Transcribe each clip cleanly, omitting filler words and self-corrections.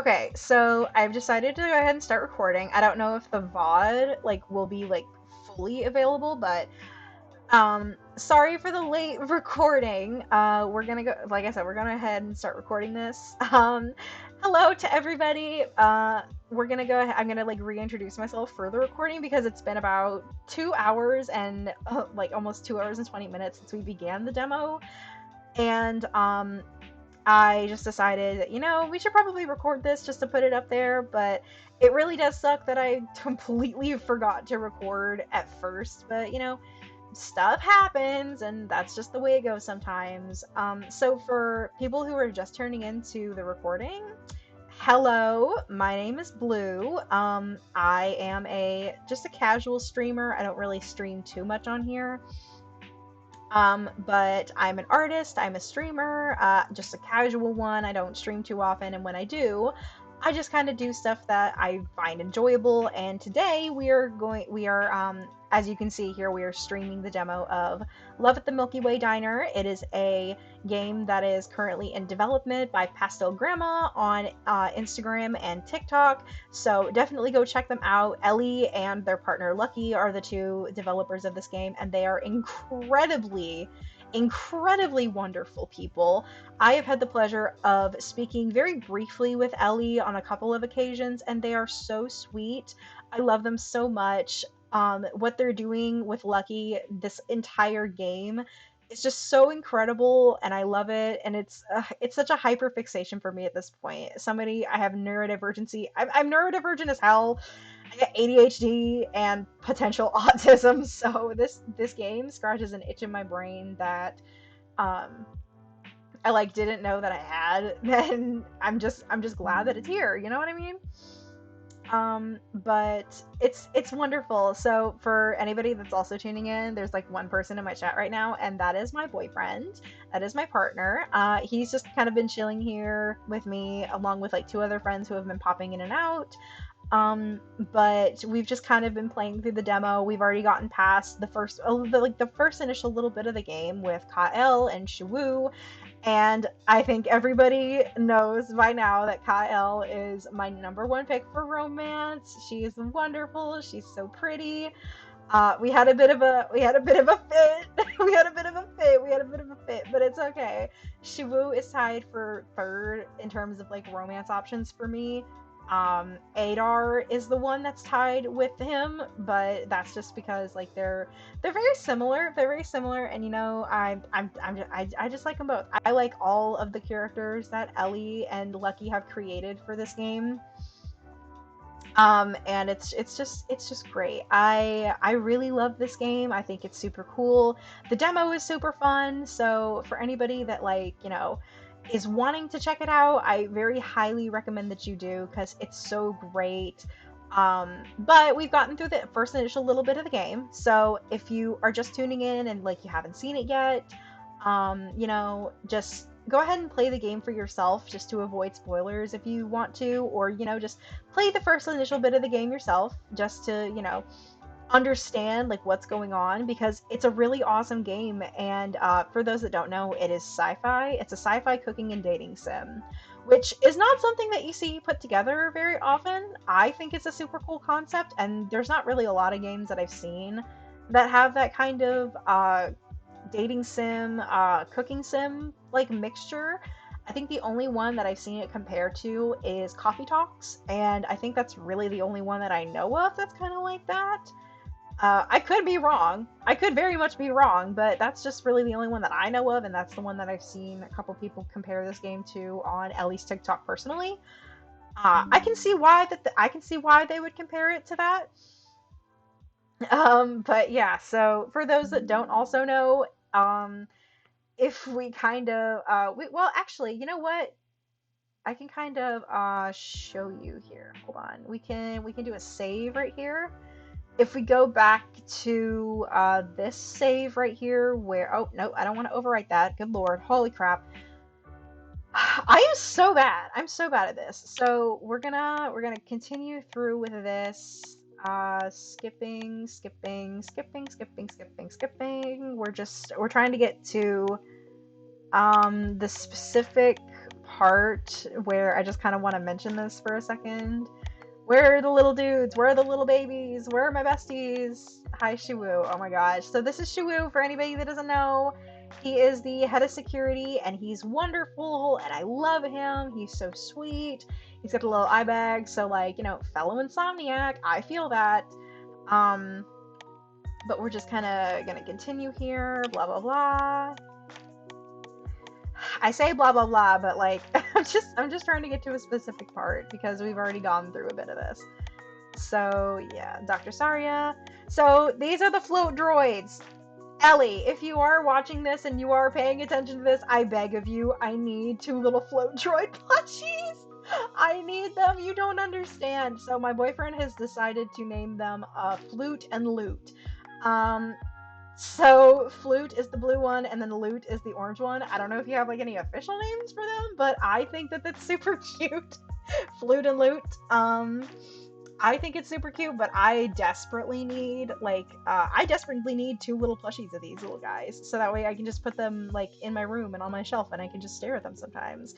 Okay, so I've decided to go ahead and start recording. I don't know if the VOD will be fully available, but sorry for the late recording. We're gonna go, like I said, we're gonna go ahead and start recording this. Hello to everybody. We're gonna go ahead, I'm gonna reintroduce myself for the recording because it's been about 2 hours and almost 2 hours and 20 minutes since we began the demo. And I just decided that, we should probably record this just to put it up there, but it really does suck that I completely forgot to record at first, but stuff happens and that's just the way it goes sometimes. So for people who are just turning into the recording, hello, my name is Blue. I am just a casual streamer. I don't really stream too much on here. But I'm an artist, I'm a streamer, just a casual one. I don't stream too often, and when I do, I just kind of do stuff that I find enjoyable. And today as you can see here, we are streaming the demo of Love at the Milky Way Diner. It is a game that is currently in development by Pastel Grandma on Instagram and TikTok. So definitely go check them out. Ellie and their partner Lucky are the two developers of this game, and they are incredibly wonderful people. I have had the pleasure of speaking very briefly with Ellie on a couple of occasions, and they are so sweet. I love them so much. What they're doing with Lucky this entire game is just so incredible, and I love it. And it's such a hyper fixation for me at this point. I have neurodivergency. I'm neurodivergent as hell. I got ADHD and potential autism, so this game scratches an itch in my brain that um I didn't know that I had. And I'm just glad that it's here. You know what I mean? But it's wonderful. So for anybody that's also tuning in, there's one person in my chat right now, and that is my boyfriend. That is my partner. He's just kind of been chilling here with me, along with two other friends who have been popping in and out. But we've just kind of been playing through the demo. We've already gotten past the first initial little bit of the game with Kael and Shiwu, and I think everybody knows by now that Kael is my number one pick for romance. She is wonderful. She's so pretty. We had a bit of a fit. We had a bit of a fit, but it's okay. Shiwu is tied for third in terms of romance options for me. Adar is the one that's tied with him, but that's just because they're very similar. They're very similar, and I just like them both. I like all of the characters that Ellie and Lucky have created for this game. And it's just great. I really love this game. I think it's super cool. The demo is super fun. So for anybody that is wanting to check it out, I very highly recommend that you do, because it's so great. But we've gotten through the first initial little bit of the game, so if you are just tuning in and you haven't seen it yet, just go ahead and play the game for yourself, just to avoid spoilers if you want to, or just play the first initial bit of the game yourself, just to understand what's going on, because it's a really awesome game. And for those that don't know, it is sci-fi. It's a sci-fi cooking and dating sim, which is not something that you see put together very often. I think it's a super cool concept, and there's not really a lot of games that I've seen that have that kind of dating sim, cooking sim mixture. I think the only one that I've seen it compared to is Coffee Talks, and I think that's really the only one that I know of that's kind of like that. I could be wrong. I could very much be wrong, but that's just really the only one that I know of, and that's the one that I've seen a couple people compare this game to on Ellie's TikTok personally. I can see why I can see why they would compare it to that. But yeah, so for those that don't also know, if we kind of well, actually, you know what? I can kind of show you here. Hold on. We can do a save right here. If we go back to this save right here, where, oh no, I don't want to overwrite that. Good lord, holy crap! I am so bad. I'm so bad at this. So we're gonna continue through with this. Skipping. We're trying to get to the specific part where I just kind of want to mention this for a second. Where are the little dudes? Where are the little babies? Where are my besties? Hi, Shiwu. Oh my gosh. So this is Shiwu, for anybody that doesn't know. He is the head of security, and he's wonderful, and I love him. He's so sweet. He's got a little eye bag, so like, you know, fellow insomniac, I feel that. Um, but we're just kind of gonna continue here, blah, blah, blah. I say blah blah blah, but like I'm just trying to get to a specific part because we've already gone through a bit of this. So yeah, Dr. Saria. So these are the float droids. Ellie, if you are watching this and you are paying attention to this, I beg of you, I need 2 little float droid plushies. I need them. You don't understand. So my boyfriend has decided to name them Flute and Loot. So Flute is the blue one, and then Loot is the orange one. I don't know if you have like any official names for them, but I think that that's super cute. Flute and Loot. I think it's super cute, but I desperately need like I desperately need 2 little plushies of these little guys, so that way I can just put them like in my room and on my shelf, and I can just stare at them sometimes.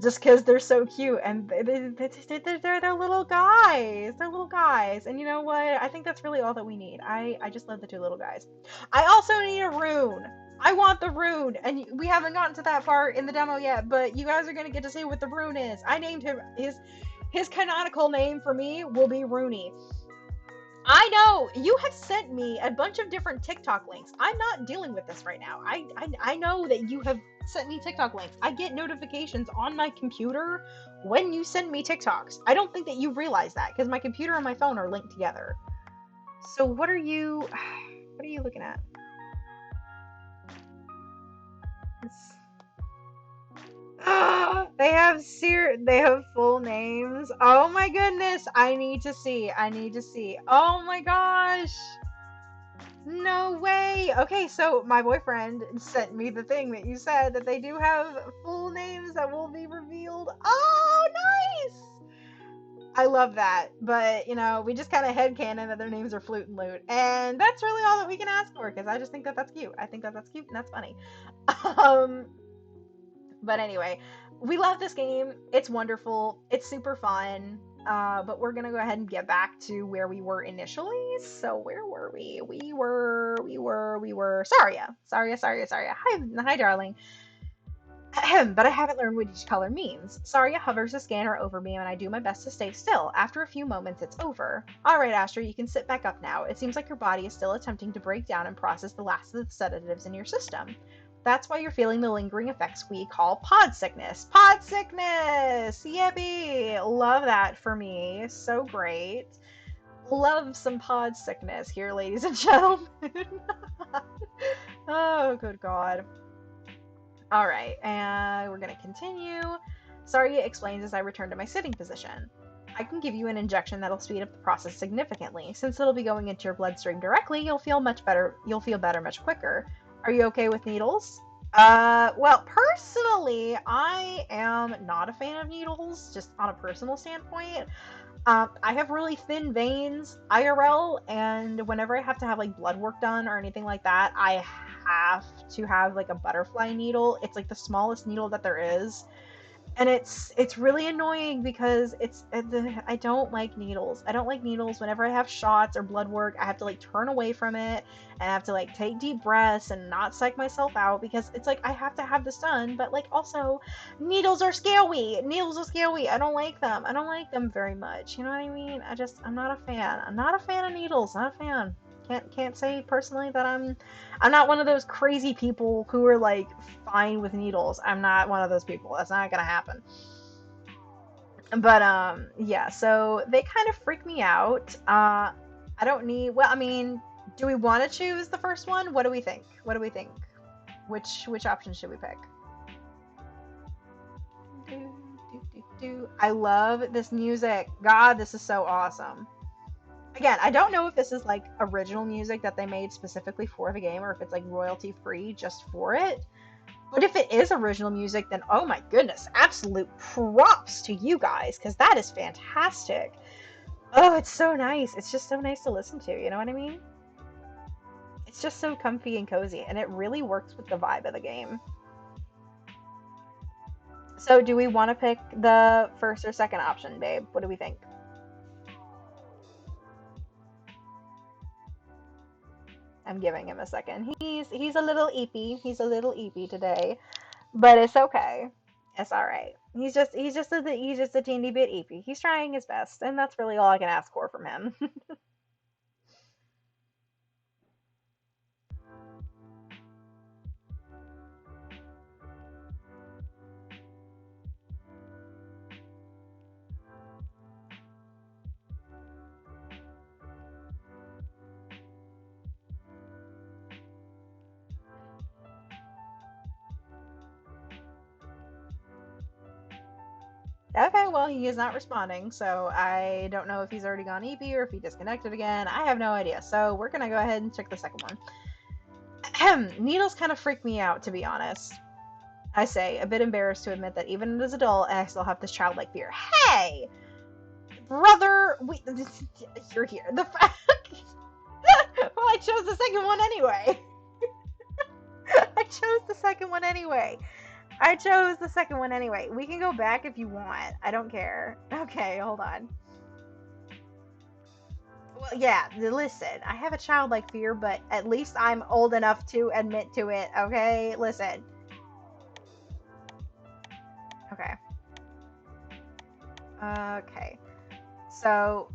Just because they're so cute, and they're little guys. They're little guys, and you know what? I think that's really all that we need. I just love the 2 little guys. I also need a rune. I want the rune, and we haven't gotten to that part in the demo yet, but you guys are gonna get to see what the rune is. I named him his canonical name for me will be Rooney. I know you have sent me a bunch of different TikTok links. I'm not dealing with this right now. I know that you have sent me TikTok links. I get notifications on my computer when you send me TikToks. I don't think that you realize that because my computer and my phone are linked together. So what are you looking at? They have full names. Oh my goodness. I need to see. Oh my gosh. No way. Okay, so my boyfriend sent me the thing that you said that they do have full names that will be revealed. Oh, nice. I love that. But, you know, we just kind of headcanon that their names are Flute and Loot. And that's really all that we can ask for because I just think that that's cute. I think that that's cute and that's funny. But anyway, we love this game. It's wonderful. It's super fun. But we're gonna go ahead and get back to where we were initially. So where were we? We were Saria. Hi, darling. But I haven't learned what each color means. Saria hovers the scanner over me, and I do my best to stay still. After a few moments, it's over. All right, Astra, you can sit back up now. It seems like your body is still attempting to break down and process the last of the sedatives in your system. That's why you're feeling the lingering effects we call pod sickness. Pod sickness! Yippee! Love that for me. So great. Love some pod sickness here, ladies and gentlemen. Oh, good God. All right, and we're going to continue. Saria explains as I return to my sitting position. I can give you an injection that'll speed up the process significantly. Since it'll be going into your bloodstream directly, you'll feel better much quicker. Are you okay with needles? Well, personally, I am not a fan of needles, just on a personal standpoint. I have really thin veins, IRL, and whenever I have to have, like, blood work done or anything like that, I have to have, like, a butterfly needle. It's, like, the smallest needle that there is. And it's really annoying because I don't like needles. I don't like needles. Whenever I have shots or blood work, I have to like turn away from it and I have to like take deep breaths and not psych myself out because it's like I have to have this done, but like also needles are scary. I don't like them. I don't like them very much. You know what I mean? I'm not a fan. I'm not a fan of needles. Not a fan. Can't say personally that I'm not one of those crazy people who are like fine with needles. I'm not one of those people. That's not gonna happen. But yeah, so they kind of freak me out. I don't need, well, I mean, do we want to choose the first one? What do we think? Which option should we pick? I love this music. God, this is so awesome. Again, I don't know if this is like original music that they made specifically for the game or if it's like royalty free just for it. But if it is original music, then oh my goodness, absolute props to you guys because that is fantastic. Oh, it's so nice. It's just so nice to listen to. You know what I mean? It's just so comfy and cozy and it really works with the vibe of the game. So, do we want to pick the first or second option, babe? What do we think? I'm giving him a second. He's a little eepy. He's a little eepy today, but it's okay. It's all right. He's just a teeny bit eepy. He's trying his best, and that's really all I can ask for from him. Okay, well, he is not responding, so I don't know if he's already gone eepy or if he disconnected again. I have no idea. So we're gonna go ahead and check the second one. Needles kind of freak me out, to be honest. I say, a bit embarrassed to admit that even as an adult, I still have this childlike fear. Hey, brother, you're here. Well, I chose the second one anyway. I chose the second one anyway. I chose the second one anyway. We can go back if you want. I don't care. Okay, hold on. Well, yeah, listen, I have a childlike fear, but at least I'm old enough to admit to it, okay? Listen. Okay. Okay. So,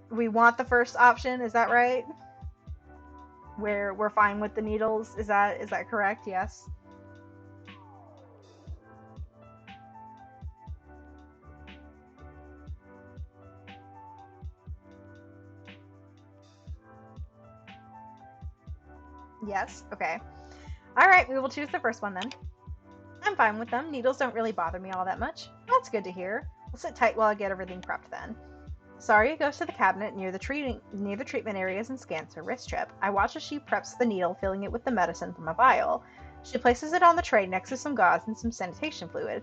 we want the first option, is that right? We're fine with the needles. Is that correct? Yes. Yes. Okay. All right, we will choose the first one then. I'm fine with them. Needles don't really bother me all that much. That's good to hear. We'll sit tight while I get everything prepped then. Saria goes to the cabinet near the treatment areas and scans her wrist strip. I watch as she preps the needle, filling it with the medicine from a vial. She places it on the tray next to some gauze and some sanitation fluid.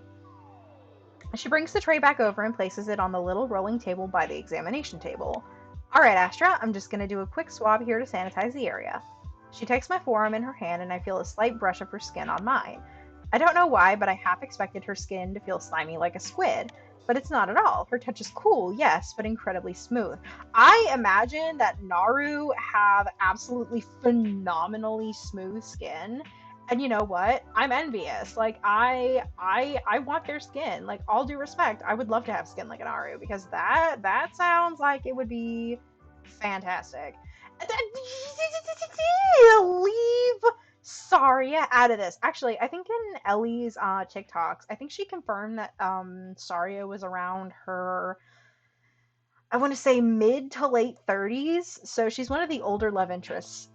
She brings the tray back over and places it on the little rolling table by the examination table. Alright, Astra, I'm just going to do a quick swab here to sanitize the area. She takes my forearm in her hand and I feel a slight brush of her skin on mine. I don't know why, but I half expected her skin to feel slimy like a squid. But it's not at all. Her touch is cool, yes, but incredibly smooth. I imagine that Naru have absolutely phenomenally smooth skin. And you know what? I'm envious. Like I want their skin. Like all due respect, I would love to have skin like an Naru because that sounds like it would be fantastic. Leave Saria out of this. Actually, I think in Ellie's TikToks, I think she confirmed that Saria was around her, I want to say mid to late 30s. So she's one of the older love interests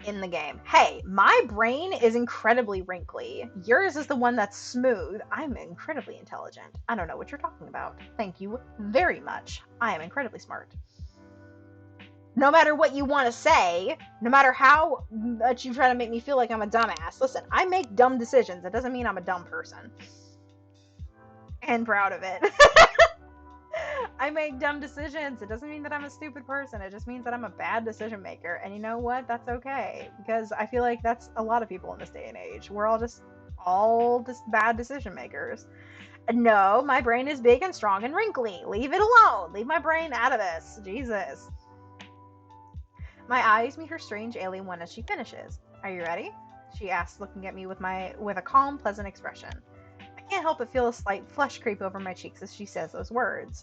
in the game. Hey, my brain is incredibly wrinkly. Yours is the one that's smooth. I'm incredibly intelligent. I don't know what you're talking about. Thank you very much. I am incredibly smart. No matter what you want to say, no matter how much you try to make me feel like I'm a dumbass, listen, I make dumb decisions. It doesn't mean I'm a dumb person. And proud of it. I make dumb decisions. It doesn't mean that I'm a stupid person. It just means that I'm a bad decision maker. And you know what? That's okay. Because I feel like that's a lot of people in this day and age. We're all just bad decision makers. No, my brain is big and strong and wrinkly. Leave it alone. Leave my brain out of this. Jesus. My eyes meet her strange alien one as she finishes. Are you ready? She asks, looking at me with a calm, pleasant expression. I can't help but feel a slight flush creep over my cheeks as she says those words.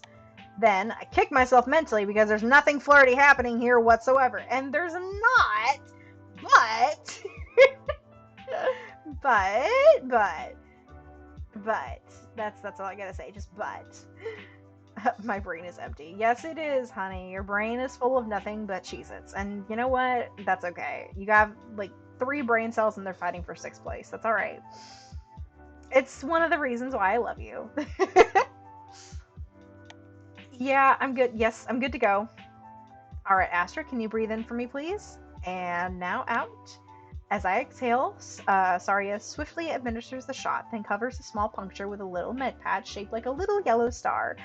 Then I kick myself mentally because there's nothing flirty happening here whatsoever. And there's not, but but that's all I gotta say. Just but. My brain is empty. Yes, it is, honey. Your brain is full of nothing but Cheez-Its. And you know what? That's okay. You got like 3 brain cells and they're fighting for 6th place. That's alright. It's one of the reasons why I love you. Yeah, I'm good. Yes, I'm good to go. Alright, Astra, can you breathe in for me, please? And now out. As I exhale, Saria swiftly administers the shot, then covers a small puncture with a little med patch shaped like a little yellow star.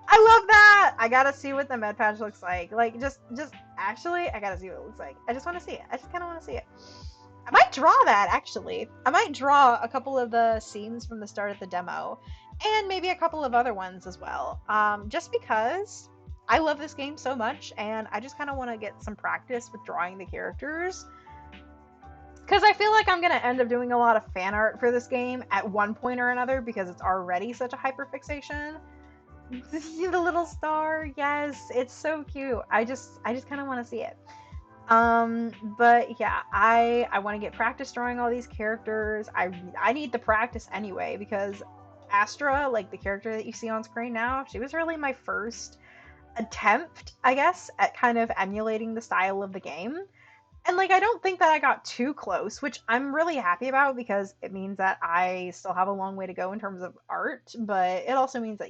I love that! I gotta see what the med patch looks like. Like, just actually, I gotta see what it looks like. I just want to see it. I just kind of want to see it. I might draw that actually. I might draw a couple of the scenes from the start of the demo and maybe a couple of other ones as well. Just because I love this game so much and I just kind of want to get some practice with drawing the characters. Because I feel like I'm going to end up doing a lot of fan art for this game at one point or another because it's already such a hyperfixation. The little star, yes, it's so cute. I just kind of want to see it. But yeah, I want to get practice drawing all these characters. I need the practice anyway because Astra, like the character that you see on screen now, she was really my first attempt, I guess, at kind of emulating the style of the game. And like I don't think that I got too close, which I'm really happy about because it means that I still have a long way to go in terms of art, but it also means that,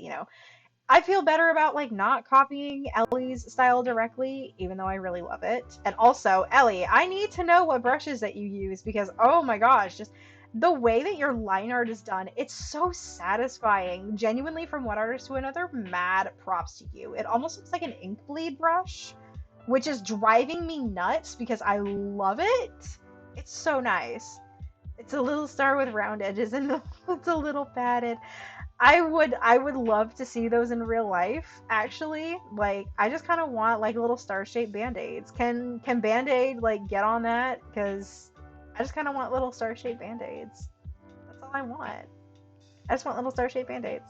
I feel better about like not copying Ellie's style directly, even though I really love it. And also, Ellie, I need to know what brushes that you use because oh my gosh, just the way that your line art is done, it's so satisfying. Genuinely, from one artist to another, mad props to you. It almost looks like an ink bleed brush, which is driving me nuts because I love it. It's so nice. It's a little star with round edges and it's a little padded. I would love to see those in real life, actually. Like I just kind of want like little star-shaped band-aids. Can Band-Aid like get on that? Cuz I just kind of want little star-shaped band-aids. That's all I want. I just want little star-shaped band-aids.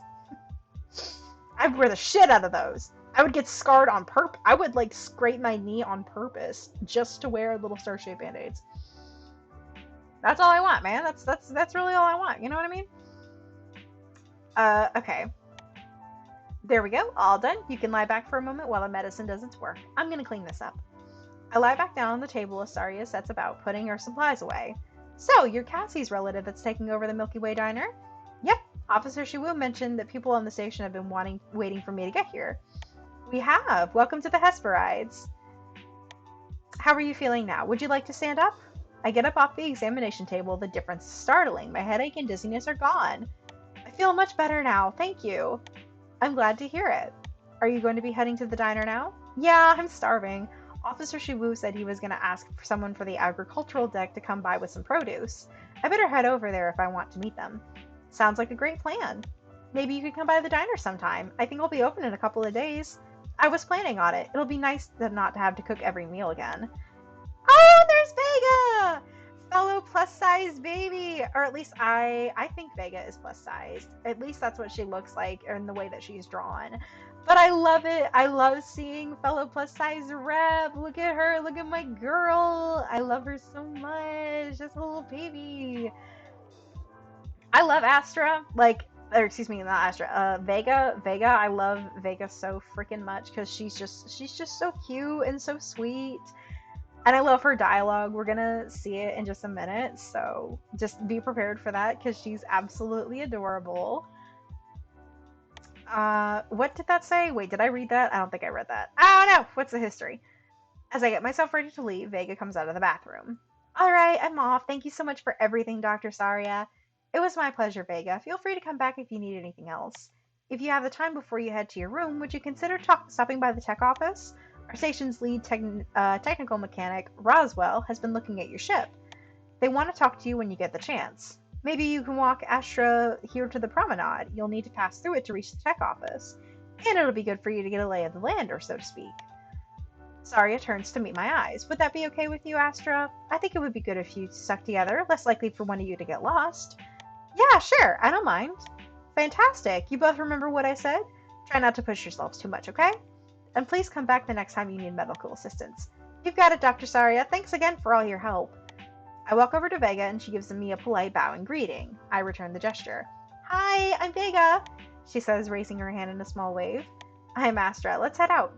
I'd wear the shit out of those. I would get scarred on purpose. I would like scrape my knee on purpose just to wear little star-shaped band-aids. That's all I want, man. That's really all I want. You know what I mean? Okay. There we go. All done. You can lie back for a moment while the medicine does its work. I'm gonna clean this up. I lie back down on the table as Saria sets about putting her supplies away. So, you're Cassie's relative that's taking over the Milky Way Diner? Yep. Officer Shiwu mentioned that people on the station have been waiting for me to get here. We have. Welcome to the Hesperides. How are you feeling now? Would you like to stand up? I get up off the examination table. The difference is startling. My headache and dizziness are gone. I feel much better now. Thank you. I'm glad to hear it. Are you going to be heading to the diner now? Yeah, I'm starving. Officer Shiwu said he was going to ask for someone for the agricultural deck to come by with some produce. I better head over there if I want to meet them. Sounds like a great plan. Maybe you could come by the diner sometime. I think it'll be open in a couple of days. I was planning on it. It'll be nice not to have to cook every meal again. Oh, there's Vega! Fellow plus-sized baby! Or at least I think Vega is plus-sized. At least that's what she looks like in the way that she's drawn. But I love it. I love seeing fellow plus-sized rep. Look at her. Look at my girl. I love her so much. Just a little baby. I love Astra. Or excuse me, not Astra. Vega. I love Vega so freaking much because she's just so cute and so sweet. And I love her dialogue. We're gonna see it in just a minute, so just be prepared for that because she's absolutely adorable. What did that say? Wait, did I read that? I don't think I read that. Oh no! What's the history? As I get myself ready to leave, Vega comes out of the bathroom. Alright, I'm off. Thank you so much for everything, Dr. Saria. It was my pleasure, Vega. Feel free to come back if you need anything else. If you have the time before you head to your room, would you consider stopping by the tech office? Our station's lead technical mechanic, Roswell, has been looking at your ship. They want to talk to you when you get the chance. Maybe you can walk Astra here to the promenade. You'll need to pass through it to reach the tech office. And it'll be good for you to get a lay of the land, or so to speak. Saria turns to meet my eyes. Would that be okay with you, Astra? I think it would be good if you stuck together, less likely for one of you to get lost. Yeah, sure, I don't mind. Fantastic. You both remember what I said? Try not to push yourselves too much, okay? And please come back the next time you need medical assistance. You've got it, Dr. Saria. Thanks again for all your help. I walk over to Vega and she gives me a polite bow and greeting. I return the gesture. Hi, I'm Vega, she says, raising her hand in a small wave. I'm Astra. Let's head out.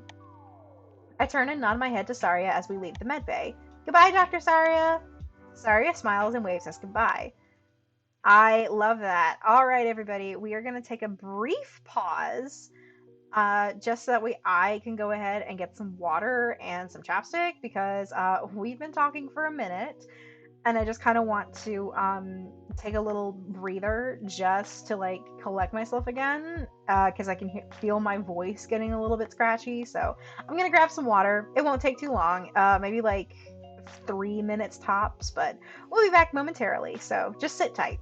I turn and nod my head to Saria as we leave the medbay. Goodbye, Dr. Saria. Saria smiles and waves us goodbye. I love that. All right, everybody. We are going to take a brief pause just so that I can go ahead and get some water and some chapstick because we've been talking for a minute and I just kind of want to take a little breather just to like collect myself again because I can feel my voice getting a little bit scratchy. So I'm going to grab some water. It won't take too long, maybe like 3 minutes tops, but we'll be back momentarily, so just sit tight.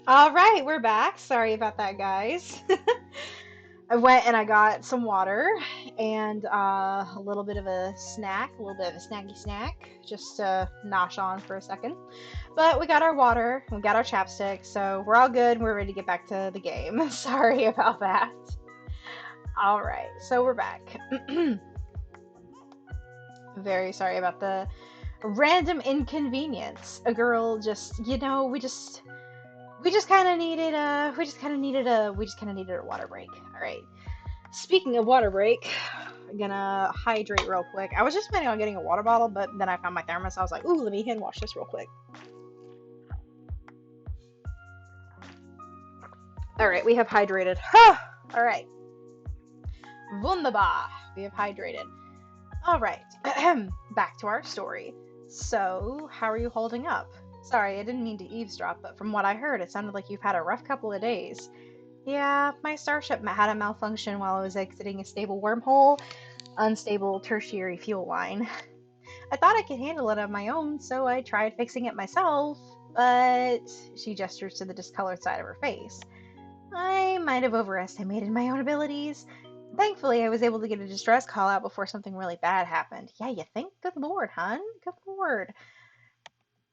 All right, we're back. Sorry about that, guys. I went and I got some water and a little bit of a snack, a little bit of a snacky snack, just to nosh on for a second. But we got our water, we got our chapstick, so we're all good. We're ready to get back to the game. Sorry about that. All right, so we're back. Very sorry about the random inconvenience. A girl just, we just kind of needed a water break. All right. Speaking of water break, I'm gonna hydrate real quick. I was just planning on getting a water bottle, but then I found my thermos. I was like, ooh, let me hand wash this real quick. All right, we have hydrated. All right. Wunderbar. We have hydrated. All right. Back to our story. So, how are you holding up? Sorry, I didn't mean to eavesdrop, but from what I heard, it sounded like you've had a rough couple of days. Yeah, my starship had a malfunction while I was exiting a stable wormhole, unstable tertiary fuel line. I thought I could handle it on my own, so I tried fixing it myself, but she gestures to the discolored side of her face. I might have overestimated my own abilities. Thankfully, I was able to get a distress call out before something really bad happened. Yeah, you think? Good lord, hun. Good lord.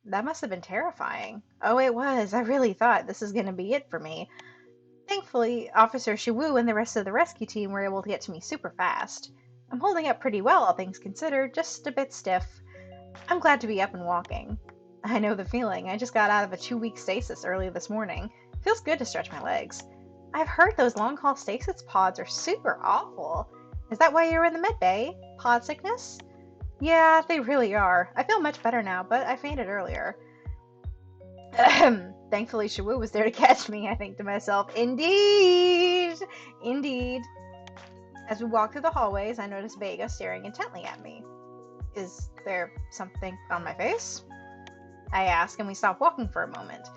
That must have been terrifying. Oh, it was. I really thought this was going to be it for me. Thankfully, Officer Shiwu and the rest of the rescue team were able to get to me super fast. I'm holding up pretty well, all things considered, just a bit stiff. I'm glad to be up and walking. I know the feeling. I just got out of a 2-week stasis early this morning. Feels good to stretch my legs. I've heard those long-haul stasis pods are super awful. Is that why you're in the med bay? Pod sickness? Yeah, they really are. I feel much better now, but I fainted earlier. Thankfully, Shiwu was there to catch me, I think to myself. Indeed! Indeed. As we walk through the hallways, I notice Vega staring intently at me. Is there something on my face? I ask, and we stop walking for a moment.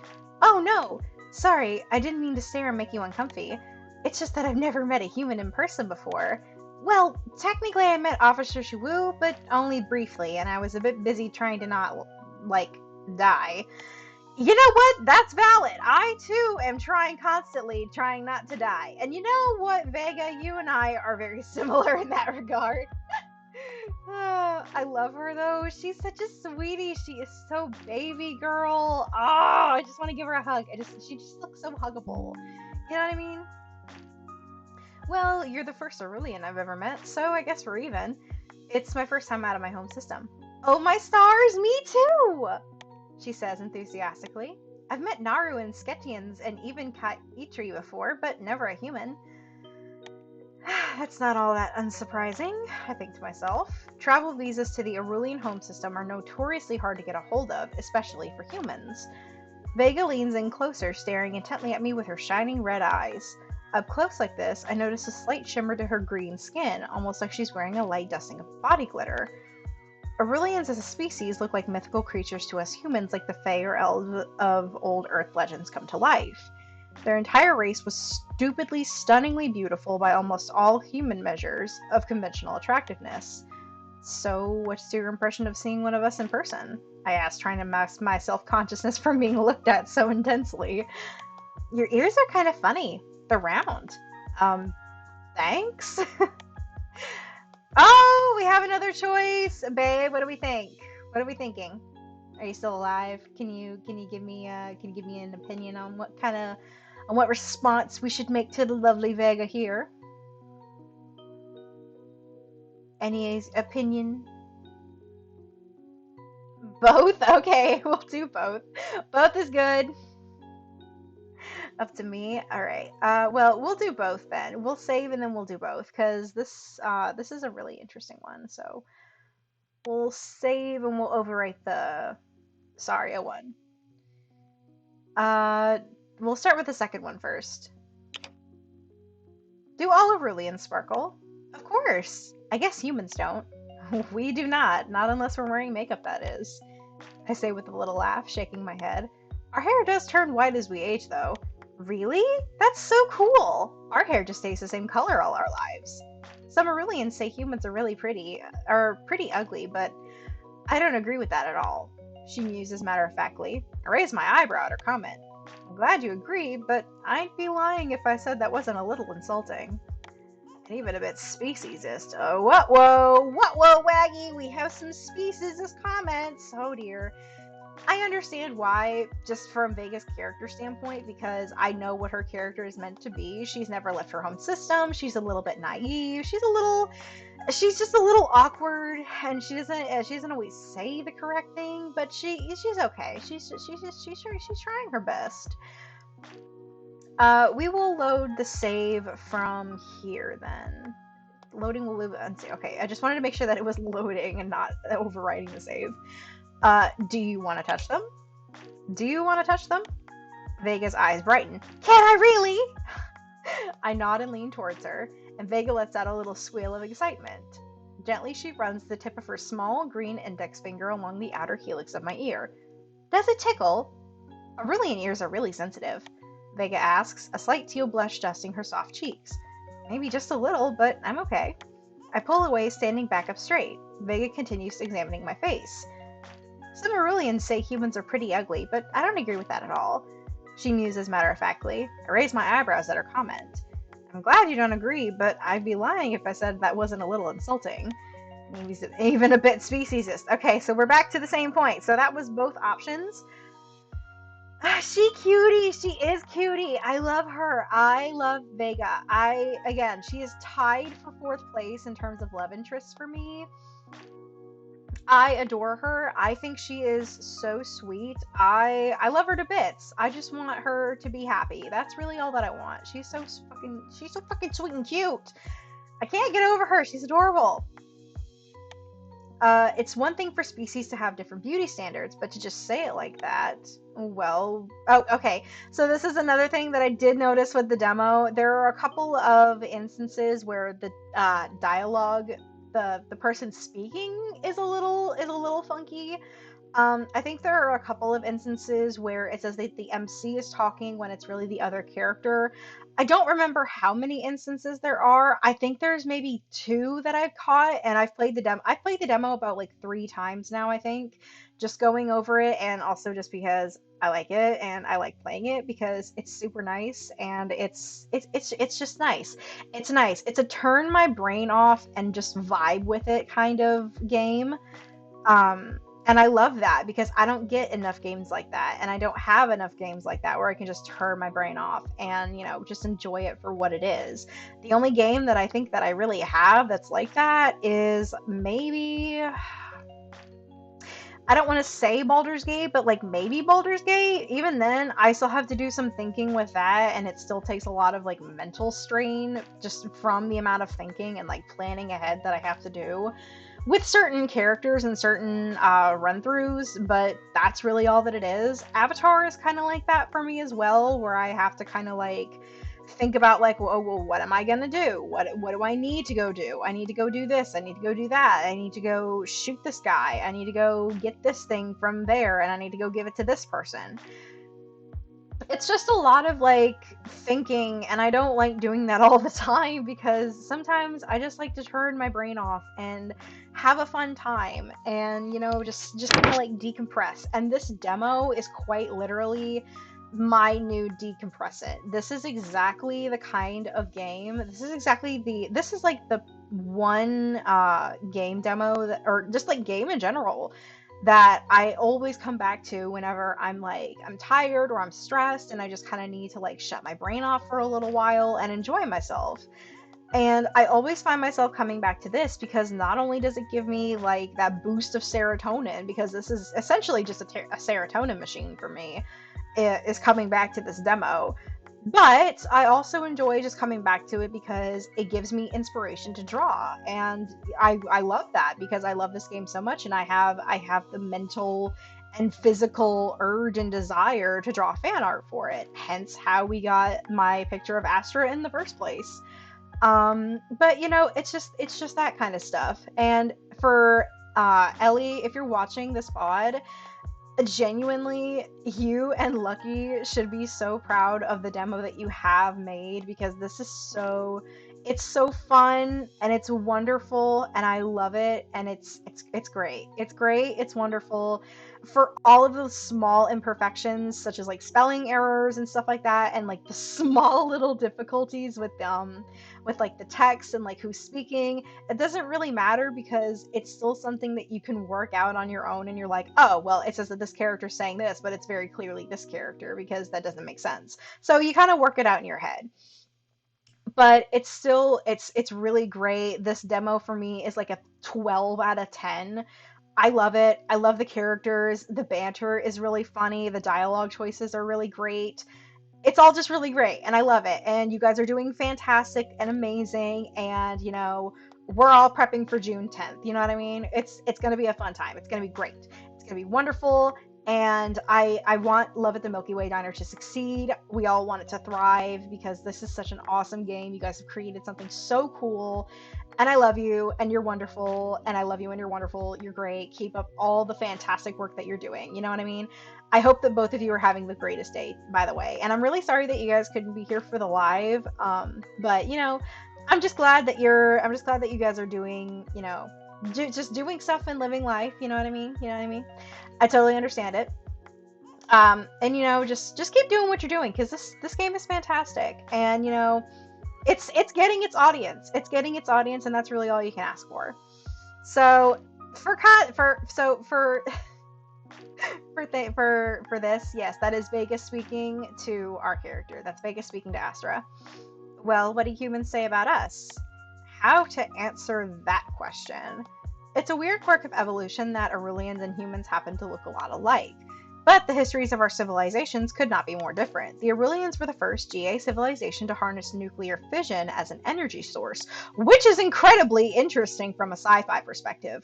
Oh no! Sorry, I didn't mean to stare and make you uncomfy. It's just that I've never met a human in person before. Well, technically I met Officer Shiwu, but only briefly, and I was a bit busy trying to not, die. You know what? That's valid. I, too, am constantly trying not to die. And you know what, Vega? You and I are very similar in that regard. I love her, though. She's such a sweetie. She is so baby girl. Oh, I just want to give her a hug. She just looks so huggable. You know what I mean? Well, you're the first Aurelian I've ever met, so I guess we're even. It's my first time out of my home system. Oh, my stars! Me too! She says enthusiastically. I've met Naru and Sketians and even Kaitri before, but never a human. That's not all that unsurprising, I think to myself. Travel visas to the Aurelian home system are notoriously hard to get a hold of, especially for humans. Vega leans in closer, staring intently at me with her shining red eyes. Up close like this, I notice a slight shimmer to her green skin, almost like she's wearing a light dusting of body glitter. Aurelians as a species look like mythical creatures to us humans, like the Fae or elves of old Earth legends come to life. Their entire race was stupidly, stunningly beautiful by almost all human measures of conventional attractiveness. So, what's your impression of seeing one of us in person? I asked, trying to mask my self-consciousness from being looked at so intensely. Your ears are kind of funny. They're round. Thanks? Oh, we have another choice. Babe, what do we think? What are we thinking? Are you still alive? Can you give me an opinion on what response we should make to the lovely Vega here? Any opinion? Both? Okay, we'll do both. Both is good. Up to me. All right. Well, we'll do both then. We'll save and then we'll do both because this is a really interesting one. So we'll save and we'll overwrite the Saria one. We'll start with the second one first. Do all Aurelians sparkle? Of course. I guess humans don't. We do not. Not unless we're wearing makeup, that is. I say with a little laugh, shaking my head. Our hair does turn white as we age, though. Really? That's so cool! Our hair just stays the same color all our lives. Some Aurelians say humans are pretty ugly, but I don't agree with that at all. She muses matter-of-factly. I raise my eyebrow at her comment. glad you agree, but I'd be lying if I said that wasn't a little insulting. And even a bit speciesist. Oh, whoa, Waggy, we have some speciesist comments. Oh dear. I understand why, just from Vega's character standpoint, because I know what her character is meant to be. She's never left her home system. She's a little bit naive. She's just a little awkward, and she doesn't always say the correct thing, but she's okay. She's trying her best. We will load the save from here then. Loading will live. Okay, I just wanted to make sure that it was loading and not overwriting the save. Do you want to touch them? Do you want to touch them? Vega's eyes brighten. Can I really? I nod and lean towards her, and Vega lets out a little squeal of excitement. Gently, she runs the tip of her small green index finger along the outer helix of my ear. Does it tickle? Aurelian ears are really sensitive, Vega asks, a slight teal blush dusting her soft cheeks. Maybe just a little, but I'm okay. I pull away, standing back up straight. Vega continues examining my face. Some Aurelians say humans are pretty ugly, but I don't agree with that at all. She muses matter-of-factly. I raise my eyebrows at her comment. I'm glad you don't agree, but I'd be lying if I said that wasn't a little insulting. Maybe even a bit speciesist. Okay, so we're back to the same point. So that was both options. She cutie. She is cutie. I love her. I love Vega. Again, she is tied for 4th place in terms of love interests for me. I adore her. I think she is so sweet. I love her to bits. I just want her to be happy. That's really all that I want. She's so fucking sweet and cute. I can't get over her. She's adorable. It's one thing for species to have different beauty standards, but to just say it like that, well, oh, okay. So this is another thing that I did notice with the demo. There are a couple of instances where the dialogue, the person speaking is a little funky. I think there are a couple of instances where it says that the MC is talking when it's really the other character. I don't remember how many instances there are. I think there's maybe 2 that I've caught, and I've played the demo. I've played the demo about like 3 times now, I think, just going over it, and also just because I like it and I like playing it because it's super nice and it's just nice. It's nice. It's a turn my brain off and just vibe with it kind of game. And I love that because I don't get enough games like that, and I don't have enough games like that where I can just turn my brain off and, just enjoy it for what it is. The only game that I think that I really have that's like that is maybe, I don't want to say Baldur's Gate, but like maybe Baldur's Gate. Even then, I still have to do some thinking with that, and it still takes a lot of like mental strain just from the amount of thinking and like planning ahead that I have to do with certain characters and certain run-throughs, but that's really all that it is. Avatar is kind of like that for me as well, where I have to kind of like think about like, well, what am I gonna do? What do I need to go do? I need to go do this. I need to go do that. I need to go shoot this guy. I need to go get this thing from there, and I need to go give it to this person. It's just a lot of like thinking, and I don't like doing that all the time because sometimes I just like to turn my brain off and have a fun time and just kind of like decompress. And this demo is quite literally my new decompressant. This is exactly the kind of game. This is like the one game demo that, or just like game in general, that I always come back to whenever I'm tired or I'm stressed and I just kind of need to like shut my brain off for a little while and enjoy myself. And I always find myself coming back to this because not only does it give me like that boost of serotonin, because this is essentially just a serotonin machine for me, is coming back to this demo, but I also enjoy just coming back to it because it gives me inspiration to draw, and I love that because I love this game so much, and I have the mental and physical urge and desire to draw fan art for it, hence how we got my picture of Astra in the first place. But it's just that kind of stuff. And for Ellie, if you're watching this pod, genuinely, you and Lucky should be so proud of the demo that you have made, because this is so It's so fun and it's wonderful and I love it, and it's great. It's great. It's wonderful for all of the small imperfections such as like spelling errors and stuff like that, and like the small little difficulties with like the text and like who's speaking. It doesn't really matter because it's still something that you can work out on your own, and you're like, "Oh, well, it says that this character's saying this, but it's very clearly this character because that doesn't make sense." So you kind of work it out in your head, but it's still it's really great. This demo for me is like a 12 out of 10. I love it. I love the characters. The banter is really funny. The dialogue choices are really great. It's all just really great and I love it. And you guys are doing fantastic and amazing, and we're all prepping for June 10th. You know what I mean? It's going to be a fun time. It's going to be great. It's going to be wonderful. And I want Love at the Milky Way Diner to succeed. We all want it to thrive because this is such an awesome game. You guys have created something so cool. And I love you, and you're wonderful, and I love you, and you're wonderful. You're great. Keep up all the fantastic work that you're doing. You know what I mean? I hope that both of you are having the greatest day, by the way. And I'm really sorry that you guys couldn't be here for the live. But I'm just glad that you guys are doing, just doing stuff and living life. You know what I mean? You know what I mean? I totally understand it. And just keep doing what you're doing because this game is fantastic, and it's getting its audience. It's getting its audience, and that's really all you can ask for. So for for this, yes, that is Vegas speaking to our character. That's Vegas speaking to Astra. Well, what do humans say about us? How to answer that question? It's a weird quirk of evolution that Aurelians and humans happen to look a lot alike. But the histories of our civilizations could not be more different. The Aurelians were the first GA civilization to harness nuclear fission as an energy source, which is incredibly interesting from a sci-fi perspective.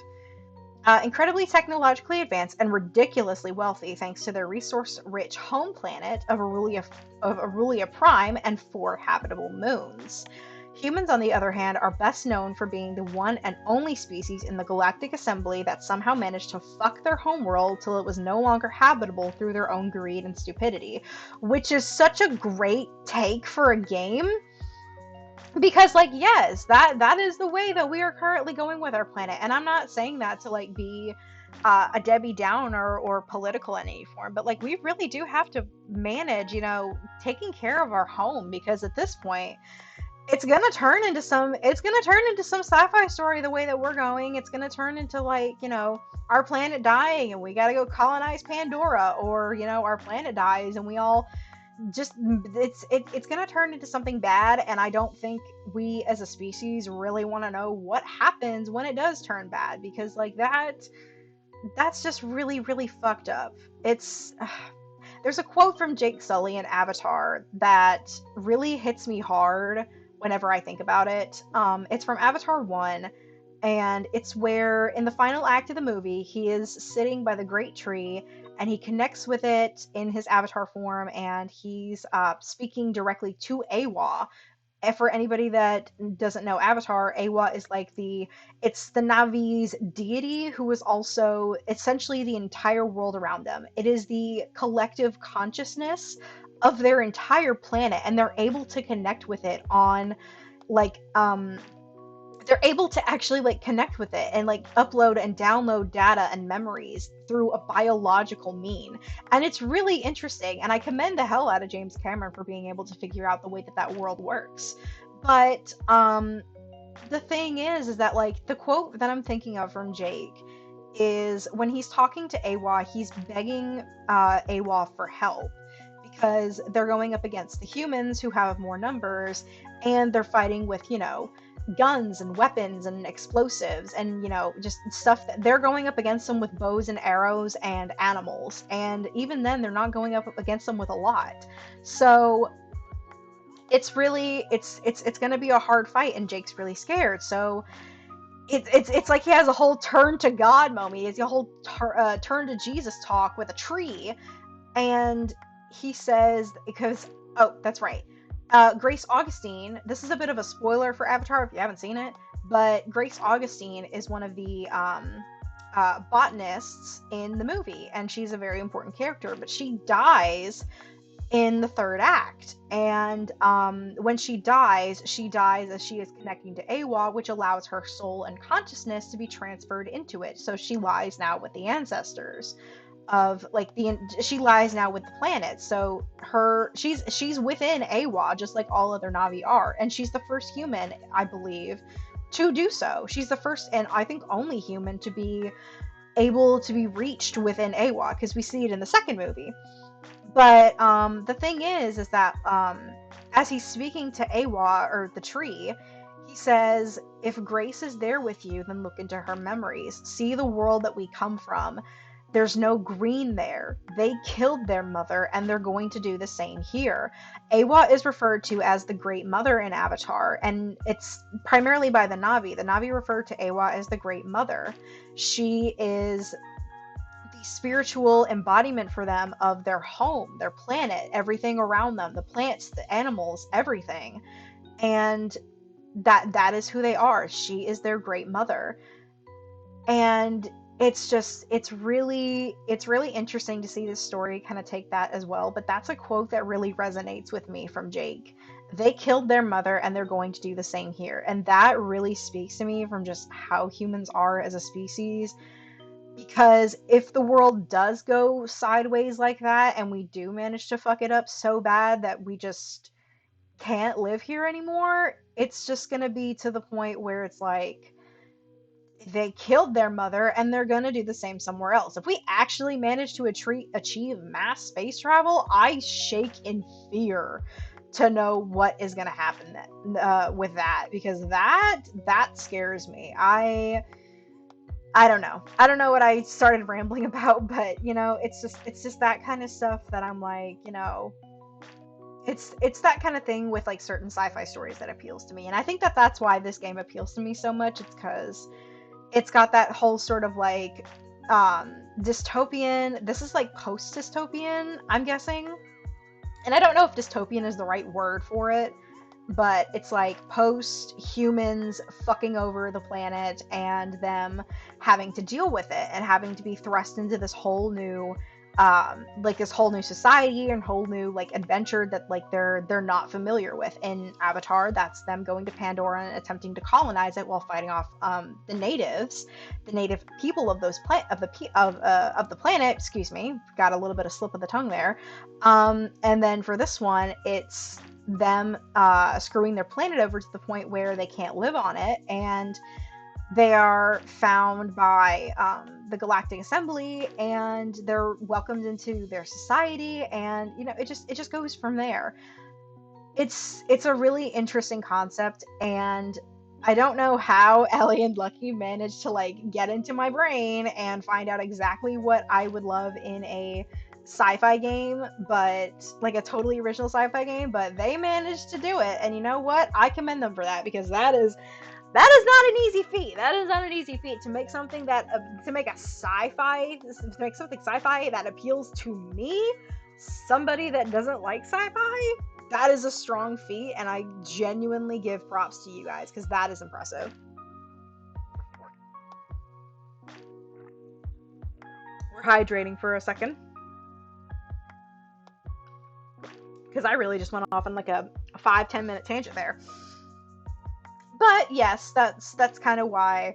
Incredibly technologically advanced and ridiculously wealthy thanks to their resource-rich home planet of Aurelia Prime and 4 habitable moons. Humans, on the other hand, are best known for being the one and only species in the Galactic Assembly that somehow managed to fuck their homeworld till it was no longer habitable through their own greed and stupidity, which is such a great take for a game. Because, like, yes, that is the way that we are currently going with our planet, and I'm not saying that to like be a Debbie Downer or political in any form, but like we really do have to manage, taking care of our home, because at this point it's gonna turn into some sci-fi story the way that we're going. It's gonna turn into like, our planet dying and we gotta go colonize Pandora, or our planet dies and we all just it's gonna turn into something bad, and I don't think we as a species really want to know what happens when it does turn bad, because like that's just really really fucked up. It's There's a quote from Jake Sully in Avatar that really hits me hard whenever I think about it. It's from Avatar 1, and it's where in the final act of the movie he is sitting by the great tree and he connects with it in his avatar form, and he's speaking directly to Awa. And for anybody that doesn't know Avatar, Awa is like it's the Navi's deity who is also essentially the entire world around them. It is the collective consciousness of their entire planet, and they're able to connect with it on like they're able to actually like connect with it and like upload and download data and memories through a biological mean. And it's really interesting, and I commend the hell out of James Cameron for being able to figure out the way that world works. But the thing is that like the quote that I'm thinking of from Jake is when he's talking to Awa, he's begging Awa for help because they're going up against the humans who have more numbers, and they're fighting with, guns and weapons and explosives and just stuff that they're going up against them with bows and arrows and animals, and even then they're not going up against them with a lot. So it's really it's going to be a hard fight, and Jake's really scared. So it's like he has a whole turn to God moment. He has a whole turn to Jesus talk with a tree, and he says, because oh, that's right, Grace Augustine, this is a bit of a spoiler for Avatar if you haven't seen it, but Grace Augustine is one of the botanists in the movie, and she's a very important character, but she dies in the third act. And when she dies as she is connecting to Awa, which allows her soul and consciousness to be transferred into it. So she lies now with the ancestors of like she lies now with the planet. So she's within Awa just like all other Navi are, and she's the first human, I believe, to do so. She's the first and I think only human to be able to be reached within Awa, because we see it in the second movie. But the thing is that as he's speaking to Awa, or the tree, he says, if Grace is there with you, then look into her memories. See the world that we come from. There's no green there. They killed their mother, and they're going to do the same here. Awa is referred to as the Great Mother in Avatar, and it's primarily by the Na'vi. The Na'vi refer to Awa as the Great Mother. She is the spiritual embodiment for them of their home, their planet, everything around them, the plants, the animals, everything. And that is who they are. She is their great mother. And it's really interesting to see this story kind of take that as well. But that's a quote that really resonates with me from Jake. They killed their mother, and they're going to do the same here. And that really speaks to me from just how humans are as a species. Because if the world does go sideways like that, and we do manage to fuck it up so bad that we just can't live here anymore, it's just gonna be to the point where it's like they killed their mother, and they're gonna do the same somewhere else. If we actually manage to achieve mass space travel, I shake in fear to know what is gonna happen with that, because that scares me. I don't know. I don't know what I started rambling about, but it's just that kind of stuff that I'm like, it's that kind of thing with like certain sci-fi stories that appeals to me. And I think that that's why this game appeals to me so much. It's because it's got that whole sort of like dystopian, this is like post-dystopian, I'm guessing. And I don't know if dystopian is the right word for it, but it's like post humans fucking over the planet and them having to deal with it and having to be thrust into this whole new this whole new society and whole new like adventure that like they're not familiar with. In Avatar, that's them going to Pandora and attempting to colonize it while fighting off the native people of those of the planet. Excuse me, got a little bit of slip of the tongue there. And then for this one, it's them screwing their planet over to the point where they can't live on it, and they are found by the Galactic Assembly, and they're welcomed into their society, and it just goes from there. It's a really interesting concept, and I don't know how Ellie and Lucky managed to like get into my brain and find out exactly what I would love in a sci-fi game, but like a totally original sci-fi game, but they managed to do it. And you know what? I commend them for that, because that is not an easy feat. That is not an easy feat to make something that to make something sci-fi that appeals to me, somebody that doesn't like sci-fi. That is a strong feat, and I genuinely give props to you guys, because that is impressive. We're hydrating for a second, because I really just went off on like a 5-10 minute tangent there. But yes, that's kind of why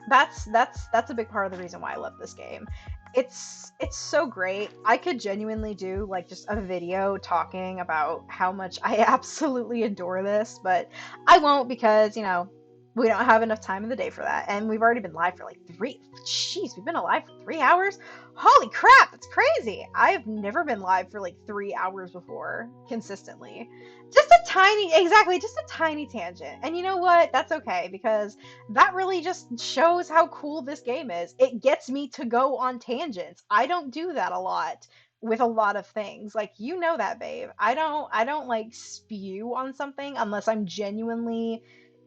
that's a big part of the reason why I love this game. It's so great. I could genuinely do like just a video talking about how much I absolutely adore this, but I won't, because we don't have enough time in the day for that, and we've already been live for like we've been alive for 3 hours. Holy crap, that's crazy. I've never been live for like 3 hours before consistently. Just a tiny tangent. And you know what? That's okay, because that really just shows how cool this game is. It gets me to go on tangents. I don't do that a lot with a lot of things. Like, that, babe. I don't like spew on something unless I'm genuinely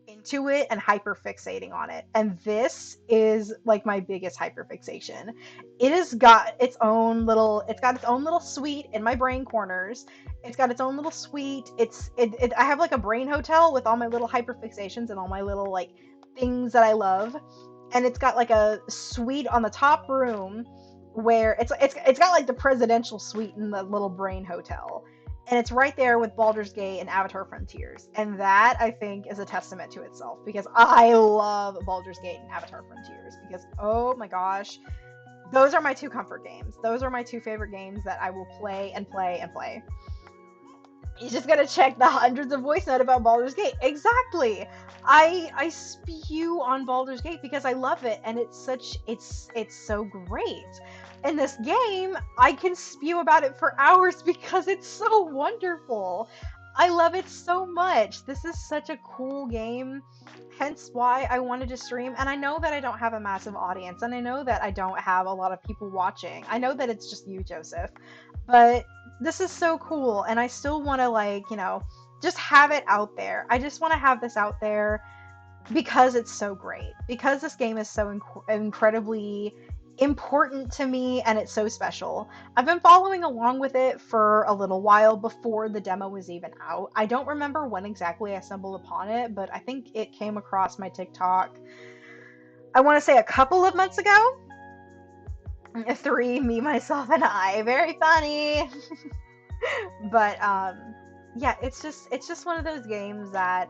into it and hyper fixating on it. And this is like my biggest hyper fixation. It has got its own little suite in my brain corners. It's got its own little suite. I have like a brain hotel with all my little hyper fixations and all my little like things that I love. And it's got like a suite on the top room where it's got like the presidential suite in the little brain hotel. And it's right there with Baldur's Gate and Avatar Frontiers. And that, I think, is a testament to itself, because I love Baldur's Gate and Avatar Frontiers, because oh my gosh, those are my two comfort games. Those are my two favorite games that I will play and play and play. You just gotta check the hundreds of voice note about Baldur's Gate. Exactly. I spew on Baldur's Gate because I love it, and it's so great. In this game, I can spew about it for hours because it's so wonderful. I love it so much. This is such a cool game. Hence why I wanted to stream. And I know that I don't have a massive audience, and I know that I don't have a lot of people watching. I know that it's just you, Joseph. But this is so cool, and I still want to, like, just have it out there. I just want to have this out there because it's so great. Because this game is so incredibly important to me, and it's so special. I've been following along with it for a little while before the demo was even out. I don't remember when exactly I stumbled upon it, but I think it came across my TikTok, I want to say a couple of months ago. 3, me, myself, and I. Very funny. But yeah, it's just one of those games that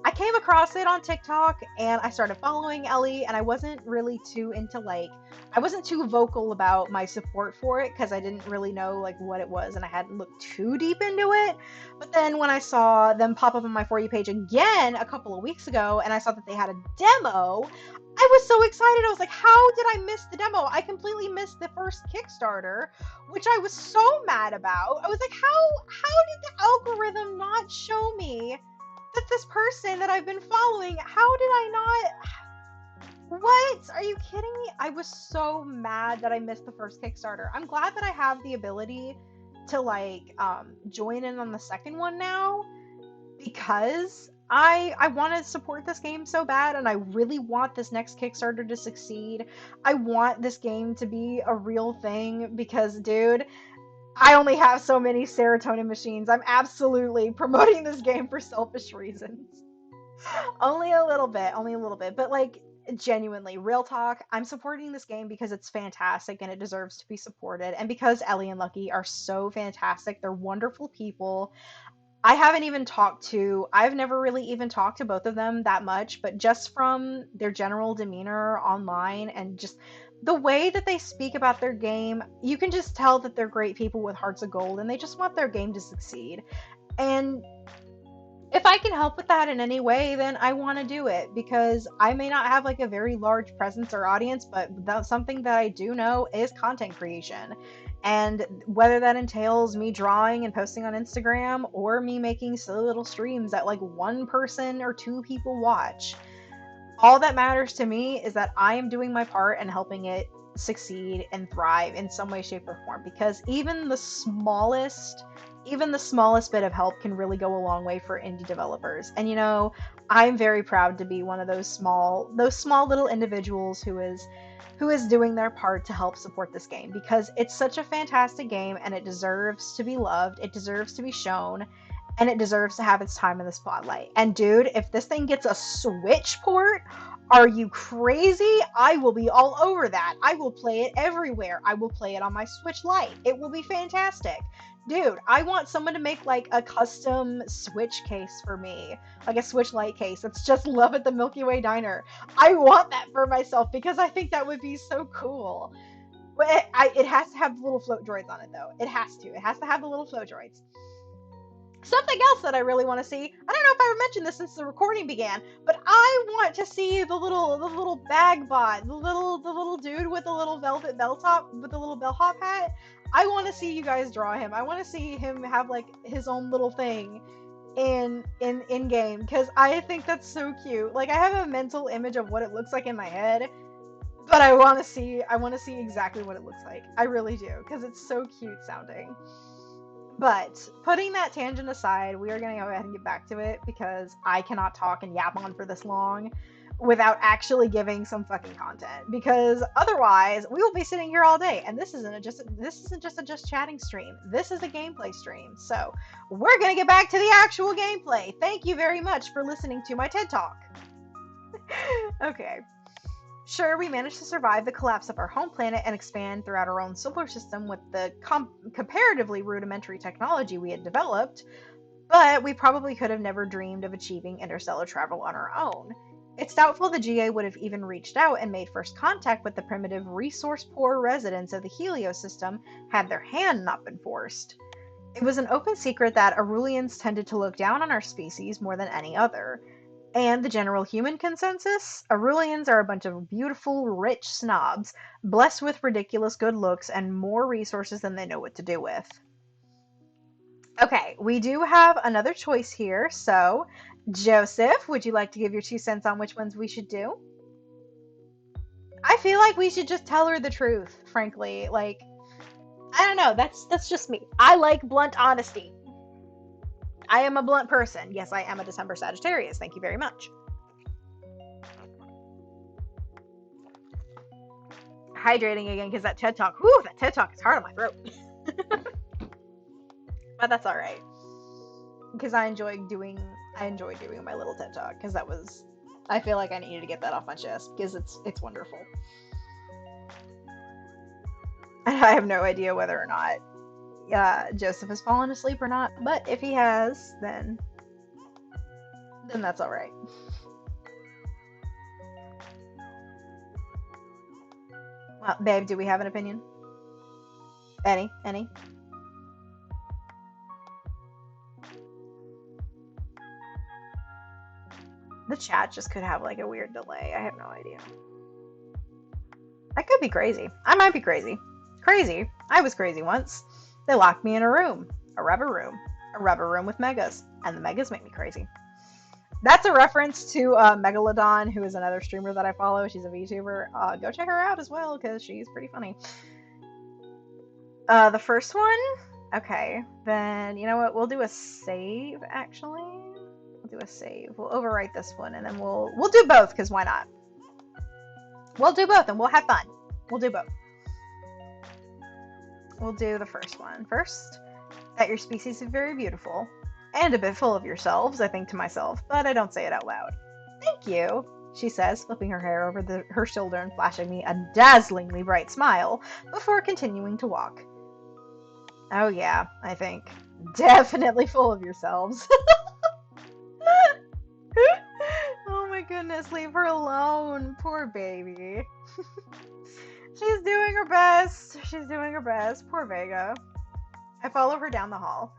I came across it on TikTok, and I started following Ellie, and I wasn't really too into, like, I wasn't too vocal about my support for it because I didn't really know, like, what it was, and I hadn't looked too deep into it. But then when I saw them pop up on my For You page again a couple of weeks ago, and I saw that they had a demo, I was so excited. I was like, how did I miss the demo? I completely missed the first Kickstarter, which I was so mad about. I was like, how did the algorithm not show me that this person that I've been following, how did I not? What? Are you kidding me? I was so mad that I missed the first Kickstarter. I'm glad that I have the ability to, like, join in on the second one now, because I want to support this game so bad, and I really want this next Kickstarter to succeed. I want this game to be a real thing because, dude, I only have so many serotonin machines. I'm absolutely promoting this game for selfish reasons. Only a little bit, only a little bit. But, like, genuinely, real talk, I'm supporting this game because it's fantastic and it deserves to be supported. And because Ellie and Lucky are so fantastic, they're wonderful people. I've never really even talked to both of them that much, but just from their general demeanor online and just the way that they speak about their game, you can just tell that they're great people with hearts of gold, and they just want their game to succeed. And if I can help with that in any way, then I want to do it, because I may not have, like, a very large presence or audience, but that's something that I do know is content creation. And whether that entails me drawing and posting on Instagram, or me making silly little streams that, like, one person or two people watch, all that matters to me is that I am doing my part and helping it succeed and thrive in some way, shape, or form. Because even the smallest bit of help can really go a long way for indie developers. And, I'm very proud to be one of those small little individuals who is doing their part to help support this game, because it's such a fantastic game, and it deserves to be loved, it deserves to be shown, and it deserves to have its time in the spotlight. And dude, if this thing gets a Switch port, are you crazy? I will be all over that. I will play it everywhere. I will play it on my Switch Lite. It will be fantastic. Dude, I want someone to make, like, a custom Switch case for me. Like a Switch Lite case. It's just love at the Milky Way Diner. I want that for myself because I think that would be so cool. But it has to have the little float droids on it, though. It has to. It has to have the little float droids. Something else that I really want to see, I don't know if I ever mentioned this since the recording began, but I want to see the little bag bot, the little dude with the little velvet bell top, with the little bellhop hat. I want to see you guys draw him. I want to see him have, like, his own little thing in game, because I think that's so cute. Like, I have a mental image of what it looks like in my head, but I want to see exactly what it looks like. I really do, because it's so cute sounding. But putting that tangent aside, we are going to go ahead and get back to it, because I cannot talk and yap on for this long without actually giving some fucking content, because otherwise we will be sitting here all day, and this isn't just a just chatting stream. This is a gameplay stream. So we're going to get back to the actual gameplay. Thank you very much for listening to my TED Talk. Okay. Sure, we managed to survive the collapse of our home planet and expand throughout our own solar system with the comparatively rudimentary technology we had developed, but we probably could have never dreamed of achieving interstellar travel on our own. It's doubtful the GA would have even reached out and made first contact with the primitive, resource poor residents of the Helios system had their hand not been forced. It was an open secret that Arulians tended to look down on our species more than any other. And the general human consensus? Arulians are a bunch of beautiful, rich snobs, blessed with ridiculous good looks and more resources than they know what to do with. Okay, we do have another choice here. So, Joseph, would you like to give your 2 cents on which ones we should do? I feel like we should just tell her the truth, frankly. Like, I don't know, that's just me. I like blunt honesty. I am a blunt person. Yes, I am a December Sagittarius. Thank you very much. Hydrating again because that TED Talk, whew, that TED Talk is hard on my throat. But that's all right. Because I enjoy doing my little TED Talk because I feel like I needed to get that off my chest because it's wonderful. And I have no idea whether or not Joseph has fallen asleep or not, but if he has, then that's all right. Well, babe, do we have an opinion? Any? The chat just could have like a weird delay. I have no idea. I could be crazy. I might be crazy. Crazy. I was crazy once. They locked me in a room. A rubber room with megas. And the megas make me crazy. That's a reference to Megalodon, who is another streamer that I follow. She's a VTuber. Go check her out as well, because she's pretty funny. The first one? Okay. Then, you know what? We'll do a save, actually. We'll do a save. We'll overwrite this one, and then we'll do both, because why not? We'll do both, and we'll have fun. We'll do both. We'll do the first one first. That your species is very beautiful. And a bit full of yourselves, I think to myself, but I don't say it out loud. Thank you, she says, flipping her hair over her shoulder and flashing me a dazzlingly bright smile, before continuing to walk. Oh yeah, I think. Definitely full of yourselves. Oh my goodness, leave her alone. Poor baby. She's doing her best. Poor Vega. I follow her down the hall.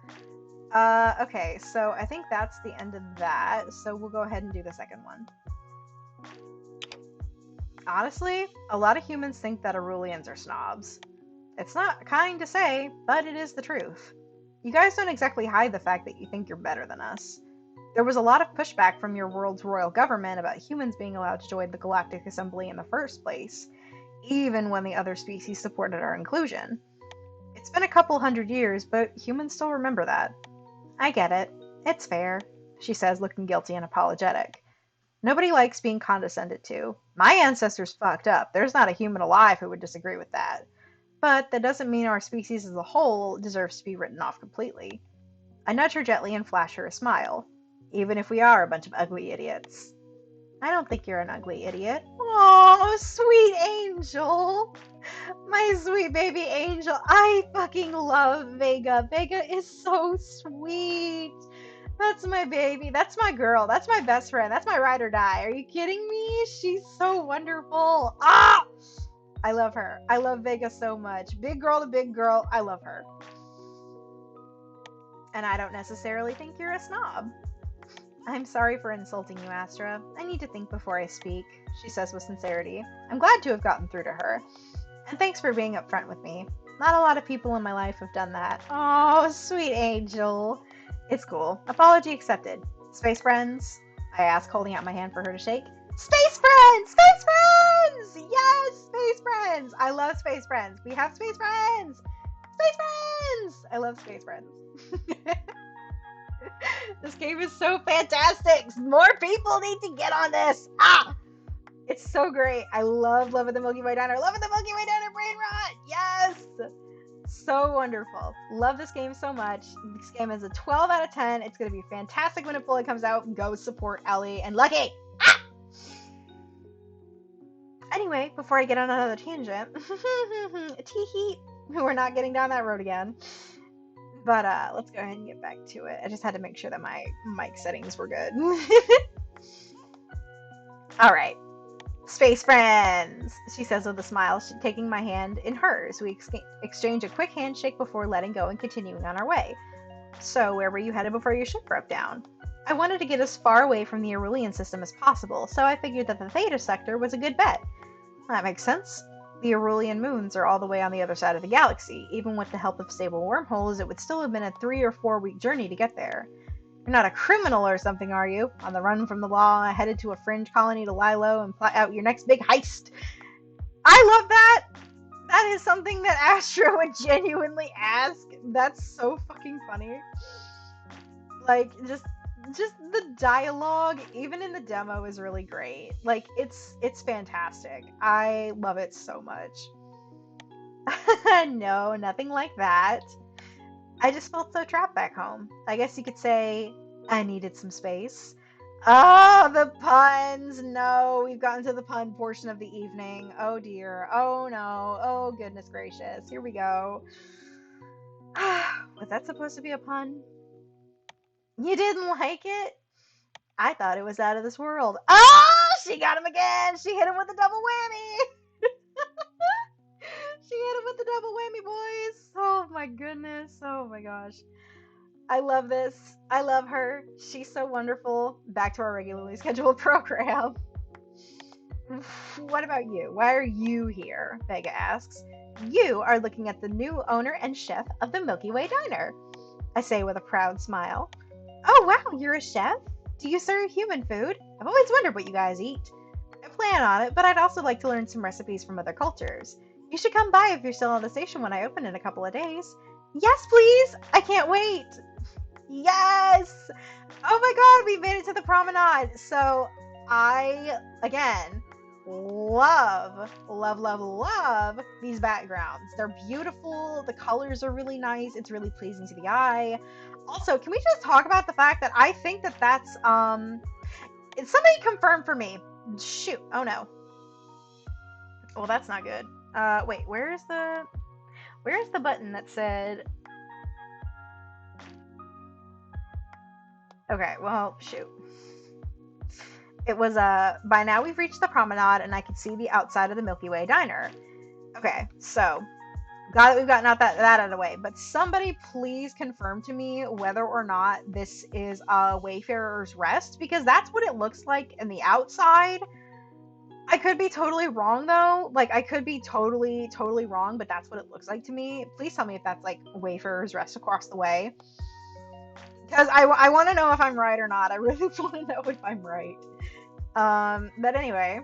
Okay, so I think that's the end of that. So we'll go ahead and do the second one. Honestly, a lot of humans think that Arulians are snobs. It's not kind to say, but it is the truth. You guys don't exactly hide the fact that you think you're better than us. There was a lot of pushback from your world's royal government about humans being allowed to join the Galactic Assembly in the first place, even when the other species supported our inclusion. It's been a couple 100 years, but humans still remember that. I get it. It's fair, she says, looking guilty and apologetic. Nobody likes being condescended to. My ancestors fucked up. There's not a human alive who would disagree with that. But that doesn't mean our species as a whole deserves to be written off completely. I nudge her gently and flash her a smile. Even if we are a bunch of ugly idiots. I don't think you're an ugly idiot. Oh, sweet angel. My sweet baby angel. I fucking love Vega. Vega is so sweet. That's my baby. That's my girl. That's my best friend. That's my ride or die. Are you kidding me? She's so wonderful. Ah! I love her. I love Vega so much. Big girl to big girl. I love her. And I don't necessarily think you're a snob. I'm sorry for insulting you, Astra. I need to think before I speak, she says with sincerity. I'm glad to have gotten through to her. And thanks for being upfront with me. Not a lot of people in my life have done that. Oh, sweet angel. It's cool. Apology accepted. Space friends? I ask, holding out my hand for her to shake. Space friends! Space friends! Yes, space friends! I love space friends. We have space friends! Space friends! I love space friends. This game is so fantastic. More people need to get on this. Ah! It's so great. I love Love at the Milky Way Diner. Love at the Milky Way Diner brain rot. Yes! So wonderful. Love this game so much. This game is a 12 out of 10. It's going to be fantastic when it fully comes out. Go support Ellie and Lucky. Ah! Anyway, before I get on another tangent, tee we're not getting down that road again. But let's go ahead and get back to it. I just had to make sure that my mic settings were good. All right. Space friends, she says with a smile, taking my hand in hers. We exchange a quick handshake before letting go and continuing on our way. So, where were you headed before your ship broke down? I wanted to get as far away from the Aurelian system as possible, so I figured that the Theta sector was a good bet. That makes sense. The Aurelian moons are all the way on the other side of the galaxy. Even with the help of stable wormholes, it would still have been a 3 or 4 week journey to get there. You're not a criminal or something, are you? On the run from the law, headed to a fringe colony to lie low and plot out your next big heist. I love that! That is something that Astra would genuinely ask. That's so fucking funny. Like, just the dialogue, even in the demo, is really great. Like, it's fantastic. I love it so much. No, nothing like that. I just felt so trapped back home. I guess you could say I needed some space. Oh, the puns! No, we've gotten to the pun portion of the evening. Oh dear. Oh no. Oh goodness gracious. Here we go. Was that supposed to be a pun? You didn't like it? I thought it was out of this world. Oh, she got him again. She hit him with a double whammy. She hit him with the double whammy, boys. Oh my goodness. Oh my gosh. I love this. I love her. She's so wonderful. Back to our regularly scheduled program. What about you? Why are you here? Vega asks. You are looking at the new owner and chef of the Milky Way Diner, I say with a proud smile. Oh wow, you're a chef? Do you serve human food? I've always wondered what you guys eat. I plan on it, but I'd also like to learn some recipes from other cultures. You should come by if you're still on the station when I open in a couple of days. Yes, please! I can't wait! Yes! Oh my god, we made it to the promenade! So, I, again, love these backgrounds. They're beautiful, the colors are really nice, it's really pleasing to the eye. Also, can we just talk about the fact that I think that that's, somebody confirm for me. Shoot, oh no. Well, that's not good. Wait, where's the button that said... Okay, well, shoot. It was, by now we've reached the promenade and I can see the outside of the Milky Way Diner. Okay, so, glad that we've gotten that out of the way, but somebody please confirm to me whether or not this is a Wayfarer's Rest, because that's what it looks like in the outside. I could be totally wrong though, like I could be totally wrong, but that's what it looks like to me. Please tell me if that's like Wayfarer's Rest across the way. Because I want to know if I'm right or not. I really want to know if I'm right. But anyway,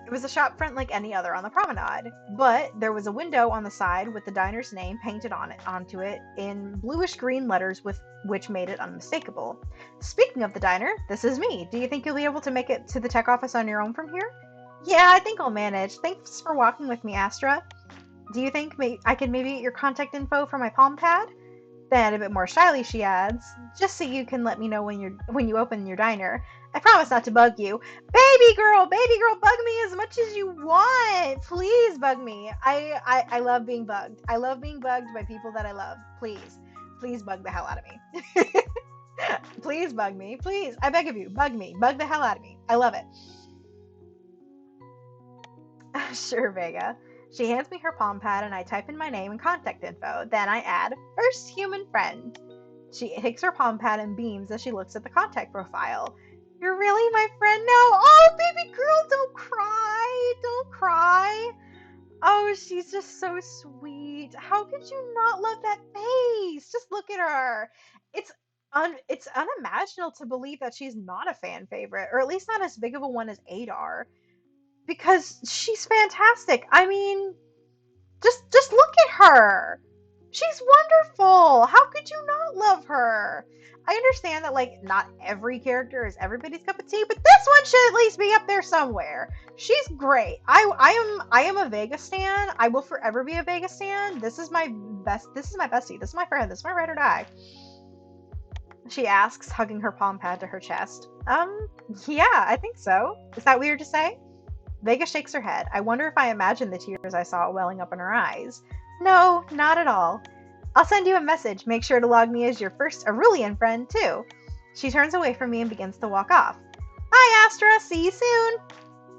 it was a shop front like any other on the promenade, but there was a window on the side with the diner's name painted onto it in bluish green letters which made it unmistakable. Speaking of the diner, this is me. Do you think you'll be able to make it to the tech office on your own from here? Yeah, I think I'll manage. Thanks for walking with me, Astra. Do you think I can maybe get your contact info for my palm pad? Then, a bit more shyly, she adds, just so you can let me know when you open your diner. I promise not to bug you. Baby girl, bug me as much as you want. Please bug me. I love being bugged. I love being bugged by people that I love. Please bug the hell out of me. Please bug me. Please, I beg of you, bug me. Bug the hell out of me. I love it. Sure, Vega. She hands me her palm pad and I type in my name and contact info. Then I add, first human friend. She takes her palm pad and beams as she looks at the contact profile. You're really my friend now? Oh, baby girl, don't cry. Don't cry. Oh, she's just so sweet. How could you not love that face? Just look at her. It's unimaginable to believe that she's not a fan favorite, or at least not as big of a one as Adar. Because she's fantastic. I mean, just look at her. She's wonderful. How could you not love her? I understand that, like, not every character is everybody's cup of tea, but this one should at least be up there somewhere. She's great. I am a Vega stan. I will forever be a Vega stan. This is my bestie. This is my friend. This is my ride or die. She asks, hugging her palm pad to her chest. Yeah, I think so. Is that weird to say? Vega shakes her head. I wonder if I imagined the tears I saw welling up in her eyes. No, not at all. I'll send you a message. Make sure to log me as your first Aurelian friend, too. She turns away from me and begins to walk off. Bye, Astra. See you soon.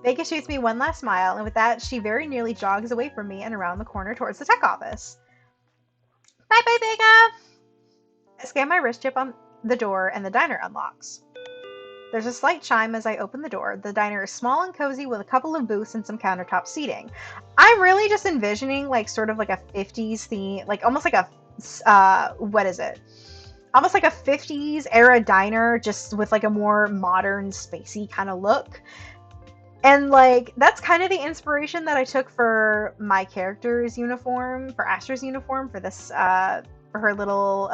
Vega shoots me one last smile, and with that, she very nearly jogs away from me and around the corner towards the tech office. Bye-bye, Vega. I scan my wrist chip on the door, and the diner unlocks. There's a slight chime as I open the door. The diner is small and cozy with a couple of booths and some countertop seating. I'm really just envisioning like sort of like a 50s theme, like almost like a, what is it? Almost like a 50s era diner, just with like a more modern, spacey kind of look. And like, that's kind of the inspiration that I took for my character's uniform, for Astra's uniform, for this, for her little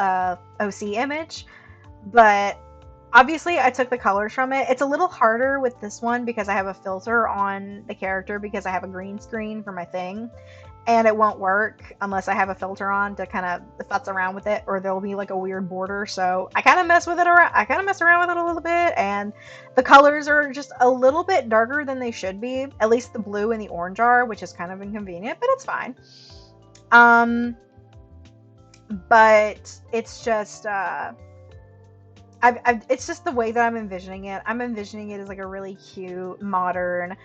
OC image. But obviously, I took the colors from it. It's a little harder with this one because I have a filter on the character because I have a green screen for my thing. And it won't work unless I have a filter on to kind of futz around with it, or there'll be like a weird border. So I kind of mess with it around. I kind of mess around with it a little bit, and the colors are just a little bit darker than they should be. At least the blue and the orange are, which is kind of inconvenient, but it's fine. But it's just it's just the way that I'm envisioning it. I'm envisioning it as like a really cute, modern,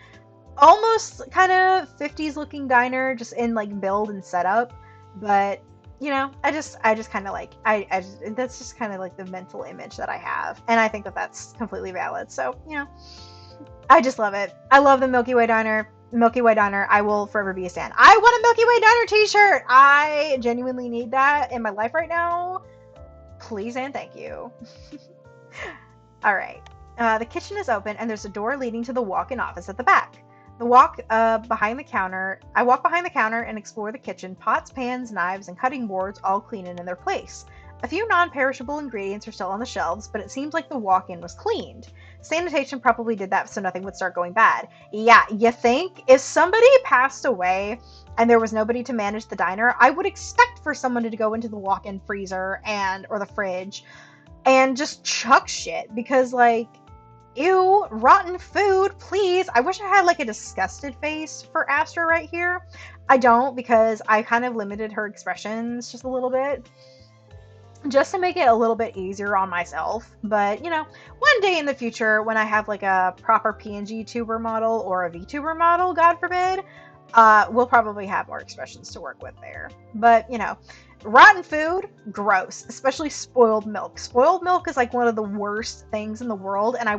almost kind of 50s looking diner, just in like build and setup. But you know, I just kind of like, that's just kind of like the mental image that I have, and I think that that's completely valid. So you know, I just love it. I love the Milky Way Diner. Milky Way Diner. I will forever be a stan. I want a Milky Way Diner t-shirt. I genuinely need that in my life right now. Please and thank you. All right. The kitchen is open, and there's a door leading to the walk-in office at the back. I walk behind the counter and explore the kitchen. Pots, pans, knives, and cutting boards all clean and in their place. A few non-perishable ingredients are still on the shelves, but it seems like the walk-in was cleaned. Sanitation probably did that so nothing would start going bad. Yeah, you think? If somebody passed away and there was nobody to manage the diner, I would expect for someone to go into the walk-in freezer or the fridge and just chuck shit, because like, ew, rotten food, please. I wish I had like a disgusted face for Astra right here. I don't, because I kind of limited her expressions just a little bit, just to make it a little bit easier on myself. But you know, one day in the future, when I have like a proper PNG tuber model or a VTuber model, God forbid, we'll probably have more expressions to work with there. But you know, rotten food, gross, especially spoiled milk. Spoiled milk is like one of the worst things in the world, and I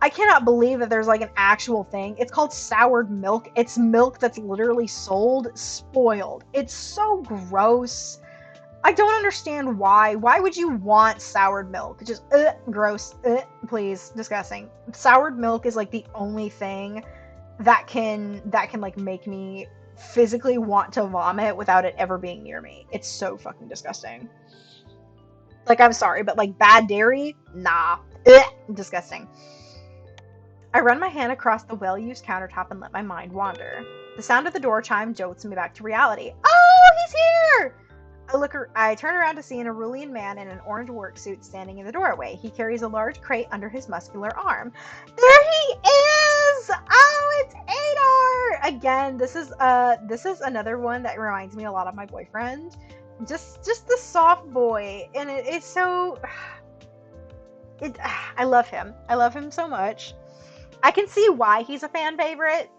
cannot believe that there's like an actual thing. It's called soured milk. It's milk that's literally sold spoiled. It's so gross. I don't understand why. Why would you want soured milk? Just gross. Please, disgusting. Soured milk is like the only thing that can like make me physically want to vomit without it ever being near me. It's so fucking disgusting. Like, I'm sorry, but like bad dairy, nah. Disgusting. I run my hand across the well-used countertop and let my mind wander. The sound of the door chime jolts me back to reality. Oh, he's here! I turn around to see an Aurelian man in an orange work suit standing in the doorway. He carries a large crate under his muscular arm. There he is! Oh, it's Adar! Again, this is another one that reminds me a lot of my boyfriend. Just the soft boy, and it's so. I love him. I love him so much. I can see why he's a fan favorite.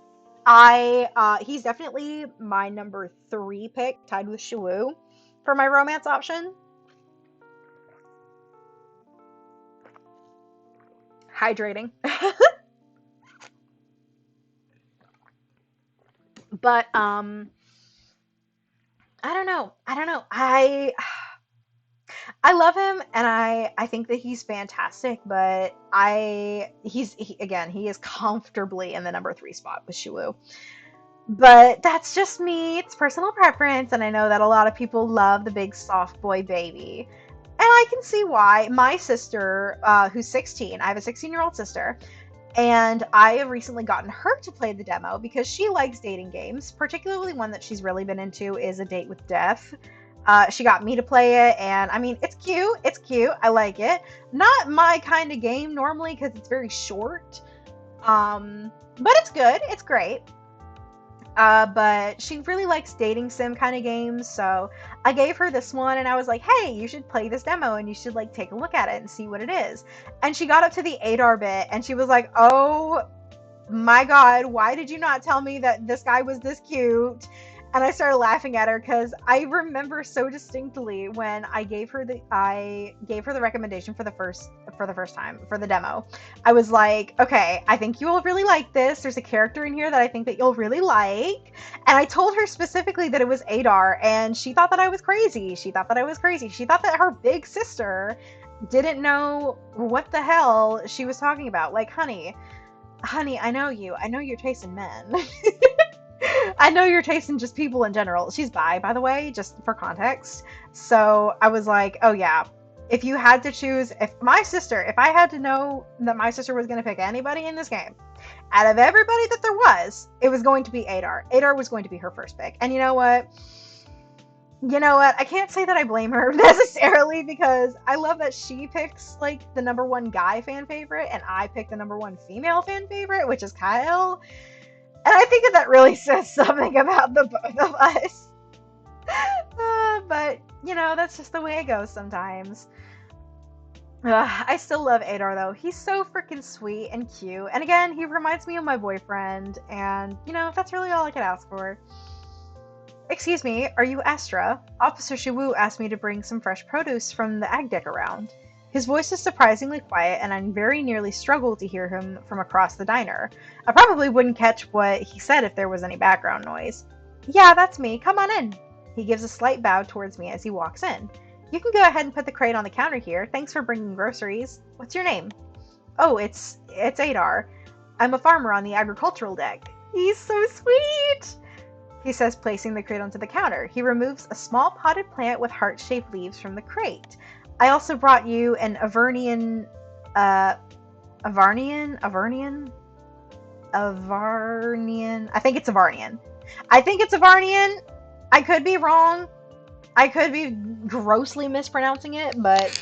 He's definitely my number 3 pick, tied with Shiwu, for my romance option. Hydrating. But I don't know. I love him, and I think that he's fantastic, but he is comfortably in the number 3 spot with Shiwu. But that's just me. It's personal preference, and I know that a lot of people love the big soft boy baby. And I can see why. My sister, who's 16, I have a 16-year-old sister, and I have recently gotten her to play the demo because she likes dating games. Particularly one that she's really been into is A Date with Death. She got me to play it, and I mean, it's cute. It's cute. I like it. Not my kind of game normally because it's very short. But it's good. It's great. But she really likes dating sim kind of games, so I gave her this one and I was like, hey, you should play this demo and you should like take a look at it and see what it is. And she got up to the Adar bit and she was like, oh my god, why did you not tell me that this guy was this cute? And I started laughing at her because I remember so distinctly when I gave her the recommendation for the first time for the demo. I was like, okay, I think you will really like this. There's a character in here that I think that you'll really like. And I told her specifically that it was Adar, and she thought that I was crazy. She thought that I was crazy. She thought that her big sister didn't know what the hell she was talking about. Like, honey, I know you. I know your taste in men. I know your taste in just people in general. She's bi, by the way, just for context. So I was like, oh yeah, if you had to choose, if I had to know that my sister was going to pick anybody in this game, out of everybody that there was, it was going to be Adar. Adar was going to be her first pick. And you know what? I can't say that I blame her necessarily, because I love that she picks like the number one guy fan favorite and I pick the number one female fan favorite, which is Kyle. And I think that really says something about the both of us. But, that's just the way it goes sometimes. I still love Adar, though. He's so freaking sweet and cute. And again, he reminds me of my boyfriend. And, that's really all I could ask for. Excuse me, are you Astra? Officer Shiwu asked me to bring some fresh produce from the ag deck around. His voice is surprisingly quiet, and I very nearly struggled to hear him from across the diner. I probably wouldn't catch what he said if there was any background noise. Yeah, that's me. Come on in. He gives a slight bow towards me as he walks in. You can go ahead and put the crate on the counter here. Thanks for bringing groceries. What's your name? Oh, it's Adar. I'm a farmer on the agricultural deck. He's so sweet, he says, placing the crate onto the counter. He removes a small potted plant with heart-shaped leaves from the crate. I also brought you an Avernian, I think it's Avarnian. I could be wrong. I could be grossly mispronouncing it, but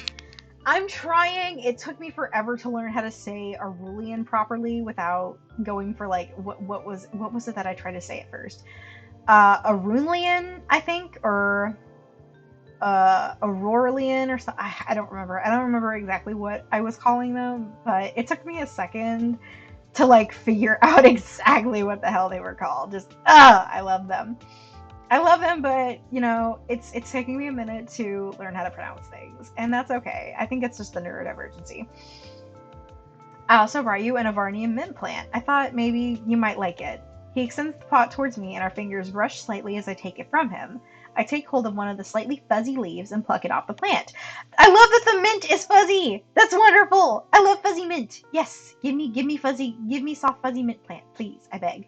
I'm trying. It took me forever to learn how to say Arulian properly without going for like, what was it that I tried to say at first? Arunlian, I think, or Auroralian or something. I don't remember exactly what I was calling them, but it took me a second to like figure out exactly what the hell they were called. Just I love them, but it's taking me a minute to learn how to pronounce things, and that's okay. I think it's just the neurodivergency. I also brought you an Avarnian mint plant. I thought maybe you might like it. He extends the pot towards me, and our fingers brush slightly as I take it from him. I take hold of one of the slightly fuzzy leaves and pluck it off the plant. I love that the mint is fuzzy! That's wonderful! I love fuzzy mint! Yes, give me soft fuzzy mint plant, please, I beg.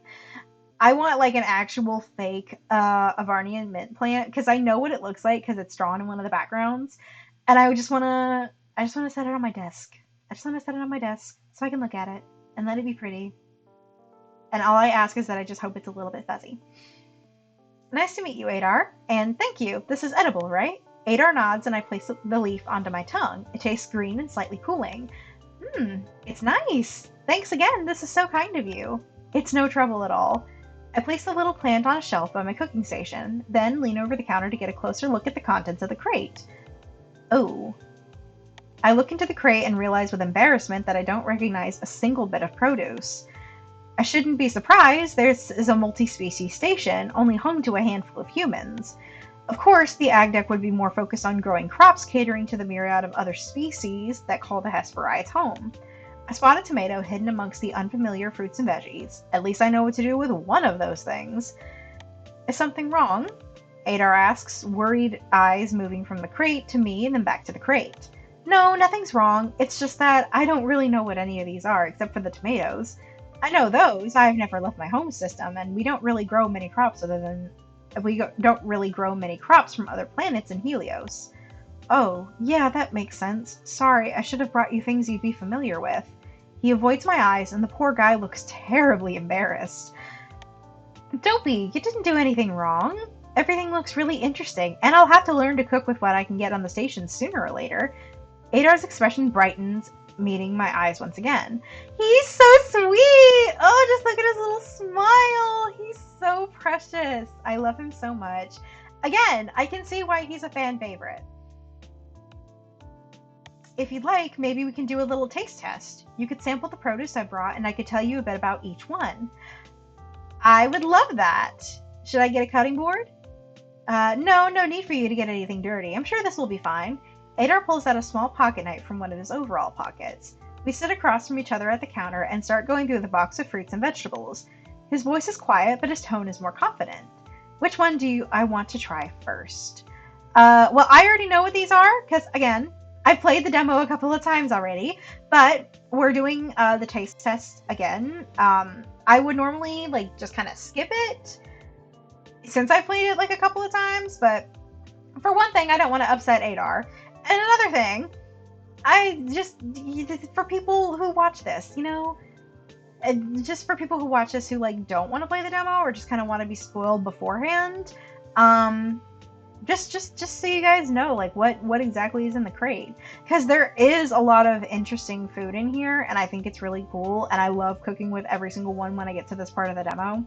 I want like an actual fake Avarnian mint plant, because I know what it looks like because it's drawn in one of the backgrounds. And I just wanna set it on my desk. I just wanna set it on my desk so I can look at it and let it be pretty. And all I ask is that I just hope it's a little bit fuzzy. Nice to meet you, Adar. And thank you. This is edible, right? Adar nods and I place the leaf onto my tongue. It tastes green and slightly cooling. It's nice. Thanks again. This is so kind of you. It's no trouble at all. I place the little plant on a shelf by my cooking station, then lean over the counter to get a closer look at the contents of the crate. Oh. I look into the crate and realize with embarrassment that I don't recognize a single bit of produce. I shouldn't be surprised. This is a multi-species station, only home to a handful of humans. Of course, the ag deck would be more focused on growing crops catering to the myriad of other species that call the Hesperides home. I spot a tomato hidden amongst the unfamiliar fruits and veggies. At least I know what to do with one of those things. Is something wrong? Adar asks, worried eyes moving from the crate to me and then back to the crate. No, nothing's wrong. It's just that I don't really know what any of these are, except for the tomatoes. I know those. I've never left my home system, and we don't really grow many crops from other planets in Helios. Oh, yeah, that makes sense. Sorry, I should have brought you things you'd be familiar with. He avoids my eyes, and the poor guy looks terribly embarrassed. Don't be. You didn't do anything wrong. Everything looks really interesting, and I'll have to learn to cook with what I can get on the station sooner or later. Adar's expression brightens, meeting my eyes once again. He's so sweet! Oh, just look at his little smile! He's so precious. I love him so much. Again, I can see why he's a fan favorite. If you'd like, maybe we can do a little taste test. You could sample the produce I brought, and I could tell you a bit about each one. I would love that. Should I get a cutting board? No need for you to get anything dirty. I'm sure this will be fine. Adar pulls out a small pocket knife from one of his overall pockets. We sit across from each other at the counter and start going through the box of fruits and vegetables. His voice is quiet, but his tone is more confident. Which one do I want to try first? Well, I already know what these are, because, again, I've played the demo a couple of times already, but we're doing the taste test again. I would normally just kind of skip it since I played it a couple of times, but for one thing, I don't want to upset Adar. And another thing, for people who watch this, just for people who watch this who don't want to play the demo or just kind of want to be spoiled beforehand, just so you guys know what exactly is in the crate, because there is a lot of interesting food in here, and I think it's really cool, and I love cooking with every single one when I get to this part of the demo,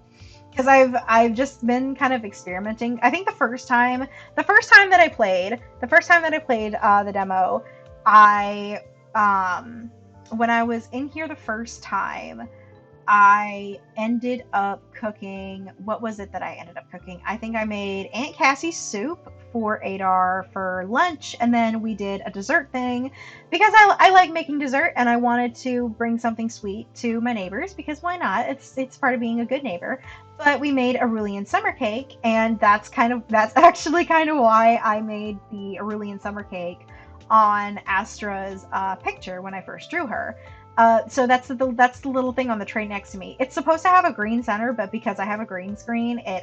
because I've just been kind of experimenting. I think the first time that I played the demo, when I was in here the first time, I ended up cooking, what was it that I ended up cooking? I think I made Aunt Cassie's soup for Adar for lunch, and then we did a dessert thing, because I like making dessert, and I wanted to bring something sweet to my neighbors, because why not? It's part of being a good neighbor. But we made a Aurelian summer cake, and that's actually kind of why I made the Aurelian summer cake on Astra's picture when I first drew her. So that's the little thing on the tray next to me. It's supposed to have a green center, but because I have a green screen, it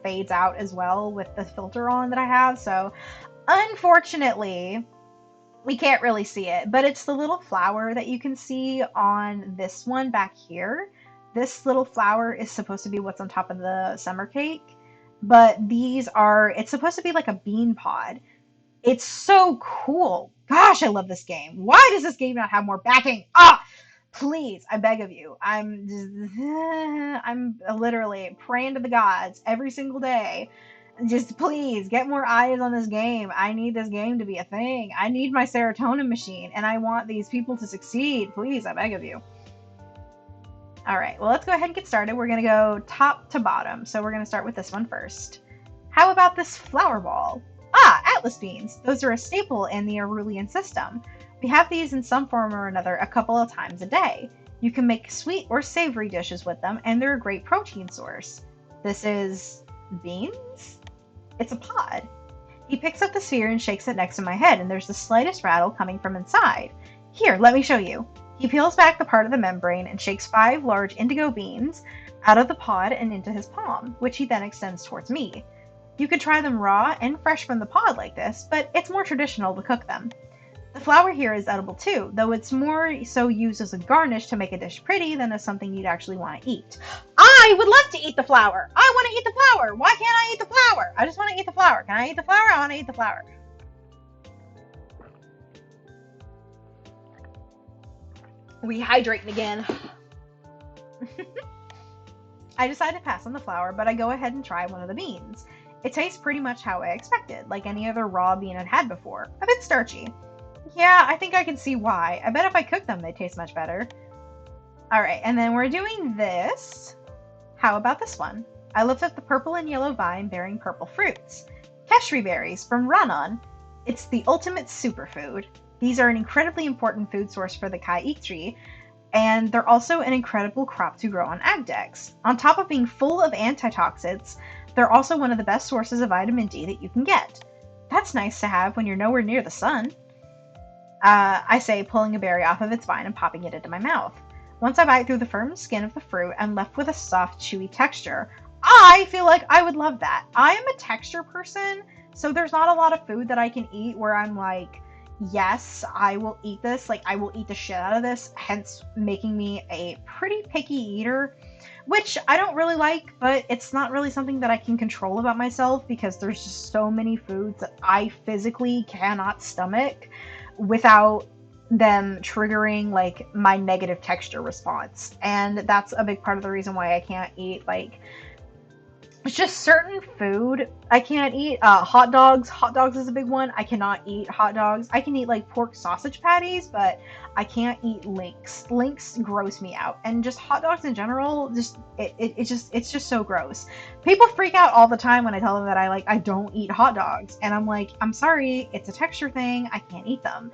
fades out as well with the filter on that I have. So unfortunately, we can't really see it, but it's the little flower that you can see on this one back here. This little flower is supposed to be what's on top of the summer cake, but it's supposed to be like a bean pod. It's so cool. Gosh, I love this game. Why does this game not have more backing? Please, I beg of you. I'm literally praying to the gods every single day. Just please get more eyes on this game. I need this game to be a thing. I need my serotonin machine, and I want these people to succeed. Please, I beg of you. All right, well, let's go ahead and get started. We're going to go top to bottom. So we're going to start with this one first. How about this flower ball? Atlas beans. Those are a staple in the Aurelian system. We have these in some form or another a couple of times a day. You can make sweet or savory dishes with them, and they're a great protein source. This is beans? It's a pod. He picks up the sphere and shakes it next to my head, and there's the slightest rattle coming from inside. Here, let me show you. He peels back the part of the membrane and shakes 5 large indigo beans out of the pod and into his palm, which he then extends towards me. You could try them raw and fresh from the pod like this, but it's more traditional to cook them. The flower here is edible too, though it's more so used as a garnish to make a dish pretty than as something you'd actually want to eat. I would love to eat the flower! I want to eat the flower! Why can't I eat the flower? I just want to eat the flower. Can I eat the flower? I want to eat the flower. Rehydrating again. I decided to pass on the flower, but I go ahead and try one of the beans. It tastes pretty much how I expected, like any other raw bean I'd had before. A bit starchy. Yeah, I think I can see why. I bet if I cook them, they taste much better. Alright, and then we're doing this. How about this one? I looked at the purple and yellow vine bearing purple fruits. Keshri berries from Ranon. It's the ultimate superfood. These are an incredibly important food source for the KICKSTARTER, and they're also an incredible crop to grow on ag decks. On top of being full of antitoxins, they're also one of the best sources of vitamin D that you can get. That's nice to have when you're nowhere near the sun. I say, pulling a berry off of its vine and popping it into my mouth. Once I bite through the firm skin of the fruit, I'm left with a soft, chewy texture. I feel like I would love that. I am a texture person, so there's not a lot of food that I can eat where I'm like, yes, I will eat this. I will eat the shit out of this, hence making me a pretty picky eater, which I don't really like, but it's not really something that I can control about myself because there's just so many foods that I physically cannot stomach without them triggering like my negative texture response. And that's a big part of the reason why I can't eat like it's just certain food I can't eat. Hot dogs. Hot dogs is a big one. I cannot eat hot dogs. I can eat like pork sausage patties, but I can't eat links. Links gross me out. And just hot dogs in general, just it's just so gross. People freak out all the time when I tell them that I don't eat hot dogs. And I'm like, I'm sorry, it's a texture thing. I can't eat them.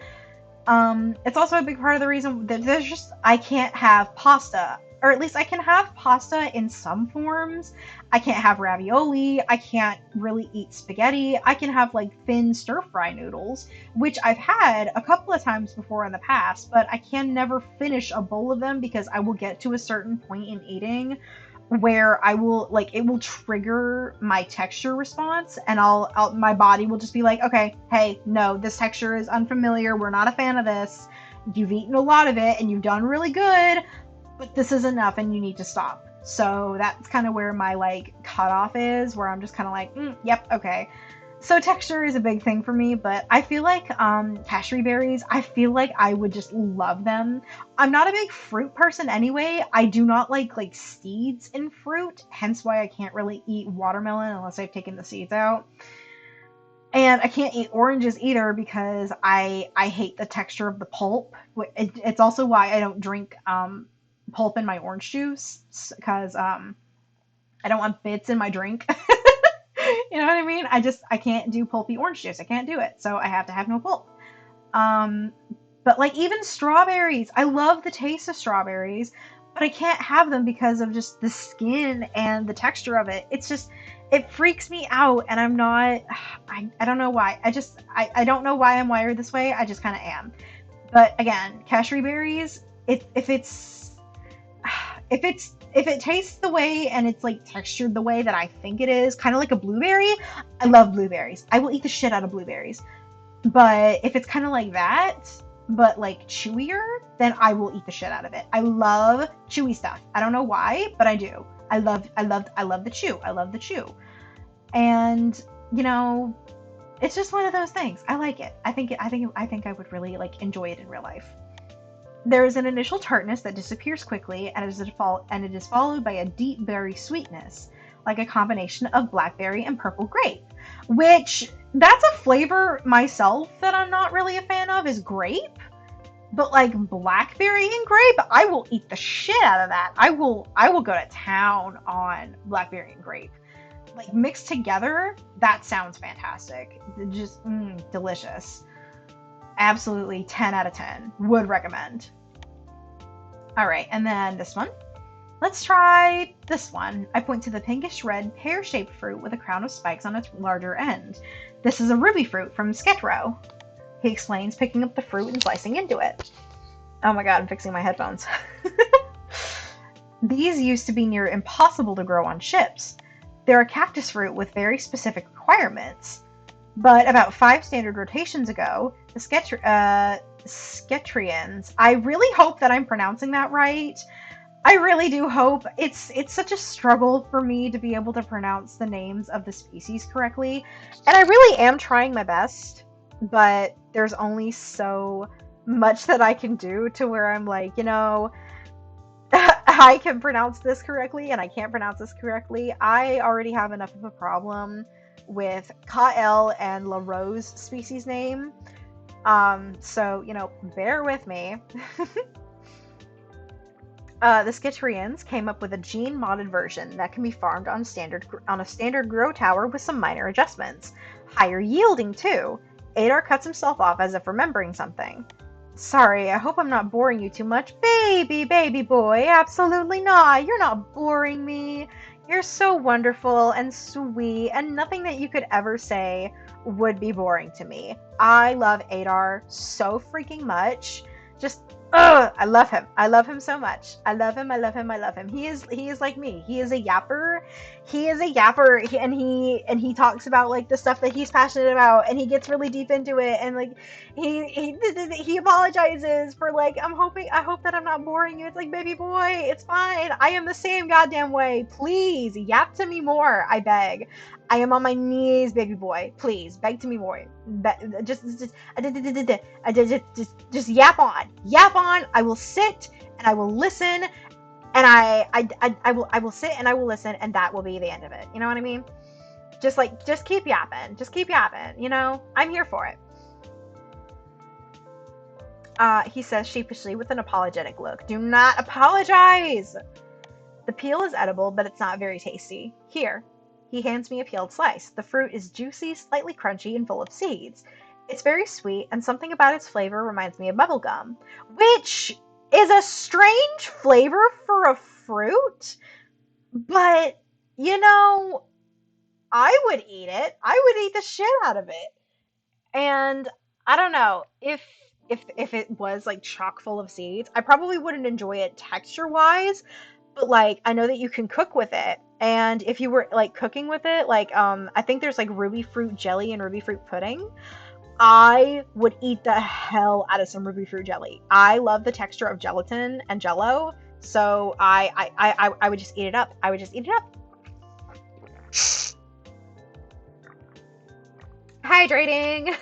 It's also a big part of the reason that I can't have pasta, or at least I can have pasta in some forms. I can't have ravioli. I can't really eat spaghetti. I can have like thin stir fry noodles, which I've had a couple of times before in the past, but I can never finish a bowl of them because I will get to a certain point in eating where I will like it will trigger my texture response, and my body will just be like, okay, hey, no, this texture is unfamiliar. We're not a fan of this. You've eaten a lot of it and you've done really good, but this is enough and you need to stop. So that's kind of where my like cutoff is, where I'm just kind of like, yep, okay. So texture is a big thing for me, but I feel like cashew berries, I feel like I would just love them. I'm not a big fruit person anyway. I do not like seeds in fruit, hence why I can't really eat watermelon unless I've taken the seeds out. And I can't eat oranges either because I hate the texture of the pulp. It's also why I don't drink pulp in my orange juice, because I don't want bits in my drink. You know what I mean? I can't do pulpy orange juice. I can't do it. So I have to have no pulp. But like even strawberries, I love the taste of strawberries, but I can't have them because of just the skin and the texture of it. It freaks me out, and I'm not, I don't know why. I don't know why I'm wired this way. I just kind of am. But again, cashew berries, if it tastes the way and it's like textured the way that I think it is, kind of like a blueberry, I love blueberries. I will eat the shit out of blueberries. But if it's kind of like that, but like chewier, then I will eat the shit out of it. I love chewy stuff. I don't know why, but I do. I love the chew. I love the chew. And, you know, it's just one of those things. I like it. I think I would really like enjoy it in real life. There is an initial tartness that disappears quickly, and it is followed by a deep berry sweetness, like a combination of blackberry and purple grape. Which, that's a flavor myself that I'm not really a fan of, is grape. But like blackberry and grape, I will eat the shit out of that. I will go to town on blackberry and grape. Like mixed together, that sounds fantastic. Just delicious. Absolutely 10 out of 10. Would recommend. Alright, and then this one. Let's try this one. I point to the pinkish red pear-shaped fruit with a crown of spikes on its larger end. This is a ruby fruit from Sketro, he explains, picking up the fruit and slicing into it. Oh my god, I'm fixing my headphones. These used to be near impossible to grow on ships. They're a cactus fruit with very specific requirements. But about 5 standard rotations ago, the Sketrians, I really hope that I'm pronouncing that right. I really do hope. It's such a struggle for me to be able to pronounce the names of the species correctly. And I really am trying my best, but there's only so much that I can do to where I'm like, you know, I can pronounce this correctly and I can't pronounce this correctly. I already have enough of a problem with Kael and La Rose species name. So, you know, bear with me. The Skitrians came up with a gene-modded version that can be farmed on a standard grow tower with some minor adjustments. Higher yielding, too. Adar cuts himself off as if remembering something. Sorry, I hope I'm not boring you too much. Baby boy, absolutely not. You're not boring me. You're so wonderful and sweet, and nothing that you could ever say would be boring to me. I love Adar so freaking much. Just, I love him. I love him so much. I love him. He is like me. He is a yapper. And he talks about like the stuff that he's passionate about, and he gets really deep into it, and like he apologizes for like, I hope that I'm not boring you. It's like, baby boy, it's fine. I am the same goddamn way. Please yap to me more, I beg. I am on my knees, baby boy. Please, beg to me, boy. Just yap on. Yap on. I will sit and I will listen, and I will sit and I will listen, and that will be the end of it. You know what I mean? Just keep yapping. Just keep yapping. You know, I'm here for it. He says sheepishly with an apologetic look. Do not apologize! The peel is edible, but it's not very tasty. Here. He hands me a peeled slice. The fruit is juicy, slightly crunchy, and full of seeds. It's very sweet, and something about its flavor reminds me of bubblegum, which is a strange flavor for a fruit, but, you know, I would eat it. I would eat the shit out of it. And I don't know, if it was like chock full of seeds, I probably wouldn't enjoy it texture wise, but like I know that you can cook with it. And if you were like cooking with it, like I think there's like ruby fruit jelly and ruby fruit pudding. I would eat the hell out of some ruby fruit jelly. I love the texture of gelatin and jello, so I would just eat it up. I would just eat it up. Hydrating.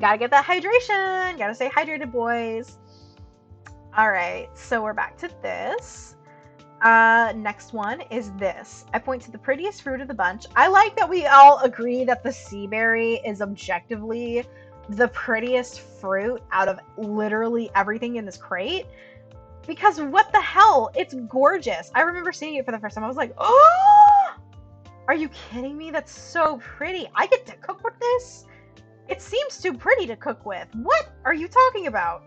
Gotta get that hydration. Gotta stay hydrated, boys. All right, so we're back to this. Next one is this. I point to the prettiest fruit of the bunch. I like that we all agree that the sea berry is objectively the prettiest fruit out of literally everything in this crate. Because what the hell? It's gorgeous. I remember seeing it for the first time. I was like, oh, are you kidding me? That's so pretty. I get to cook with this? It seems too pretty to cook with. What are you talking about?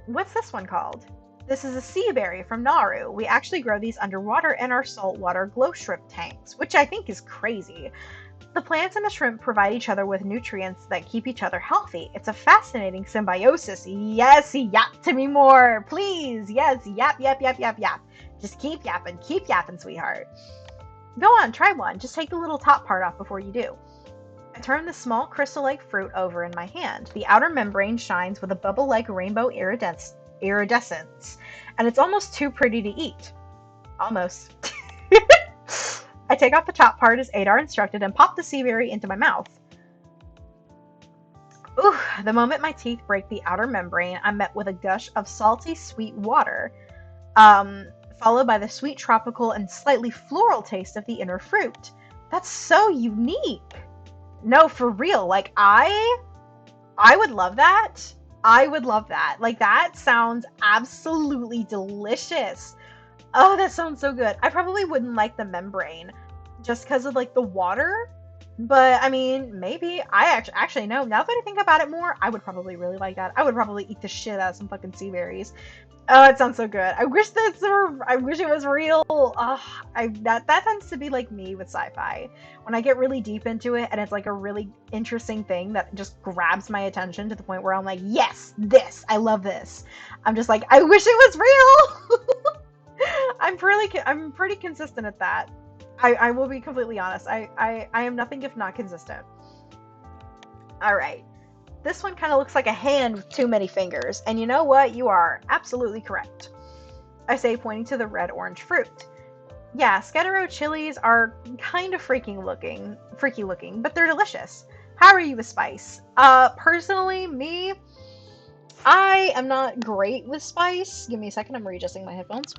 What's this one called? This is a sea berry from Nauru. We actually grow these underwater in our saltwater glow shrimp tanks, which I think is crazy. The plants and the shrimp provide each other with nutrients that keep each other healthy. It's a fascinating symbiosis. Yes, yap to me more, please. Yes, yap, yap, yap, yap, yap. Just keep yapping, sweetheart. Go on, try one. Just take the little top part off before you do. I turn the small crystal-like fruit over in my hand. The outer membrane shines with a bubble-like rainbow iridescence, and it's almost too pretty to eat. Almost. I take off the top part as Adar instructed and pop the sea berry into my mouth. Ooh, the moment my teeth break the outer membrane, I'm met with a gush of salty, sweet water, followed by the sweet tropical and slightly floral taste of the inner fruit. That's so unique. No, for real. Like, I would love that. I would love that. Like, that sounds absolutely delicious. Oh, that sounds so good. I probably wouldn't like the membrane just because of, like, the water. But, I mean, maybe. I actually, no. Now that I think about it more, I would probably really like that. I would probably eat the shit out of some fucking sea berries. Oh, it sounds so good. I wish it was real. That tends to be like me with sci-fi. When I get really deep into it and it's like a really interesting thing that just grabs my attention to the point where I'm like, yes, this, I love this. I'm just like, I wish it was real. I'm pretty consistent at that. I will be completely honest. I am nothing if not consistent. All right. This one kind of looks like a hand with too many fingers. And you know what? You are absolutely correct. I say, pointing to the red-orange fruit. Yeah, Sketero chilies are kind of freaky looking, but they're delicious. How are you with spice? Personally, me, I am not great with spice. Give me a second, I'm readjusting my headphones.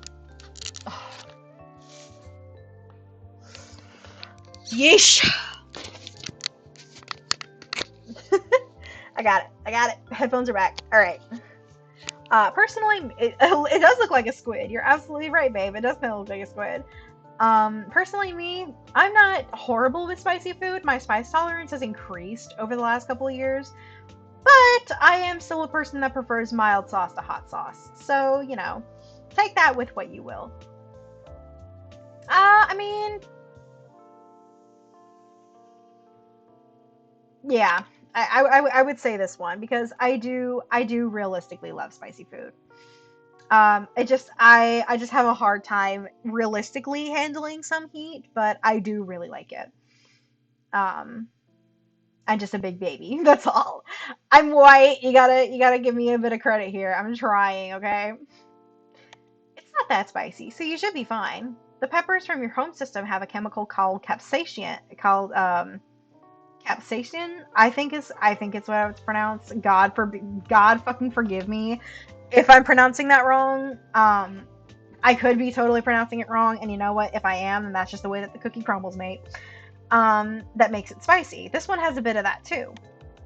Yeesh! I got it. Headphones are back. All right. Personally, it does look like a squid. You're absolutely right, babe. It does kind of look like a squid. Personally, me, I'm not horrible with spicy food. My spice tolerance has increased over the last couple of years, but I am still a person that prefers mild sauce to hot sauce. So, you know, take that with what you will. I mean, yeah. I would say this one because I do realistically love spicy food. I just have a hard time realistically handling some heat, but I do really like it. Um, I'm just a big baby. That's all. I'm white. You gotta give me a bit of credit here. I'm trying, okay? It's not that spicy, so you should be fine. The peppers from your home system have a chemical called capsaicin. I think it's what it's pronounced. God fucking forgive me if I'm pronouncing that wrong. I could be totally pronouncing it wrong, and you know what? If I am, then that's just the way that the cookie crumbles, mate. That makes it spicy. This one has a bit of that too.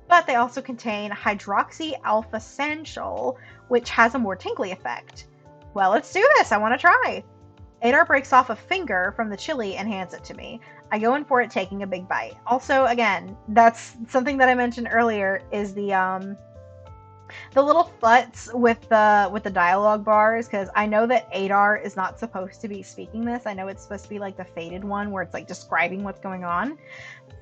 But they also contain hydroxy alpha essential, which has a more tingly effect. Well, let's do this. I want to try. Adar breaks off a finger from the chili and hands it to me. I go in for it, taking a big bite. Also, again, that's something that I mentioned earlier, is the little futs with the dialogue bars, because I know that Adar is not supposed to be speaking this. I know it's supposed to be like the faded one where it's like describing what's going on.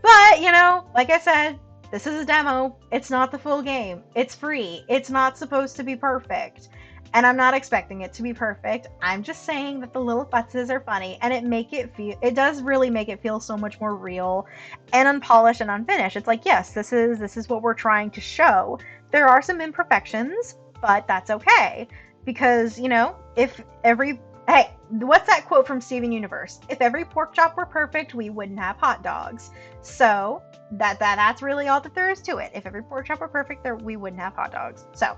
But, you know, like I said, this is a demo. It's not the full game. It's free. It's not supposed to be perfect. And I'm not expecting it to be perfect. I'm just saying that the little futzes are funny, and it does really make it feel so much more real and unpolished and unfinished. It's like, yes, this is what we're trying to show. There are some imperfections, but that's okay. Because, you know, hey, what's that quote from Steven Universe? If every pork chop were perfect, we wouldn't have hot dogs. So that's really all that there is to it. If every pork chop were perfect, we wouldn't have hot dogs. So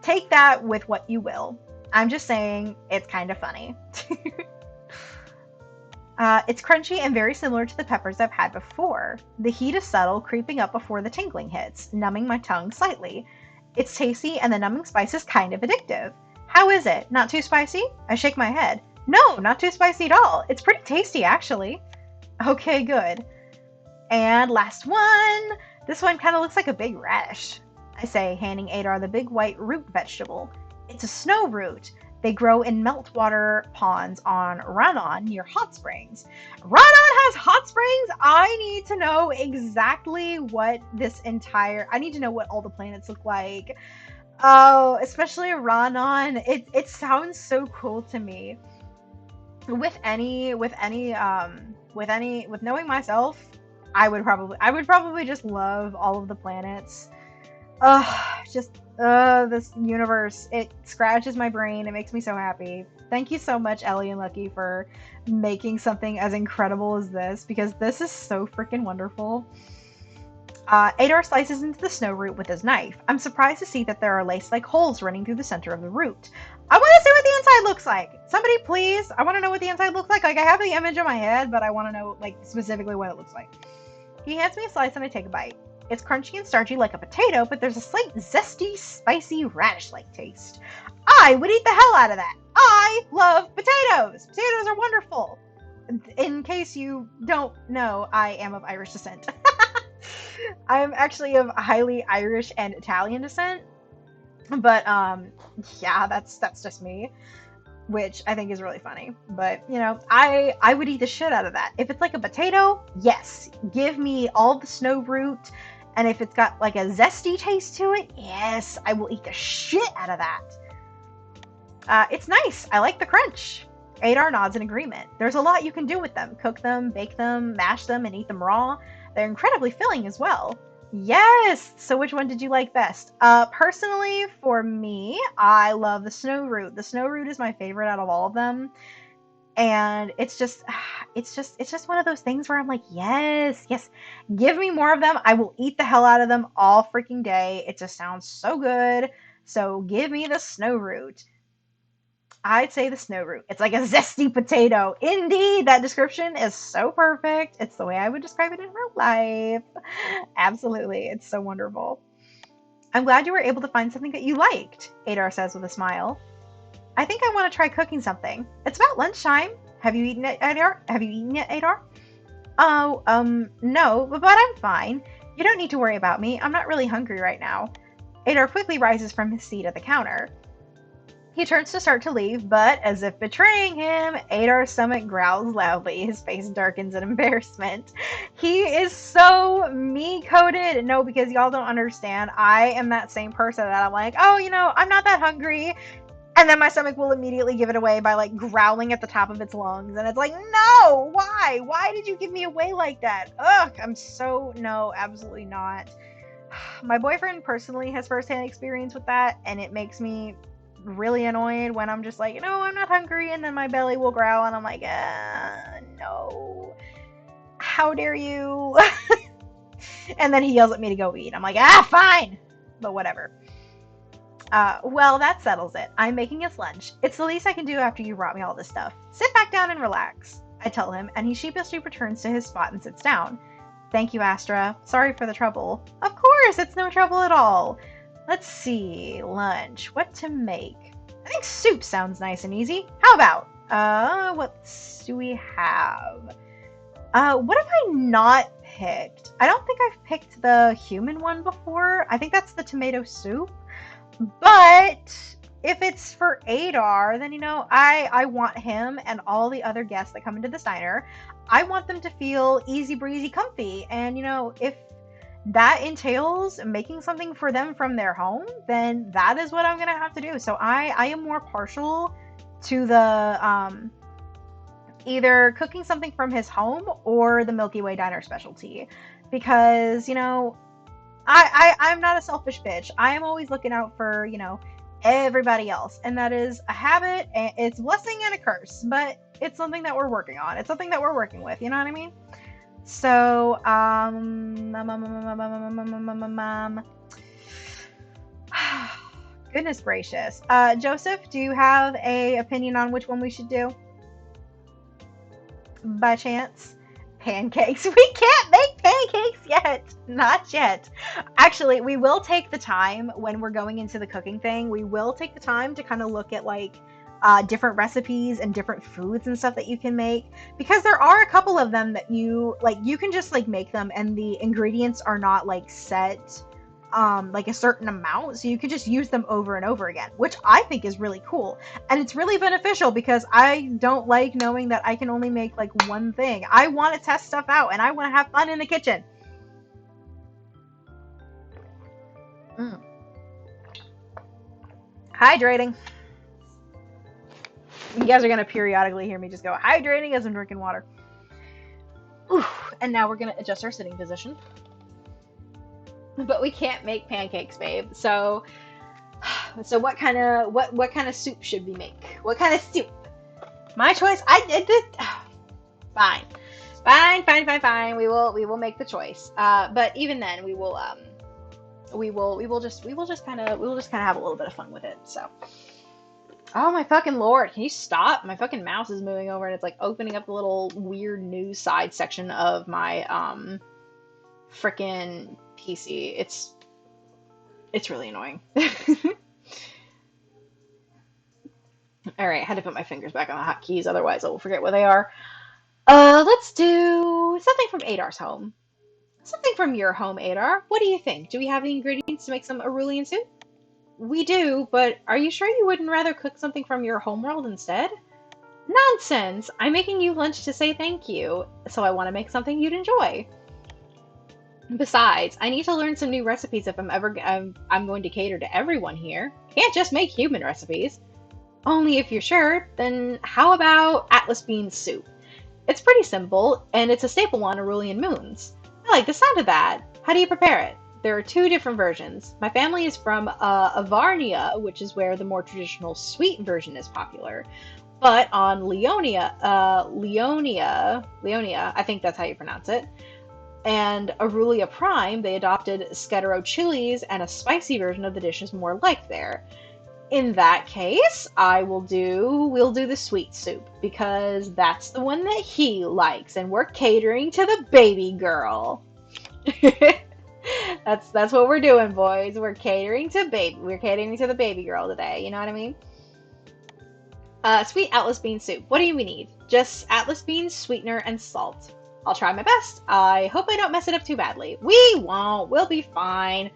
take that with what you will. I'm just saying it's kind of funny. It's crunchy and very similar to the peppers I've had before. The heat is subtle, creeping up before the tingling hits, numbing my tongue slightly. It's tasty, and the numbing spice is kind of addictive. How is it? Not too spicy? I shake my head. No, not too spicy at all. It's pretty tasty, actually. Okay, good. And last one. This one kind of looks like a big radish, I say, handing Adar the big white root vegetable. It's a snow root. They grow in meltwater ponds on Rannon near hot springs. Rannon has hot springs? I need to know exactly what I need to know what all the planets look like. Oh, especially Rannon. It sounds so cool to me. With knowing myself, I would probably just love all of the planets. This universe, it scratches my brain. It makes me so happy. Thank you so much, Ellie and Lucky, for making something as incredible as this, because this is so freaking wonderful. Adar slices into the snow root with his knife. I'm surprised to see that there are lace-like holes running through the center of the root. I want to see what the inside looks like. Somebody, please. I want to know what the inside looks like. Like, I have the image in my head, but I want to know, like, specifically what it looks like. He hands me a slice and I take a bite. It's crunchy and starchy like a potato, but there's a slight zesty, spicy, radish-like taste. I would eat the hell out of that. I love potatoes. Potatoes are wonderful. In case you don't know, I am of Irish descent. I am actually of highly Irish and Italian descent. But, yeah, that's just me, which I think is really funny. But, you know, I would eat the shit out of that. If it's like a potato, yes. Give me all the snow root. And if it's got like a zesty taste to it, yes, I will eat the shit out of that. It's nice. I like the crunch. Adar nods in agreement. There's a lot you can do with them. Cook them, bake them, mash them, and eat them raw. They're incredibly filling as well. Yes! So which one did you like best? Personally, for me, I love the snow root. The snow root is my favorite out of all of them. And it's just one of those things where I'm like, yes, give me more of them. I will eat the hell out of them all freaking day. It just sounds so good. So give me the snow root. I'd say the snow root. It's like a zesty potato. Indeed, that description is so perfect. It's the way I would describe it in real life. Absolutely. It's so wonderful. I'm glad you were able to find something that you liked, Adar says with a smile. I think I want to try cooking something. It's about lunchtime. Have you eaten it, Adar? Oh, no, but I'm fine. You don't need to worry about me. I'm not really hungry right now. Adar quickly rises from his seat at the counter. He turns to start to leave, but as if betraying him, Adar's stomach growls loudly. His face darkens in embarrassment. He is so me-coded. No, because y'all don't understand. I am that same person that I'm like, oh, you know, I'm not that hungry. And then my stomach will immediately give it away by, like, growling at the top of its lungs. And it's like, no! Why? Why did you give me away like that? Ugh, no, absolutely not. My boyfriend personally has firsthand experience with that, and it makes me really annoyed when I'm just like, no, I'm not hungry, and then my belly will growl, and I'm like, no, how dare you? And then he yells at me to go eat. I'm like, fine, but whatever. Well, that settles it. I'm making us lunch. It's the least I can do after you brought me all this stuff. Sit back down and relax, I tell him, and he sheepishly returns to his spot and sits down. Thank you, Astra. Sorry for the trouble. Of course, it's no trouble at all. Let's see, lunch. What to make? I think soup sounds nice and easy. How about? What do we have? What have I not picked? I don't think I've picked the human one before. I think that's the tomato soup. But if it's for Adar, then, I want him and all the other guests that come into this diner, I want them to feel easy breezy comfy. And, if that entails making something for them from their home, then that is what I'm going to have to do. So I am more partial to the either cooking something from his home or the Milky Way Diner specialty. Because, I'm not a selfish bitch. I am always looking out for, everybody else. And that is a habit. And it's a blessing and a curse. But it's something that we're working on. It's something that we're working with. You know what I mean? So, goodness gracious. Joseph, do you have a opinion on which one we should do? By chance? Pancakes. We can't make pancakes yet. Not yet. Actually, we will take the time when we're going into the cooking thing. We will take the time to kind of look at different recipes and different foods and stuff that you can make, because there are a couple of them that you can just make them and the ingredients are not set a certain amount, so you could just use them over and over again, which I think is really cool. And it's really beneficial because I don't like knowing that I can only make one thing. I want to test stuff out and I want to have fun in the kitchen. Hydrating. You guys are going to periodically hear me just go hydrating as I'm drinking water. Oof. And now we're going to adjust our sitting position. But we can't make pancakes, babe. So what kind of soup should we make? What kind of soup? My choice. I did this. Fine. We will make the choice. But even then, we will just kind of have a little bit of fun with it. So. Oh my fucking lord, can you stop? My fucking mouse is moving over and it's opening up the little weird news side section of my frickin' PC. It's really annoying. Alright, I had to put my fingers back on the hotkeys, otherwise I will forget where they are. Let's do something from Adar's home. Something from your home, Adar. What do you think? Do we have the ingredients to make some Arulian soup? We do, but are you sure you wouldn't rather cook something from your homeworld instead? Nonsense! I'm making you lunch to say thank you, so I want to make something you'd enjoy. Besides, I need to learn some new recipes if I'm going to cater to everyone here. Can't just make human recipes. Only if you're sure, then how about Atlas bean soup? It's pretty simple, and it's a staple on Arulian moons. I like the sound of that. How do you prepare it? There are two different versions. My family is from Avarnia, which is where the more traditional sweet version is popular. But on Leonia, I think that's how you pronounce it, and Arulia Prime, they adopted Scutero chilies, and a spicy version of the dish is more like there. In that case, we'll do the sweet soup, because that's the one that he likes, and we're catering to the baby girl. That's what we're doing, boys. We're catering to the baby girl today. You know what I mean? Sweet Atlas bean soup. What do we need? Just Atlas beans, sweetener, and salt. I'll try my best. I hope I don't mess it up too badly. We won't. We'll be fine.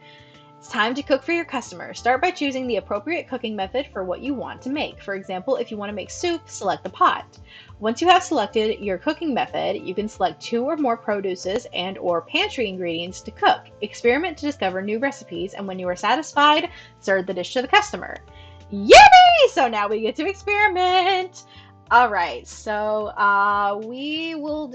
It's time to cook for your customer. Start by choosing the appropriate cooking method for what you want to make. For example, if you want to make soup, select the pot. Once you have selected your cooking method, you can select 2 or more produces and or pantry ingredients to cook. Experiment to discover new recipes, and when you are satisfied, serve the dish to the customer. Yummy! So now we get to experiment. All right, so we'll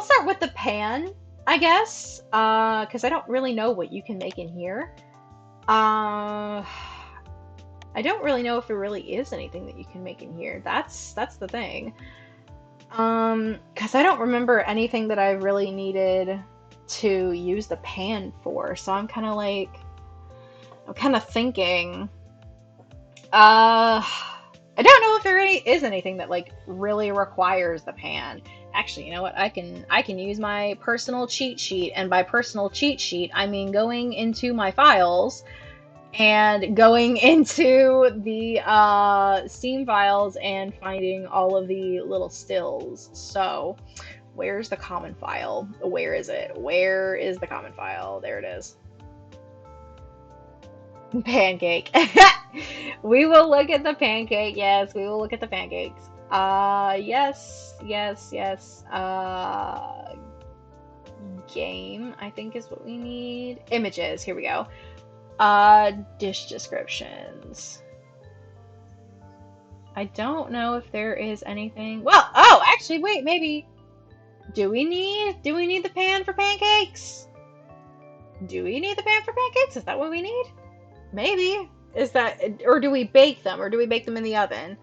start with the pan I guess, because I don't really know what you can make in here. Uh, I don't really know if there really is anything that you can make in here. That's the thing. Because I don't remember anything that I really needed to use the pan for. So I'm kind of thinking, I don't know if there really is anything that like really requires the pan. Actually, you know what? I can use my personal cheat sheet, and by personal cheat sheet, I mean going into my files and going into the Steam files and finding all of the little stills. So, where's the common file? Where is it? Where is the common file? There it is. Pancake. We will look at the pancake. Yes, we will look at the pancakes. Yes, yes, yes. Game, I think is what we need. Images, here we go. Dish descriptions. I don't know if there is anything. Well, oh, actually, wait, maybe. Do we need the pan for pancakes? Do we need the pan for pancakes? Is that what we need? Maybe. Is that, or do we bake them, or do we bake them in the oven?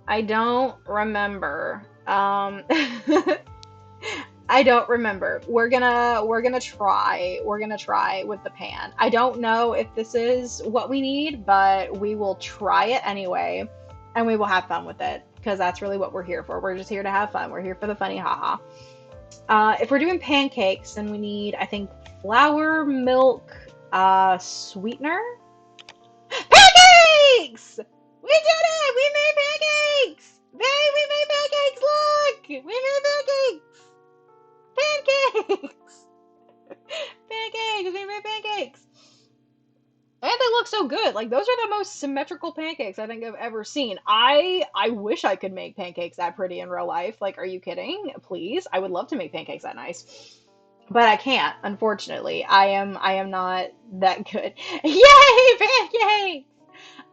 I don't remember. I don't remember. We're gonna try. We're gonna try with the pan. I don't know if this is what we need, but we will try it anyway, and we will have fun with it because that's really what we're here for. We're just here to have fun. We're here for the funny haha. If we're doing pancakes, then we need, I think, flour, milk, sweetener. Pancakes! We did it! We made pancakes! Hey, we made pancakes! Look! We made pancakes! Pancakes! Pancakes! We made pancakes! And they look so good. Like, those are the most symmetrical pancakes I think I've ever seen. I wish I could make pancakes that pretty in real life. Like, are you kidding? Please? I would love to make pancakes that nice. But I can't, unfortunately. I am not that good. Yay, pancakes!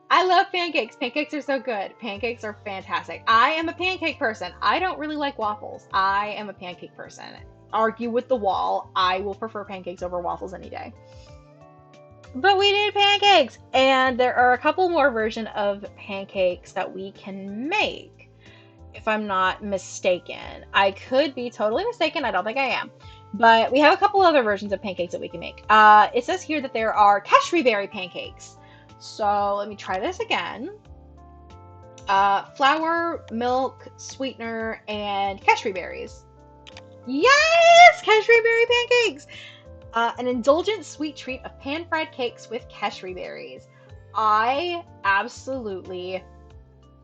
I love pancakes. Pancakes are so good. Pancakes are fantastic. I am a pancake person. I don't really like waffles. I am a pancake person. Argue with the wall. I will prefer pancakes over waffles any day. But we did pancakes, and there are a couple more versions of pancakes that we can make, if I'm not mistaken. I could be totally mistaken. I don't think I am. But we have a couple other versions of pancakes that we can make. It says here that there are cashew berry pancakes. So let me try this again. Flour, milk, sweetener, and cashew berries. Yes! Cashew berry pancakes! An indulgent sweet treat of pan-fried cakes with cashew berries. I absolutely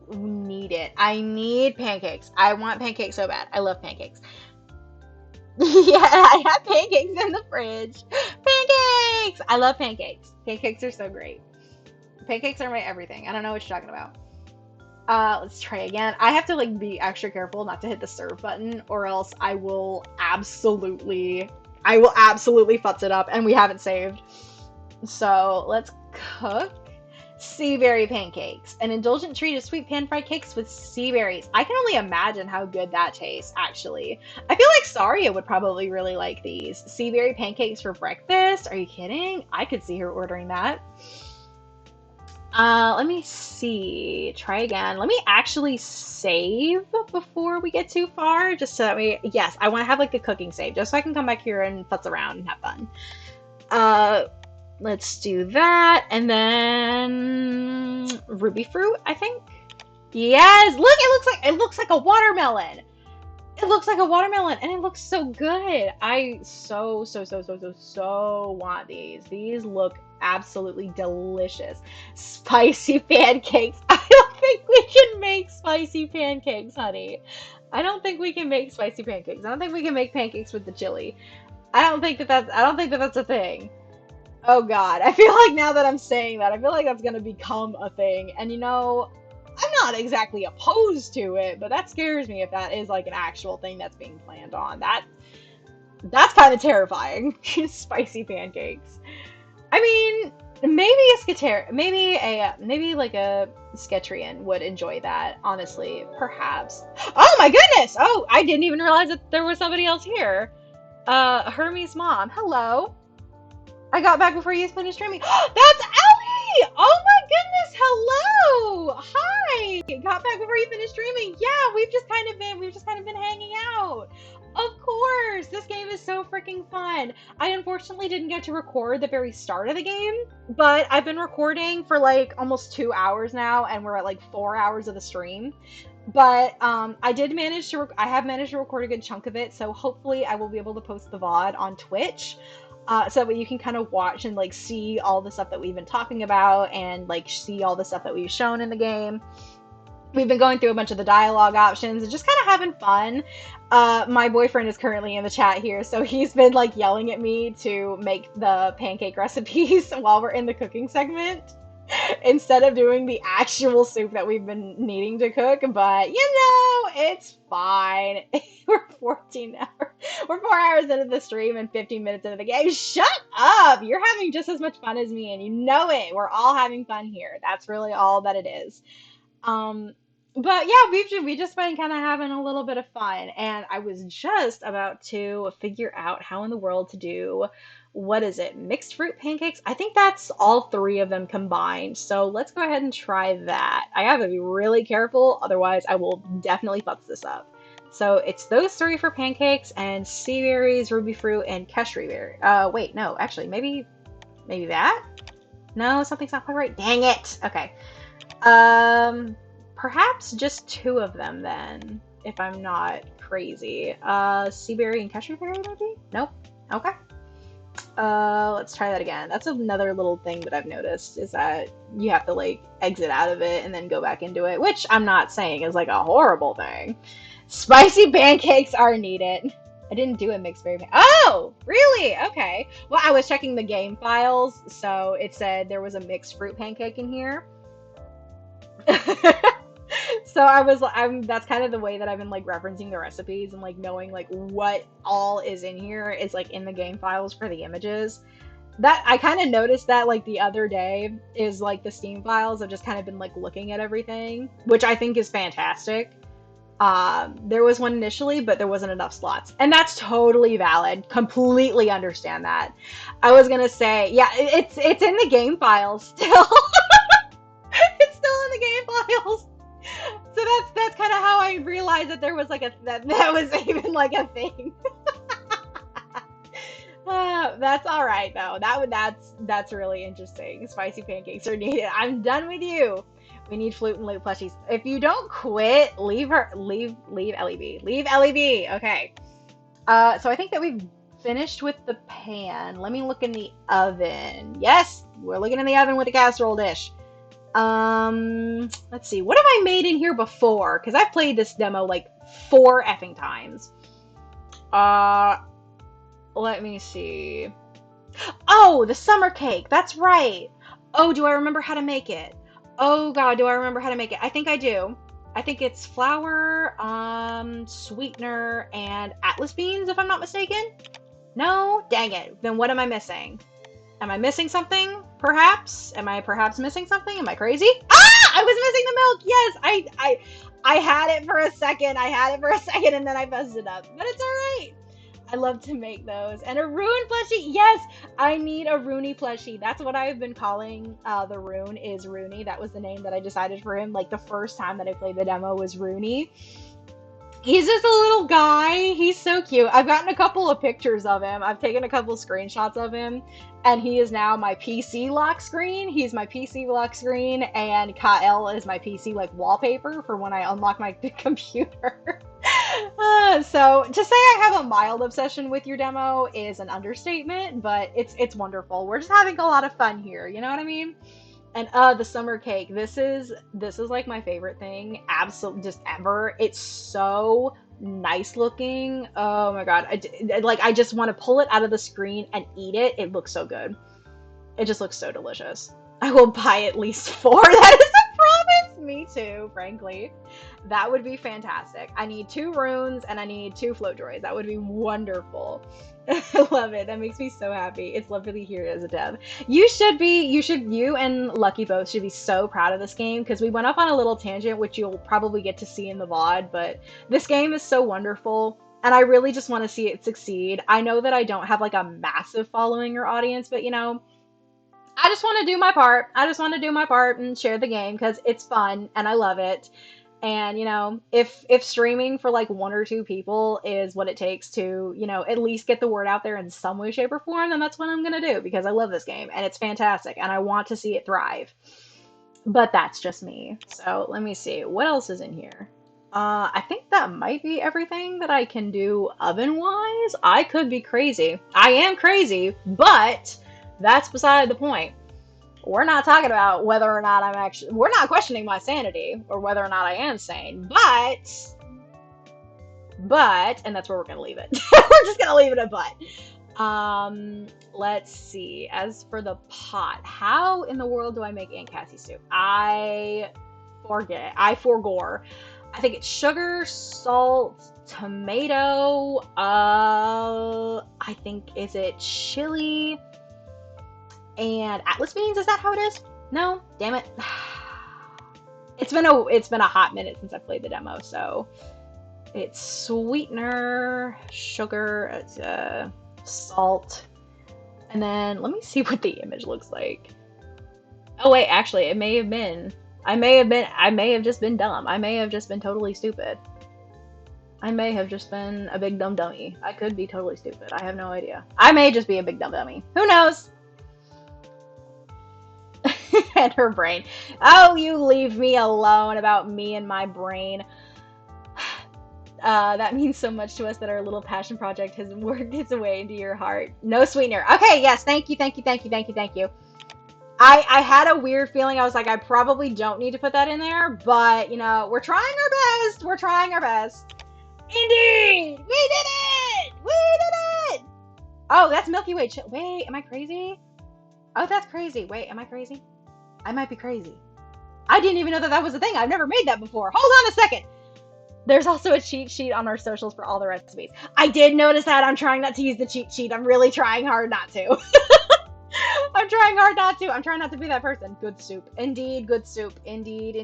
need it. I need pancakes. I want pancakes so bad. I love pancakes. Yeah, I have pancakes in the fridge. Pancakes! I love pancakes. Pancakes are so great. Pancakes are my everything. I don't know what you're talking about. Let's try again. I have to like be extra careful not to hit the serve button, or else I will absolutely futz it up, and we haven't saved. So let's cook sea berry pancakes. An indulgent treat of sweet pan-fried cakes with sea berries. I can only imagine how good that tastes, actually. I feel like Saria would probably really like these. Sea berry pancakes for breakfast? Are you kidding? I could see her ordering that. Let me see. Try again. Let me actually save before we get too far, just so that yes, I want to have like a cooking save, just so I can come back here and futz around and have fun. Let's do that, and then ruby fruit, I think. Yes, look, it looks like a watermelon. It looks like a watermelon, and it looks so good. I so want these. These look absolutely delicious. Spicy pancakes. I don't think we can make spicy pancakes, honey. I don't think we can make spicy pancakes. I don't think we can make pancakes with the chili. I don't think that that's a thing. Oh God, I feel like now that I'm saying that, I feel like that's gonna become a thing. And you know, I'm not exactly opposed to it, but that scares me if that is like an actual thing that's being planned on. That's kind of terrifying. Spicy pancakes. I mean, maybe like a Sketrian would enjoy that, honestly, perhaps. Oh my goodness! Oh, I didn't even realize that there was somebody else here. Hermie's mom. Hello. I got back before you finished streaming. That's Ellie! Oh my goodness, hello! Hi! Got back before you finished streaming. Yeah, we've just kind of been hanging out. Of course! This game is so freaking fun. I unfortunately didn't get to record the very start of the game, but I've been recording for like almost 2 hours now, and we're at like 4 hours of the stream. But I have managed to record a good chunk of it, so hopefully I will be able to post the VOD on Twitch, so that you can kind of watch and like see all the stuff that we've been talking about and like see all the stuff that we've shown in the game. We've been going through a bunch of the dialogue options and just kind of having fun. My boyfriend is currently in the chat here, so he's been like yelling at me to make the pancake recipes while we're in the cooking segment instead of doing the actual soup that we've been needing to cook. But it's fine. We're 14 hours. We're 4 hours into the stream and 15 minutes into the game. Shut up! You're having just as much fun as me, and you know it. We're all having fun here. That's really all that it is. But yeah, we just been kind of having a little bit of fun, and I was just about to figure out how in the world to do, what is it, mixed fruit pancakes? I think that's all three of them combined. So let's go ahead and try that. I have to be really careful, otherwise I will definitely fuck this up. So it's those three for pancakes, and sea berries, ruby fruit, and keshri berry. Wait, no, actually, maybe that? No, something's not quite right. Dang it! Okay. Perhaps just two of them then, if I'm not crazy. Sea berry and keshri berry, maybe? Nope. Okay. Let's try that again. That's another little thing that I've noticed, is that you have to like exit out of it and then go back into it, which I'm not saying is like a horrible thing. Spicy pancakes are needed. I didn't do a mixed berry. Oh, really? Okay. Well, I was checking the game files, so it said there was a mixed fruit pancake in here. So that's kind of the way that I've been like referencing the recipes and like knowing like what all is in here is like in the game files for the images. That I kind of noticed that like the other day is like the Steam files. I've just kind of been like looking at everything, which I think is fantastic. There was one initially, but there wasn't enough slots, and that's totally valid. Completely understand that. I was gonna say, yeah, it's in the game files still. It's still in the game files. So that's kind of how I realized that there was like that was even like a thing. That's all right though. That's really interesting. Spicy pancakes are needed. I'm done with you. We need Flute and Loot plushies. If you don't quit, leave Ellie be. Leave Ellie be. Okay. So I think that we've finished with the pan. Let me look in the oven. Yes, we're looking in the oven with the casserole dish. Let's see. What have I made in here before? Because I've played this demo like 4 effing times. Let me see. Oh, the summer cake. That's right. Oh, do I remember how to make it? Oh god, do I remember how to make it? I think I do. I think it's flour, sweetener, and atlas beans, if I'm not mistaken. No? Dang it. Then what am I missing? Am I missing something? Perhaps? Am I perhaps missing something? Am I crazy? Ah! I was missing the milk! Yes! I had it for a second. I had it for a second and then I messed it up. But it's alright. I love to make those. And a Rune plushie! Yes! I need a Rooney plushie. That's what I've been calling the Rune, is Rooney. That was the name that I decided for him. Like the first time that I played the demo was Rooney. He's just a little guy. He's so cute. I've gotten a couple of pictures of him. I've taken a couple screenshots of him, and he is now my PC lock screen. He's my PC lock screen, and Kyle is my PC like wallpaper for when I unlock my computer. So to say I have a mild obsession with your demo is an understatement, but it's wonderful. We're just having a lot of fun here. You know what I mean? And the summer cake. This is like my favorite thing, absolutely, just ever. It's so nice looking. Oh my god, I just want to pull it out of the screen and eat it. It looks so good. It just looks so delicious. I will buy at least 4. That is a promise. Me too, frankly. That would be fantastic. I need 2 runes and I need 2 float droids. That would be wonderful. I love it. That makes me so happy. It's lovely to hear it as a dev. You and Lucky both should be so proud of this game, because we went off on a little tangent, which you'll probably get to see in the VOD, but this game is so wonderful. and I really just want to see it succeed. I know that I don't have like a massive following or audience, but I just want to do my part. I just want to do my part and share the game because it's fun and I love it. And if streaming for like one or two people is what it takes to, at least get the word out there in some way, shape, or form, then that's what I'm gonna do because I love this game and it's fantastic and I want to see it thrive. But that's just me. So let me see. What else is in here? I think that might be everything that I can do oven-wise. I could be crazy. I am crazy, but that's beside the point. We're not talking about whether or not we're not questioning my sanity or whether or not I am sane, and that's where we're going to leave it. We're just going to leave it at but. Let's see. As for the pot, how in the world do I make Aunt Cassie soup? I forgore. I think it's sugar, salt, tomato, I think, is it chili and Atlas beans? Is that how it is? No? Damn it. It's been a hot minute since I played the demo, so it's sweetener, sugar, salt, and then let me see what the image looks like. Oh wait, actually, I may have just been dumb. I may have just been totally stupid. I may have just been a big dumb dummy. I could be totally stupid. I have no idea. I may just be a big dumb dummy. Who knows? And her brain. Oh, you leave me alone about me and my brain. That means so much to us that our little passion project has worked its way into your heart. No sweetener. Okay, yes, thank you. I had a weird feeling. I was like, I probably don't need to put that in there, but we're trying our best. We're trying our best. Indeed, we did it. We did it. Oh, that's Milky Way. Wait, am I crazy? Oh, that's crazy. Wait, am I crazy? I might be crazy. I didn't even know that was a thing. I've never made that before. Hold on a second. There's also a cheat sheet on our socials for all the recipes. I did notice that. I'm trying not to use the cheat sheet. I'm really trying hard not to. I'm trying hard not to. I'm trying not to be that person. Good soup. Indeed, good soup. Indeed.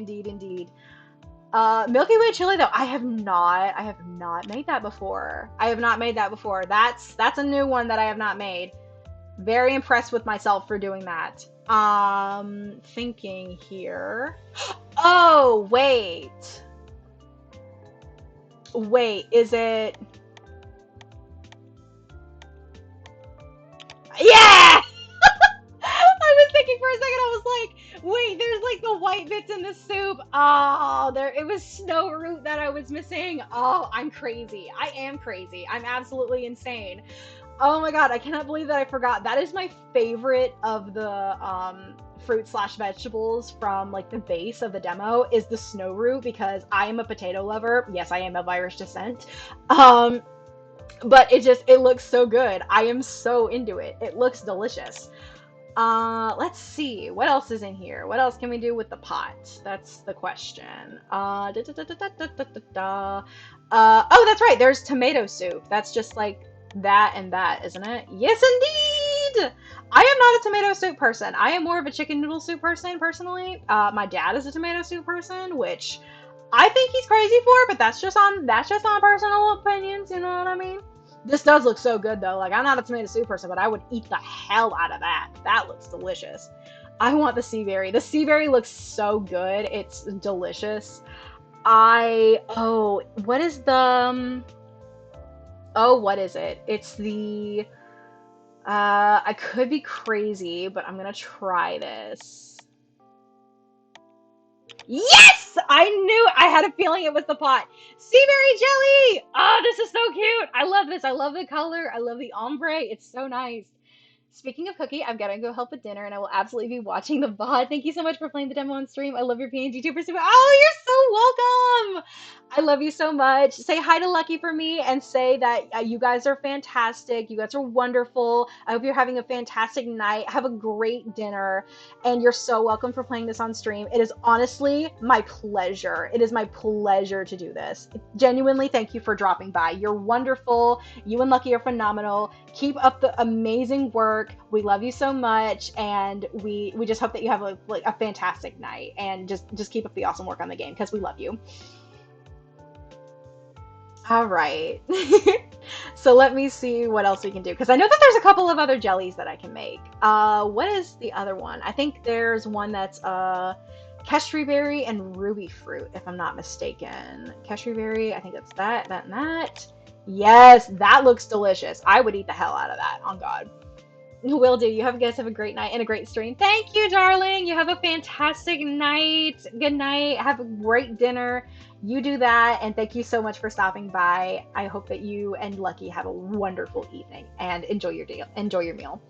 Milky Way chili though, I have not made that before. That's a new one that I have not made. Very impressed with myself for doing that. Thinking here. Oh, wait, is it? Yeah! I was thinking for a second, I was like, wait, there's like the white bits in the soup. Oh, it was snow root that I was missing. Oh, I'm crazy. I am crazy. I'm absolutely insane. Oh my god, I cannot believe that I forgot. That is my favorite of the fruit/vegetables from like the base of the demo is the snow root because I am a potato lover. Yes, I am of Irish descent. But it looks so good. I am so into it. It looks delicious. Let's see. What else is in here? What else can we do with the pot? That's the question. Oh, that's right. There's tomato soup. That's just like that and that, isn't it? Yes, indeed! I am not a tomato soup person. I am more of a chicken noodle soup person, personally. My dad is a tomato soup person, which I think he's crazy for, but that's just on personal opinions, you know what I mean? This does look so good, though. Like, I'm not a tomato soup person, but I would eat the hell out of that. That looks delicious. I want the sea berry. The sea berry looks so good. It's delicious. What is the... what is it? It's the... I could be crazy, but I'm gonna try this. Yes! I knew I had a feeling it was the pot. Sea berry jelly! Oh, this is so cute. I love this. I love the color. I love the ombre. It's so nice. Speaking of Cookie, I've got to go help with dinner, and I will absolutely be watching the VOD. Thank you so much for playing the demo on stream. I love your PNG too. Oh, you're so welcome! I love you so much. Say hi to Lucky for me, and say that you guys are fantastic. You guys are wonderful. I hope you're having a fantastic night. Have a great dinner, and you're so welcome for playing this on stream. It is honestly my pleasure. It is my pleasure to do this. Genuinely, thank you for dropping by. You're wonderful. You and Lucky are phenomenal. Keep up the amazing work. We love you so much, and we just hope that you have a fantastic night, and just keep up the awesome work on the game because we love you. All right. So let me see what else we can do, because I know that there's a couple of other jellies that I can make. What is the other one? I think there's one that's Keshri berry and ruby fruit, if I'm not mistaken. Keshri berry, I think that's that, and that. Yes, that looks delicious. I would eat the hell out of that, on God. Will do. You guys have a great night and a great stream. Thank you, darling. You have a fantastic night. Good night. Have a great dinner. You do that, and thank you so much for stopping by. I hope that you and Lucky have a wonderful evening and enjoy your deal. Enjoy your meal.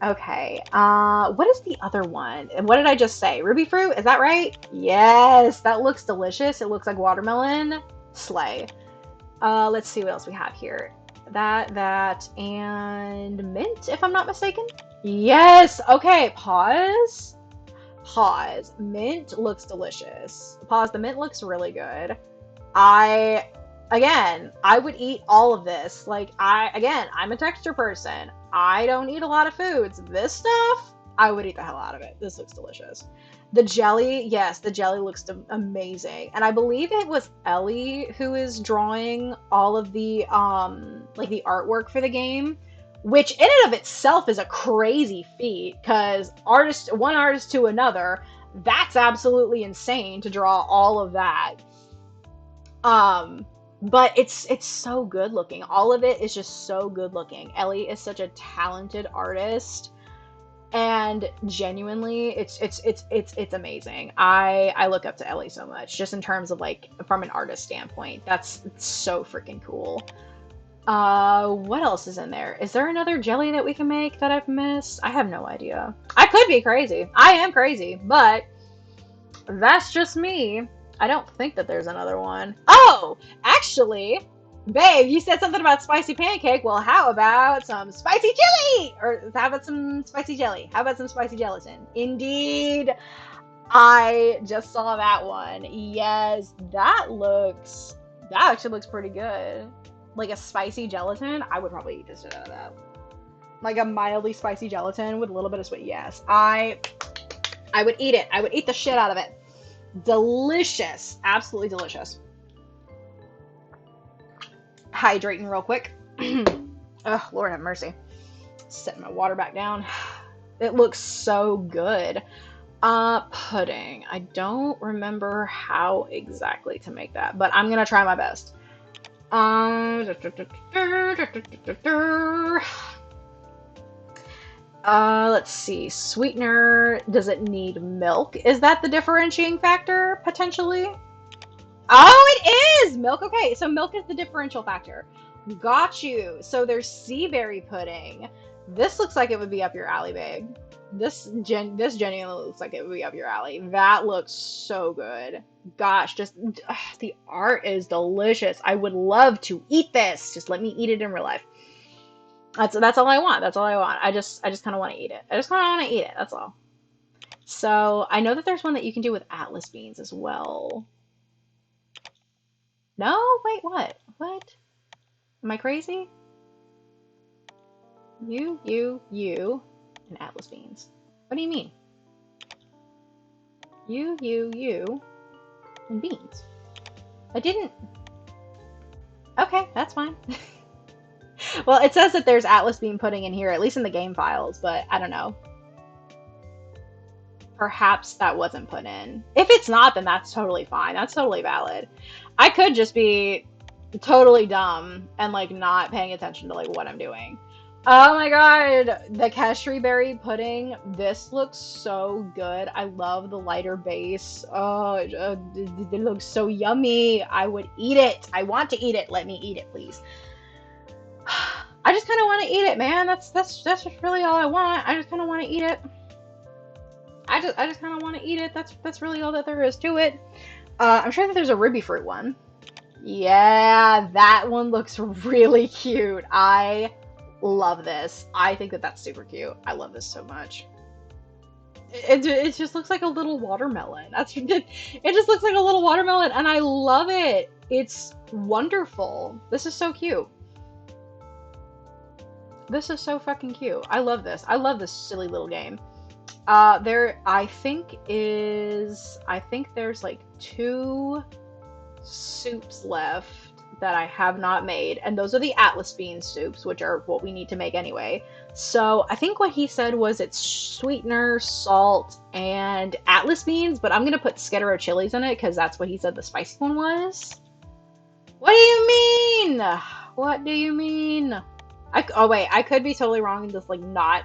Okay. What is the other one? And what did I just say? Ruby fruit? Is that right? Yes, that looks delicious. It looks like watermelon. Slay. Let's see what else we have here. That, and mint, if I'm not mistaken. Yes. Okay. Pause. Pause. Mint looks delicious. Pause. The mint looks really good. Again, I would eat all of this. Like, I'm a texture person. I don't eat a lot of foods. This stuff, I would eat the hell out of it. This looks delicious. The jelly, yes, the jelly looks amazing. And I believe it was Ellie who is drawing all of the like the artwork for the game, which in and of itself is a crazy feat, because one artist to another, that's absolutely insane to draw all of that. But it's so good looking. All of it is just so good looking. Ellie is such a talented artist. And genuinely, it's amazing. I look up to Ellie so much, just in terms of like from an artist standpoint. It's so freaking cool. What else is in there? Is there another jelly that we can make that I've missed? I have no idea. I could be crazy. I am crazy, but that's just me. I don't think that there's another one. Oh, actually, babe, you said something about spicy pancake. Well, how about some spicy chili? Or how about some spicy jelly? How about some spicy gelatin? Indeed. I just saw that one. Yes, that actually looks pretty good. Like a spicy gelatin, I would probably eat this shit out of that. Like a mildly spicy gelatin with a little bit of sweet. Yes, I would eat it. I would eat the shit out of it. Delicious. Absolutely delicious. Hydrating real quick. Oh, Lord have mercy. Setting my water back down. It looks so good. Pudding. I don't remember how exactly to make that, but I'm gonna try my best. Let's see. Sweetener. Does it need milk? Is that the differentiating factor, potentially? Oh, it is! Milk. Okay, so milk is the differential factor. Got you. So there's sea berry pudding. This looks like it would be up your alley, babe. This genuinely looks like it would be up your alley. That looks so good. Gosh, just the art is delicious. I would love to eat this. Just let me eat it in real life. That's all I want. That's all I want. I just kind of want to eat it. I just kind of want to eat it. That's all. So I know that there's one that you can do with Atlas beans as well. No, wait, what? What? Am I crazy? You, and Atlas beans. What do you mean? You, and beans. I didn't. Okay, that's fine. Well, it says that there's Atlas bean pudding in here, at least in the game files, but I don't know. Perhaps that wasn't put in. If it's not, then that's totally fine. That's totally valid. I could just be totally dumb and like not paying attention to like what I'm doing. Oh my god, the Keshri berry pudding. This looks so good. I love the lighter base. Oh, it looks so yummy. I would eat it. I want to eat it. Let me eat it, please. I just kind of want to eat it, man. That's just really all I want. I just kind of want to eat it. I just kind of want to eat it. That's really all that there is to it. I'm sure that there's a ruby fruit one. Yeah, that one looks really cute. I love this. I think that that's super cute. I love this so much. It just looks like a little watermelon. It just looks like a little watermelon, and I love it. It's wonderful. This is so cute. This is so fucking cute. I love this. I love this silly little game. I think there's like 2 soups left that I have not made, and those are the Atlas bean soups, which are what we need to make anyway. So I think what he said was it's sweetener, salt, and Atlas beans, but I'm gonna put Skittero chilies in it because that's what he said the spicy one was. What do you mean? What do you mean? Oh wait, I could be totally wrong and just like not.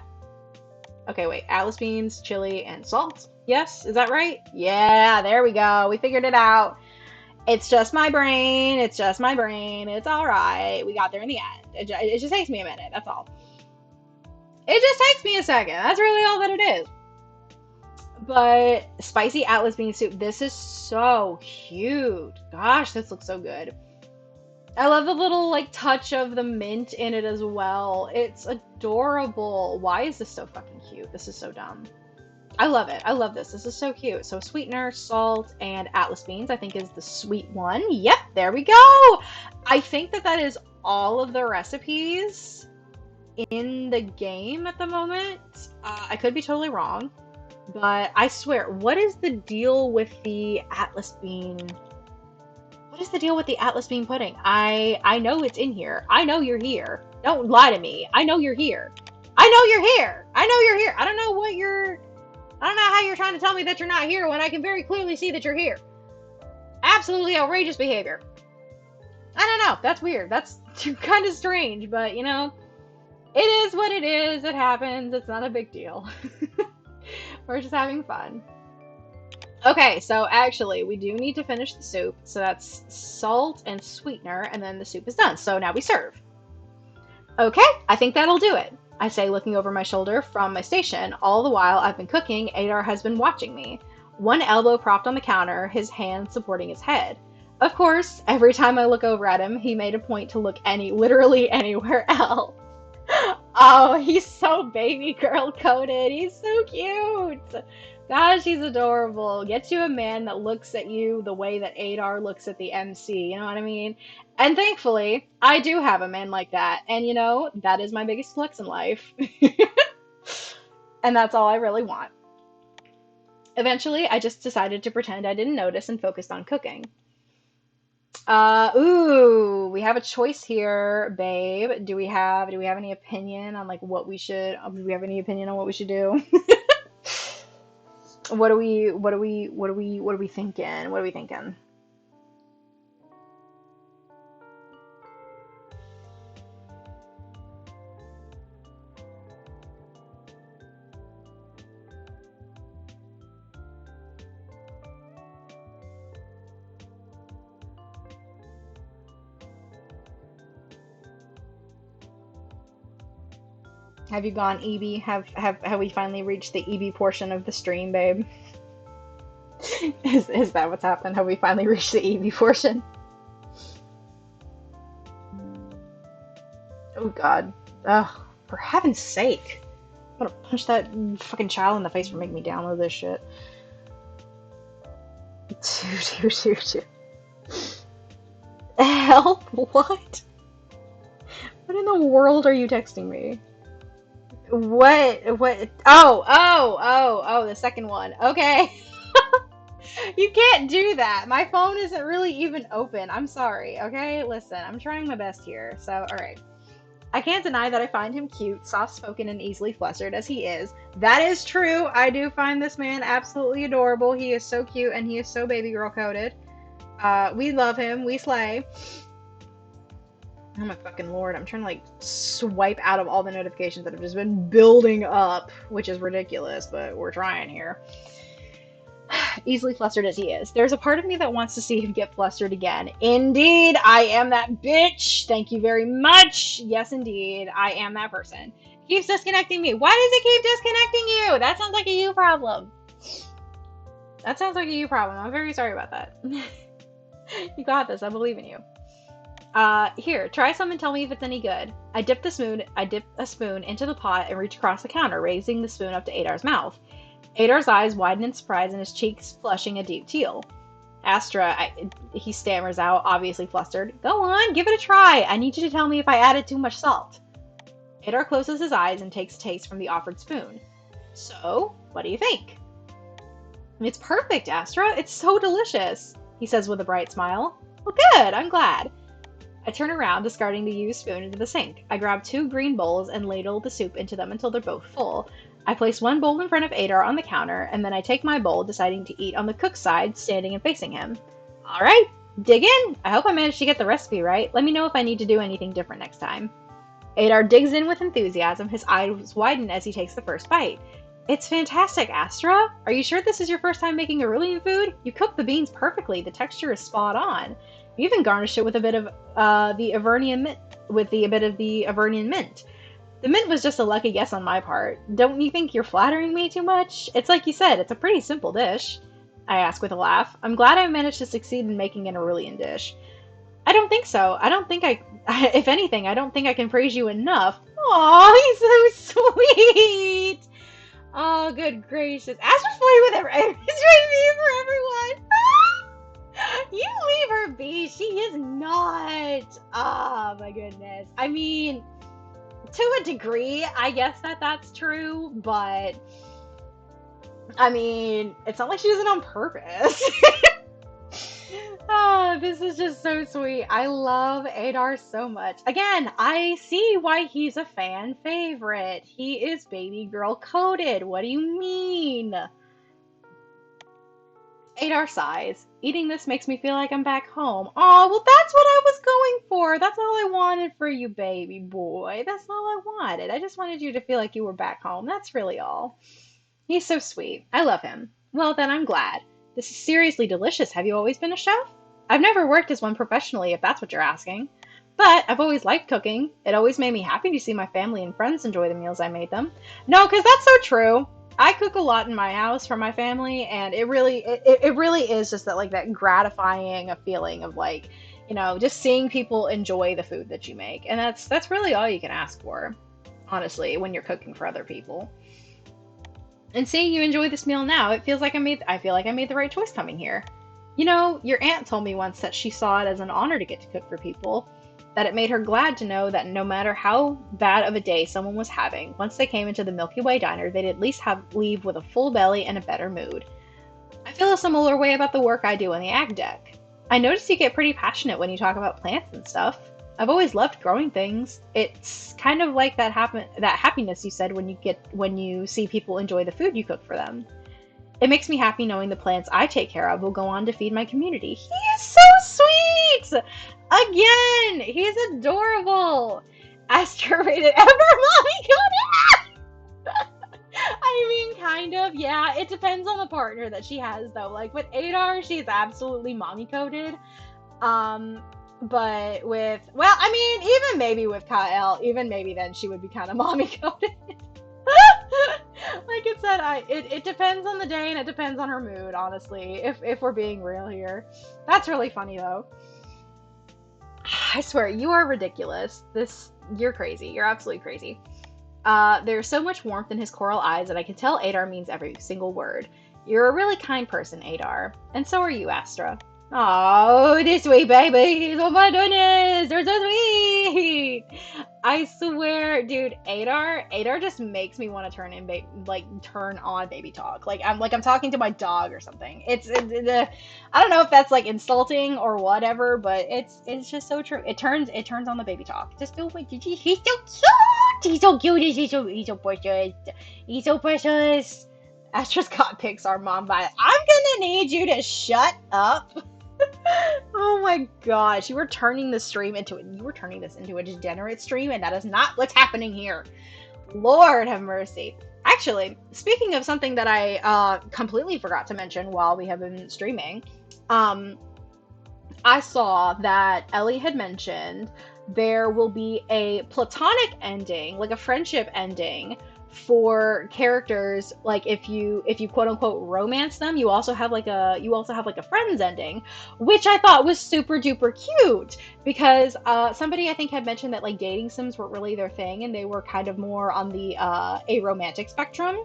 Okay, wait, Atlas beans, chili, and salt. Yes, is that right? Yeah, there we go. We figured it out. It's just my brain. It's just my brain. It's all right. We got there in the end. It just takes me a minute. That's all. It just takes me a second. That's really all that it is. But spicy Atlas bean soup. This is so cute. Gosh, this looks so good. I love the little like touch of the mint in it as well. It's adorable. Why is this so fucking cute? This is so dumb. I love it. I love this. This is so cute. So sweetener, salt, and Atlas beans, I think is the sweet one. Yep, there we go. I think that is all of the recipes in the game at the moment. I could be totally wrong, but I swear, what is the deal with the Atlas bean? What is the deal with the Atlas bean pudding? I know it's in here. I know you're here. Don't lie to me. I know you're here. I know you're here. I know you're here. I don't know how you're trying to tell me that you're not here when I can very clearly see that you're here. Absolutely outrageous behavior. I don't know. That's weird. That's kind of strange, but you know, it is what it is. It happens. It's not a big deal. We're just having fun. Okay, so actually, we do need to finish the soup. So that's salt and sweetener, and then the soup is done. So now we serve. Okay, I think that'll do it. I say, looking over my shoulder from my station. All the while I've been cooking, Adar has been watching me. One elbow propped on the counter, his hand supporting his head. Of course, every time I look over at him, he made a point to look literally anywhere else. Oh, he's so baby girl coded. He's so cute. Gosh, he's adorable. Get you a man that looks at you the way that Adar looks at the MC, you know what I mean? And thankfully, I do have a man like that. And you know, that is my biggest flex in life. And that's all I really want. Eventually, I just decided to pretend I didn't notice and focused on cooking. Ooh, we have a choice here, babe. Do we have any opinion on like what we should, do we have any opinion on what we should do? What are we thinking? What are we thinking? Have you gone EB? Have we finally reached the EB portion of the stream, babe? Is that what's happened? Have we finally reached the EB portion? Oh god. Ugh, for heaven's sake. I'm gonna punch that fucking child in the face for making me download this shit. Dude. Help? What? What in the world are you texting me? What? Oh, the second one. Okay. You can't do that. My phone isn't really even open. I'm sorry, okay? Listen, I'm trying my best here. So, alright. I can't deny that I find him cute, soft-spoken, and easily flustered as he is. That is true. I do find this man absolutely adorable. He is so cute, and he is so baby girl coded. We love him. We slay. Oh my fucking lord, I'm trying to like swipe out of all the notifications that have just been building up, which is ridiculous, but we're trying here. Easily flustered as he is. There's a part of me that wants to see him get flustered again. Indeed, I am that bitch. Thank you very much. Yes, indeed, I am that person. Keeps disconnecting me. Why does it keep disconnecting you? That sounds like a you problem. That sounds like a you problem. I'm very sorry about that. You got this. I believe in you. Here, try some and tell me if it's any good. I dip a spoon into the pot and reach across the counter, raising the spoon up to Adar's mouth. Adar's eyes widen in surprise and his cheeks flushing a deep teal. Astra, he stammers out, obviously flustered. Go on, give it a try. I need you to tell me if I added too much salt. Adar closes his eyes and takes a taste from the offered spoon. So, what do you think? It's perfect, Astra. It's so delicious, he says with a bright smile. Well, good, I'm glad. I turn around, discarding the used spoon into the sink. I grab 2 green bowls and ladle the soup into them until they're both full. I place one bowl in front of Adar on the counter, and then I take my bowl, deciding to eat on the cook's side, standing and facing him. Alright, dig in! I hope I managed to get the recipe right. Let me know if I need to do anything different next time. Adar digs in with enthusiasm, his eyes widen as he takes the first bite. It's fantastic, Astra! Are you sure this is your first time making Aurelian food? You cooked the beans perfectly, the texture is spot on. You even garnished it with a bit of the Avernian mint. The mint was just a lucky guess on my part. Don't you think you're flattering me too much? It's like you said, it's a pretty simple dish. I ask with a laugh. I'm glad I managed to succeed in making an Aurelian dish. I don't think so. If anything, I don't think I can praise you enough. Aw, he's so sweet! Oh, good gracious. Astra's playing with everyone. He's for everyone. You leave her be. She is not. Oh, my goodness. I mean, to a degree, I guess that's true, but I mean, it's not like she does it on purpose. Oh, this is just so sweet. I love Adar so much. Again, I see why he's a fan favorite. He is baby girl coded. What do you mean? Adar sighs. Eating this makes me feel like I'm back home. Oh, well, that's what I was going for. That's all I wanted for you, baby boy. That's all I wanted. I just wanted you to feel like you were back home. That's really all. He's so sweet. I love him. Well, then I'm glad. This is seriously delicious. Have you always been a chef? I've never worked as one professionally, if that's what you're asking. But I've always liked cooking. It always made me happy to see my family and friends enjoy the meals I made them. No, because that's so true. I cook a lot in my house for my family, and it really is just that, like, that gratifying feeling of, like, you know, just seeing people enjoy the food that you make. And that's really all you can ask for, honestly, when you're cooking for other people. And seeing you enjoy this meal now, I feel like I made the right choice coming here. You know, your aunt told me once that she saw it as an honor to get to cook for people, that it made her glad to know that no matter how bad of a day someone was having, once they came into the Milky Way Diner, they'd at least leave with a full belly and a better mood. I feel a similar way about the work I do on the ag deck. I notice you get pretty passionate when you talk about plants and stuff. I've always loved growing things. It's kind of like that happiness you said when you see people enjoy the food you cook for them. It makes me happy knowing the plants I take care of will go on to feed my community. He is so sweet! Again, he's adorable. Astra rated ever mommy coded. I mean, kind of, yeah. It depends on the partner that she has, though. Like with Adar, she's absolutely mommy coded. But with, well, I mean, even maybe with Kyle, even maybe then she would be kind of mommy coded. Like I said, it depends on the day and it depends on her mood, honestly, if we're being real here. That's really funny, though. I swear, you are ridiculous. You're crazy. You're absolutely crazy. There's so much warmth in his coral eyes that I can tell Adar means every single word. You're a really kind person, Adar. And so are you, Astra. Oh, this sweet baby. Oh my goodness. They're so sweet. I swear, dude, Adar just makes me want to turn on baby talk. Like I'm talking to my dog or something. I don't know if that's like insulting or whatever, but it's just so true. It turns on the baby talk. Just feel like he's so cute. He's so cute. He's so precious. He's so precious. Astra's got Pixar mom vibe. I'm gonna need you to shut up. Oh my gosh, you were turning this into a degenerate stream, and that is not what's happening here. Lord have mercy. Actually, speaking of something that I completely forgot to mention while we have been streaming, I saw that Ellie had mentioned there will be a platonic ending, like a friendship ending, for characters. Like if you quote unquote romance them, you also have like a friends ending, which I thought was super duper cute, because somebody I think had mentioned that like dating sims weren't really their thing and they were kind of more on the aromantic spectrum.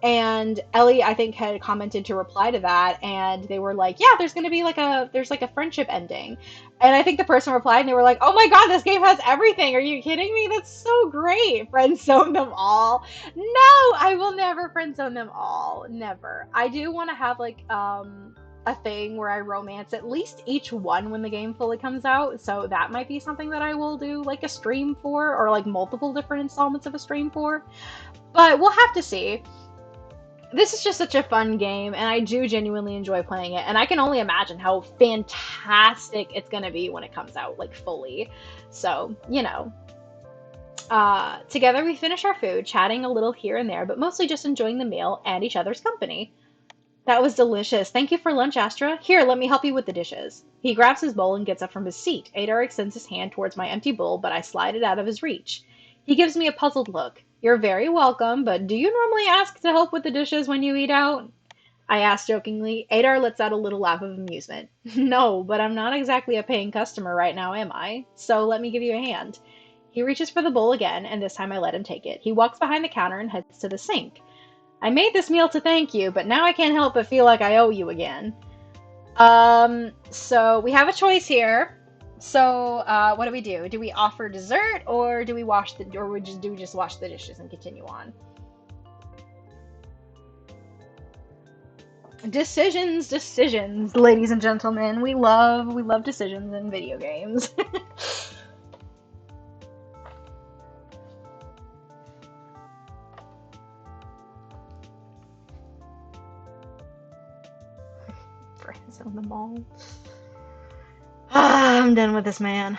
And Ellie, I think, had commented to reply to that, and they were like, yeah, there's a friendship ending. And I think the person replied, and they were like, oh my god, this game has everything. Are you kidding me? That's so great. Friend zone them all. No, I will never friend zone them all. Never. I do want to have like, a thing where I romance at least each one when the game fully comes out. So that might be something that I will do like a stream for, or like multiple different installments of a stream for. But we'll have to see. This is just such a fun game, and I do genuinely enjoy playing it. And I can only imagine how fantastic it's going to be when it comes out, like fully. So, together we finish our food, chatting a little here and there, but mostly just enjoying the meal and each other's company. That was delicious. Thank you for lunch, Astra. Here, let me help you with the dishes. He grabs his bowl and gets up from his seat. Adar extends his hand towards my empty bowl, but I slide it out of his reach. He gives me a puzzled look. You're very welcome, but do you normally ask to help with the dishes when you eat out? I asked jokingly. Adar lets out a little laugh of amusement. No, but I'm not exactly a paying customer right now, am I? So let me give you a hand. He reaches for the bowl again, and this time I let him take it. He walks behind the counter and heads to the sink. I made this meal to thank you, but now I can't help but feel like I owe you again. So we have a choice here. So, what do we do? Do we offer dessert, or do we just wash the dishes and continue on? Decisions, ladies and gentlemen. We love decisions in video games. Friends on the mall. I'm done with this man.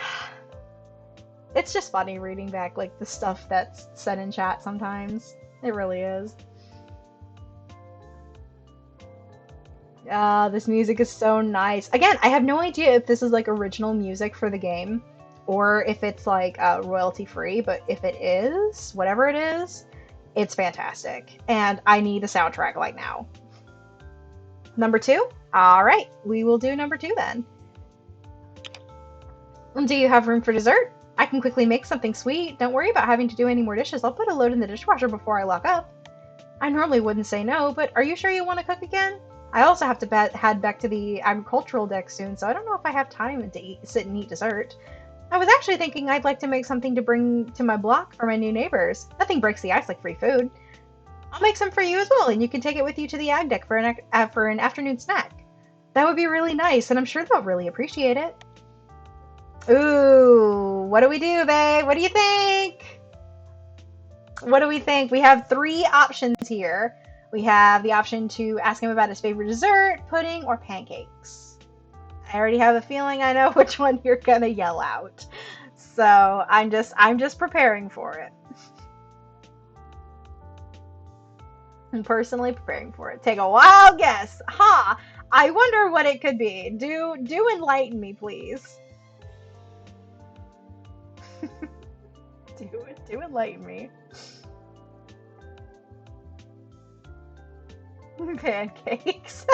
It's just funny reading back like the stuff that's said in chat sometimes. It really is. This music is so nice. Again, I have no idea if this is like original music for the game or if it's like royalty free, but if it is, whatever it is, it's fantastic. And I need a soundtrack like now. Number 2? Alright, we will do number 2 then. Do you have room for dessert? I can quickly make something sweet. Don't worry about having to do any more dishes. I'll put a load in the dishwasher before I lock up. I normally wouldn't say no, but are you sure you want to cook again? I also have to head back to the agricultural deck soon, so I don't know if I have time to sit and eat dessert. I was actually thinking I'd like to make something to bring to my block for my new neighbors. Nothing breaks the ice like free food. I'll make some for you as well, and you can take it with you to the ag deck for an afternoon snack. That would be really nice, and I'm sure they'll really appreciate it. Ooh, what do we do, babe? What do you think? What do we think? We have 3 options here. We have the option to ask him about his favorite dessert, pudding, or pancakes. I already have a feeling I know which one you're gonna yell out. So I'm just preparing for it. I'm personally preparing for it. Take a wild guess. Ha! I wonder what it could be. Do enlighten me, please. Do enlighten me. Pancakes.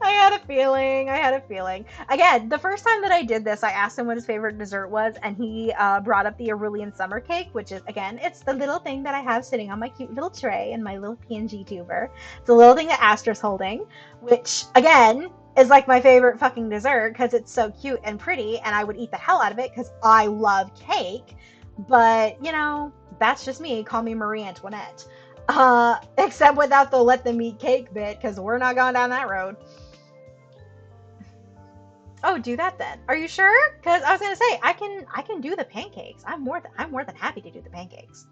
I had a feeling. Again, the first time that I did this, I asked him what his favorite dessert was, and he brought up the Aurelian summer cake, which is, again, it's the little thing that I have sitting on my cute little tray in my little PNG tuber. It's a little thing that Astra's holding, which, again, is like my favorite fucking dessert because it's so cute and pretty, and I would eat the hell out of it because I love cake. But, that's just me. Call me Marie Antoinette. Except without the let them eat cake bit, because we're not going down that road. Oh, do that then. Are you sure? Because I was gonna say I can do the pancakes. I'm more than happy to do the pancakes.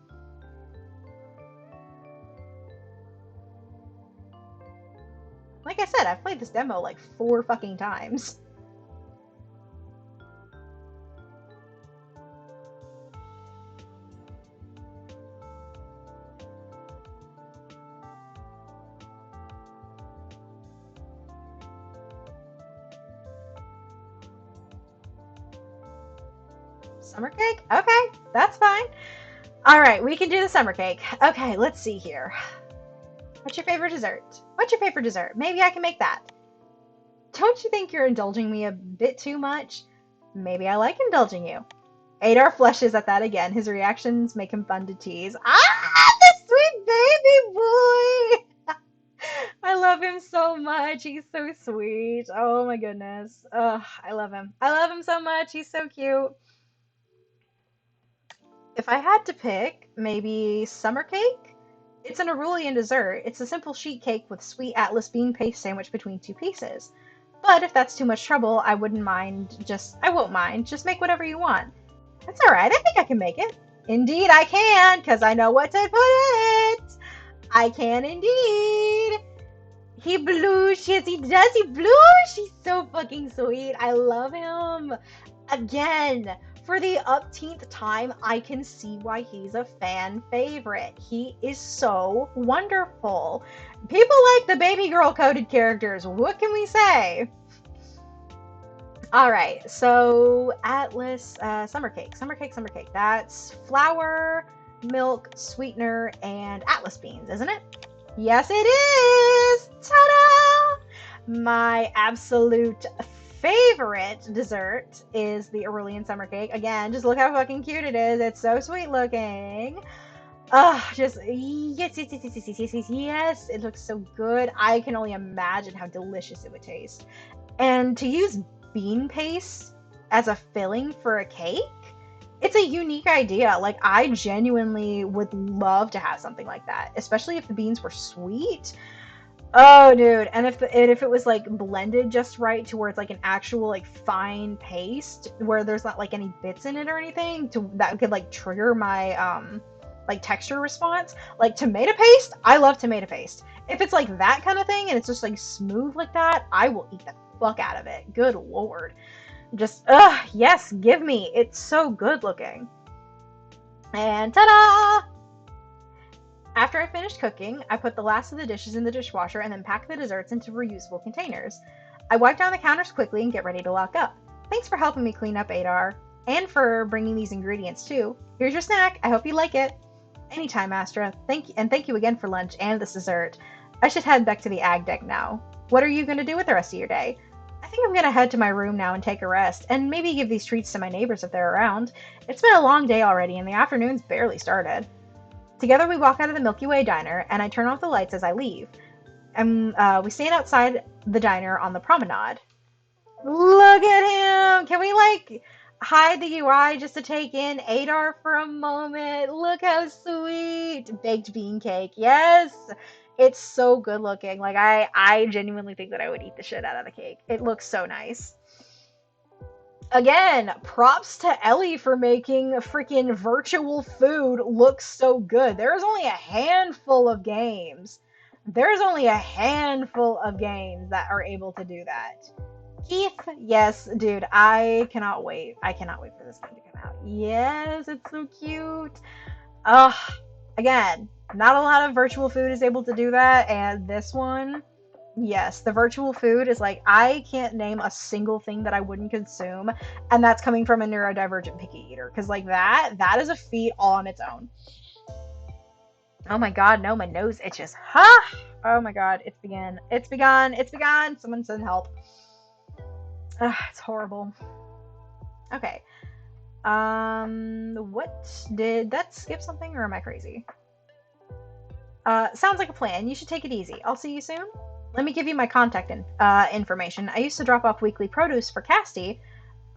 Like I said, I've played this demo like 4 fucking times. Summer cake? Okay, that's fine. All right, we can do the summer cake. Okay, let's see here. What's your favorite dessert? Maybe I can make that. Don't you think you're indulging me a bit too much? Maybe I like indulging you. Adar flushes at that again. His reactions make him fun to tease. Ah, the sweet baby boy! I love him so much. He's so sweet. Oh my goodness. Ugh, I love him. I love him so much. He's so cute. If I had to pick, maybe summer cake? It's an Arulian dessert. It's a simple sheet cake with sweet Atlas bean paste sandwiched between two pieces. But if that's too much trouble, I won't mind. Just make whatever you want. That's alright, I think I can make it. Indeed, I can, because I know what to put in it. I can indeed. He blush, yes he does, he blush. He's so fucking sweet. I love him. Again, for the upteenth time, I can see why he's a fan favorite. He is so wonderful. People like the baby girl coded characters. What can we say? All right, so Atlas summer cake, summer cake, summer cake. That's flour, milk, sweetener, and Atlas beans, isn't it? Yes, it is. Ta-da! My absolute favorite dessert is the Aurelian summer cake. Again, just look how fucking cute it is. It's so sweet looking. Just yes, yes, yes, yes, yes, yes, yes, yes. It looks so good. I can only imagine how delicious it would taste. And to use bean paste as a filling for a cake, it's a unique idea. Like, I genuinely would love to have something like that, especially if the beans were sweet. Oh, dude. And if it was like blended just right to where it's like an actual like fine paste where there's not like any bits in it or anything that could like trigger my like texture response. Like tomato paste, I love tomato paste. If it's like that kind of thing and it's just like smooth like that, I will eat the fuck out of it. Good lord. Just yes, give me. It's so good looking. And ta-da! After I finished cooking, I put the last of the dishes in the dishwasher and then packed the desserts into reusable containers. I wipe down the counters quickly and get ready to lock up. Thanks for helping me clean up, Adar. And for bringing these ingredients too. Here's your snack. I hope you like it. Anytime, Astra. Thank you again for lunch and this dessert. I should head back to the ag deck now. What are you going to do with the rest of your day? I think I'm going to head to my room now and take a rest, and maybe give these treats to my neighbors if they're around. It's been a long day already, and the afternoon's barely started. Together we walk out of the Milky Way Diner, and I turn off the lights as I leave. And we stand outside the diner on the promenade. Look at him! Can we, like, hide the UI just to take in Adar for a moment? Look how sweet! Baked bean cake. Yes! It's so good looking. Like, I genuinely think that I would eat the shit out of the cake. It looks so nice. Again, props to Ellie for making freaking virtual food look so good. There's only a handful of games. There's only a handful of games that are able to do that. Keith, yes, dude, I cannot wait. I cannot wait for this game to come out. Yes, it's so cute. Again, not a lot of virtual food is able to do that, and this one, yes, the virtual food is like, I can't name a single thing that I wouldn't consume, and that's coming from a neurodivergent picky eater, because like that is a feat all on its own. Oh my god, no, my nose itches. Ha! Oh my god, it's begun. It's begun. It's begun. Someone send help. It's horrible. Okay. What? Did that skip something, or am I crazy? Sounds like a plan. You should take it easy. I'll see you soon. Let me give you my contact information. I used to drop off weekly produce for Cassie.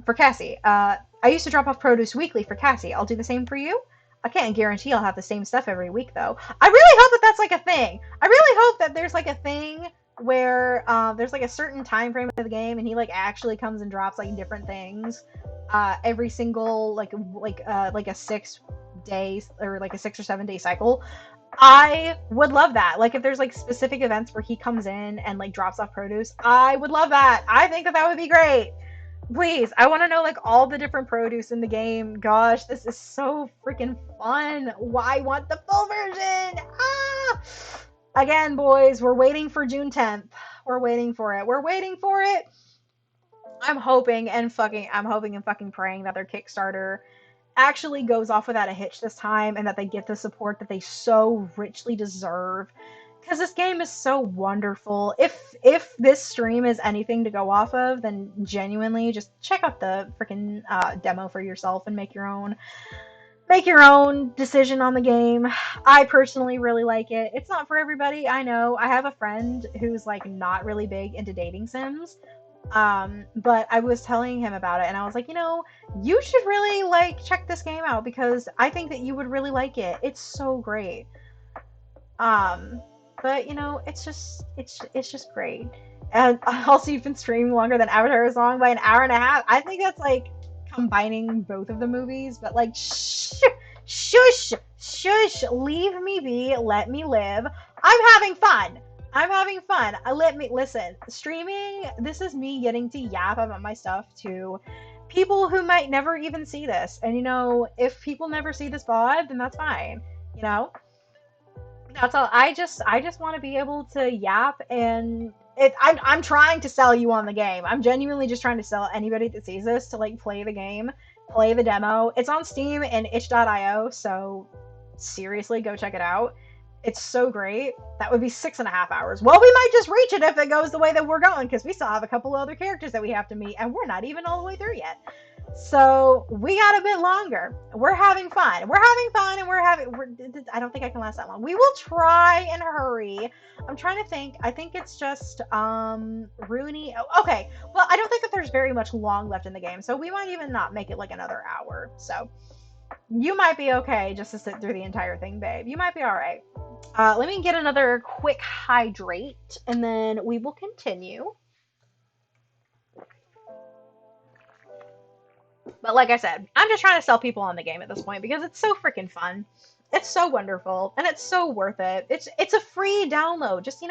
I used to drop off produce weekly for Cassie. I'll do the same for you. I can't guarantee I'll have the same stuff every week, though. I really hope that that's like a thing. I really hope that there's like a thing where there's like a certain time frame of the game, and he like actually comes and drops like different things every single like a 6 days or like a 6 or 7 day cycle. I would love that. Like, if there's like specific events where he comes in and like drops off produce, I would love that. I think that would be great. Please, I want to know like all the different produce in the game. Gosh, this is so freaking fun. I want the full version. Again, boys, we're waiting for June 10th. We're waiting for it. We're waiting for it. I'm hoping and fucking praying that their Kickstarter actually goes off without a hitch this time, and that they get the support that they so richly deserve, because this game is so wonderful. If this stream is anything to go off of, then genuinely just check out the freaking demo for yourself and make your own decision on the game. I personally really like it. It's not for everybody, I know. I have a friend who's like not really big into dating sims. But I was telling him about it, and I was like, you should really like check this game out, because I think that you would really like it. It's so great. Um, but it's just great. And also, you've been streaming longer than Avatar is long by an hour and a half. I think that's like combining both of the movies, but like, shush, shush, leave me be, let me live. I'm having fun. I'm having fun. Let me listen. Streaming, this is me getting to yap about my stuff to people who might never even see this. And if people never see this VOD, then that's fine. You know? That's all. I just want to be able to yap and I'm trying to sell you on the game. I'm genuinely just trying to sell anybody that sees this to like play the game, play the demo. It's on Steam and itch.io, so seriously go check it out. It's so great. That would be 6.5 hours. Well, we might just reach it if it goes the way that we're going, because we still have a couple other characters that we have to meet, and we're not even all the way through yet. So we got a bit longer. We're having fun. We're having fun, and I don't think I can last that long. We will try and hurry. I'm trying to think. I think it's just Rooney. Oh, okay. Well, I don't think that there's very much long left in the game, so we might even not make it like another hour. So you might be okay just to sit through the entire thing, babe. You might be all right. Let me get another quick hydrate, and then we will continue. But like I said, I'm just trying to sell people on the game at this point because it's so freaking fun. It's so wonderful and it's so worth it. It's a free download. Just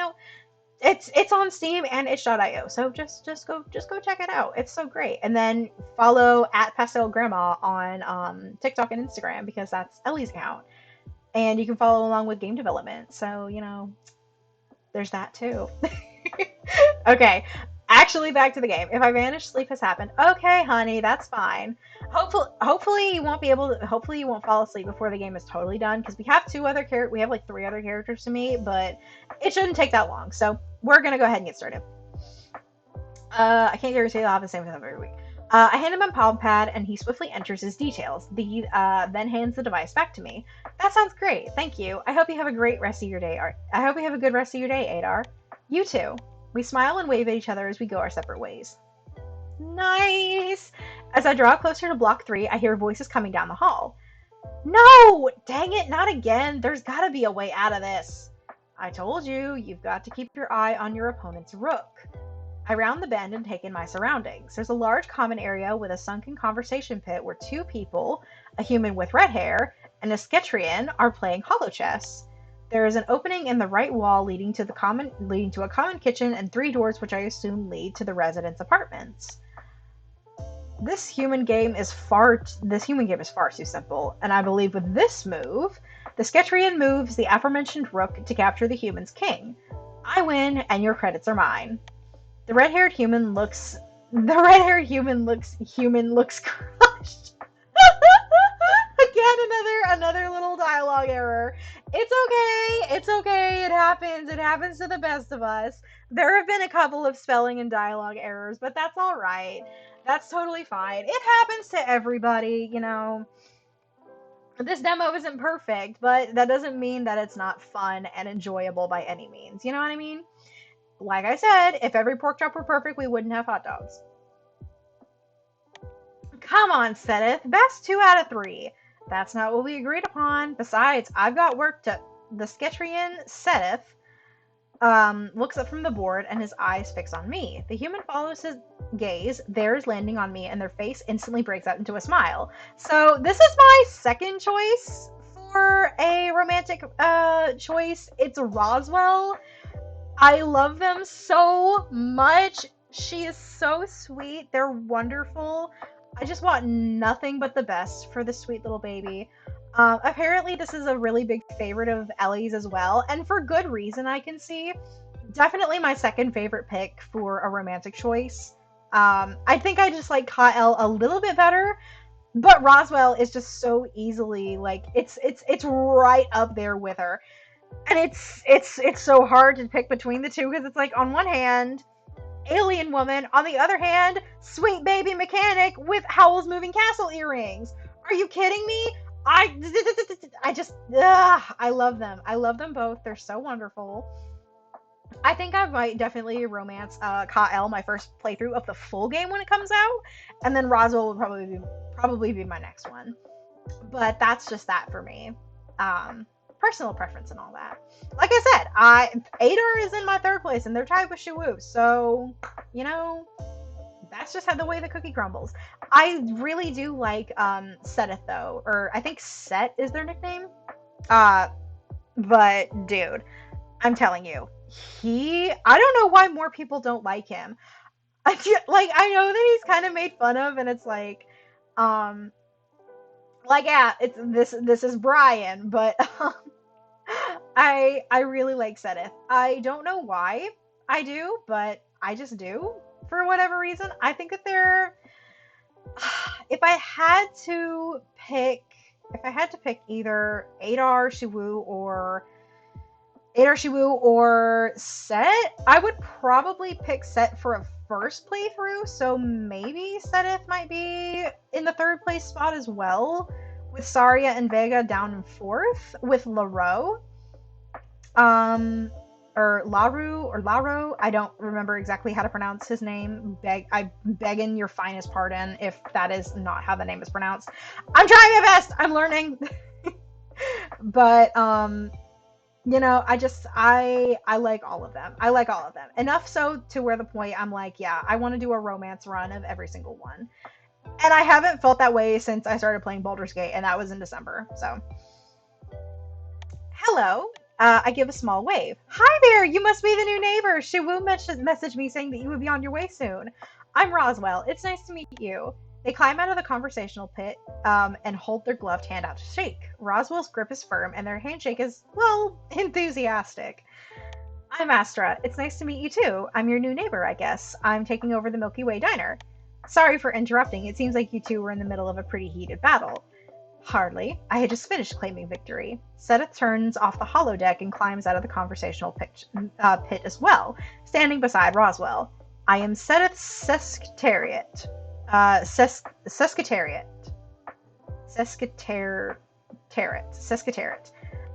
it's on Steam and itch.io. So just go check it out. It's so great. And then follow at Pastel Grandma on TikTok and Instagram because that's Ellie's account. And you can follow along with game development. So, there's that too. Okay. Actually, back to the game. If I vanish, sleep has happened. Okay, honey, that's fine. Hopefully you won't be able to. Hopefully you won't fall asleep before the game is totally done because we have like 3 other characters to meet, but it shouldn't take that long. So we're gonna go ahead and get started. I can't guarantee I'll have the same with every week. I hand him a palm pad, and he swiftly enters his details. Then hands the device back to me. That sounds great. Thank you. I hope you have a great rest of your day. I hope you have a good rest of your day, Adar. You too. We smile and wave at each other as we go our separate ways. Nice! As I draw closer to block 3, I hear voices coming down the hall. No! Dang it, not again. There's gotta be a way out of this. I told you, you've got to keep your eye on your opponent's rook. I round the bend and take in my surroundings. There's a large common area with a sunken conversation pit where 2 people, a human with red hair, and a Sketrian, are playing holo chess. There is an opening in the right wall leading to a common kitchen and 3 doors which I assume lead to the residents' apartments. This human game is far too simple, and I believe with this move, the Sketrian moves the aforementioned rook to capture the human's king. I win, and your credits are mine. The red-haired human looks crushed. Again, another little dialogue error. It's okay. It happens to the best of us. There have been a couple of spelling and dialogue errors, but that's all right. That's totally fine. It happens to everybody, This demo isn't perfect, but that doesn't mean that it's not fun and enjoyable by any means. You know what I mean? Like I said, if every pork chop were perfect, we wouldn't have hot dogs. Come on, Sedith. Best 2 out of 3. That's not what we agreed upon. Besides, I've got work to... The Sketrian, Sedith, looks up from the board and his eyes fix on me. The human follows his gaze, theirs landing on me, and their face instantly breaks out into a smile. So this is my second choice for a romantic choice. It's Roswell. I love them so much. She is so sweet. They're wonderful. I just want nothing but the best for this sweet little baby. Apparently this is a really big favorite of Ellie's as well, and for good reason I can see. Definitely my second favorite pick for a romantic choice. I think I just like Kyle a little bit better, but Roswell is just so easily, like, it's right up there with her. And it's so hard to pick between the two, because it's like, on one hand, alien woman, on the other hand, sweet baby mechanic with Howl's Moving Castle earrings. Are you kidding me? I love them. I love them both. They're so wonderful. I think I might definitely romance Kyle my first playthrough of the full game when it comes out, and then Roswell will probably be my next one. But that's just that for me. personal preference and all that. Like I said, Adar is in my third place, and they're tied with Shiwu. So, you know, that's just how the way the cookie crumbles. I really do like Seteth though, or I think Set is their nickname. Uh, but dude, I'm telling you, I don't know why more people don't like him. I know that he's kind of made fun of, and it's um, yeah, this is Brian, but I really like Seteth. I don't know why I do, but I just do for whatever reason. I think that they're if I had to pick either Adar Shiwu or Set, I would probably pick Set for a first playthrough, so maybe Seteth might be in the third place spot as well, with Saria and Vega down in fourth, with Laro. Or Laro. I don't remember exactly how to pronounce his name. I begging your finest pardon if that is not how the name is pronounced. I'm trying my best. I'm learning. But you know, I like all of them. I like all of them. Enough so to where the point I'm like, yeah, I want to do a romance run of every single one. And I haven't felt that way since I started playing Baldur's Gate, and that was in December. So, hello. I give a small wave. Hi there, you must be the new neighbor. Shiwu messaged me saying that you would be on your way soon. I'm Roswell. It's nice to meet you. They climb out of the conversational pit and hold their gloved hand out to shake. Roswell's grip is firm, and their handshake is, well, enthusiastic. I'm Astra. It's nice to meet you too. I'm your new neighbor, I guess. I'm taking over the Milky Way Diner. Sorry for interrupting. It seems like you two were in the middle of a pretty heated battle. Hardly. I had just finished claiming victory. Seteth turns off the holodeck and climbs out of the conversational pit as well, standing beside Roswell. I am Seteth's Sesquitariat. Sesquitariat.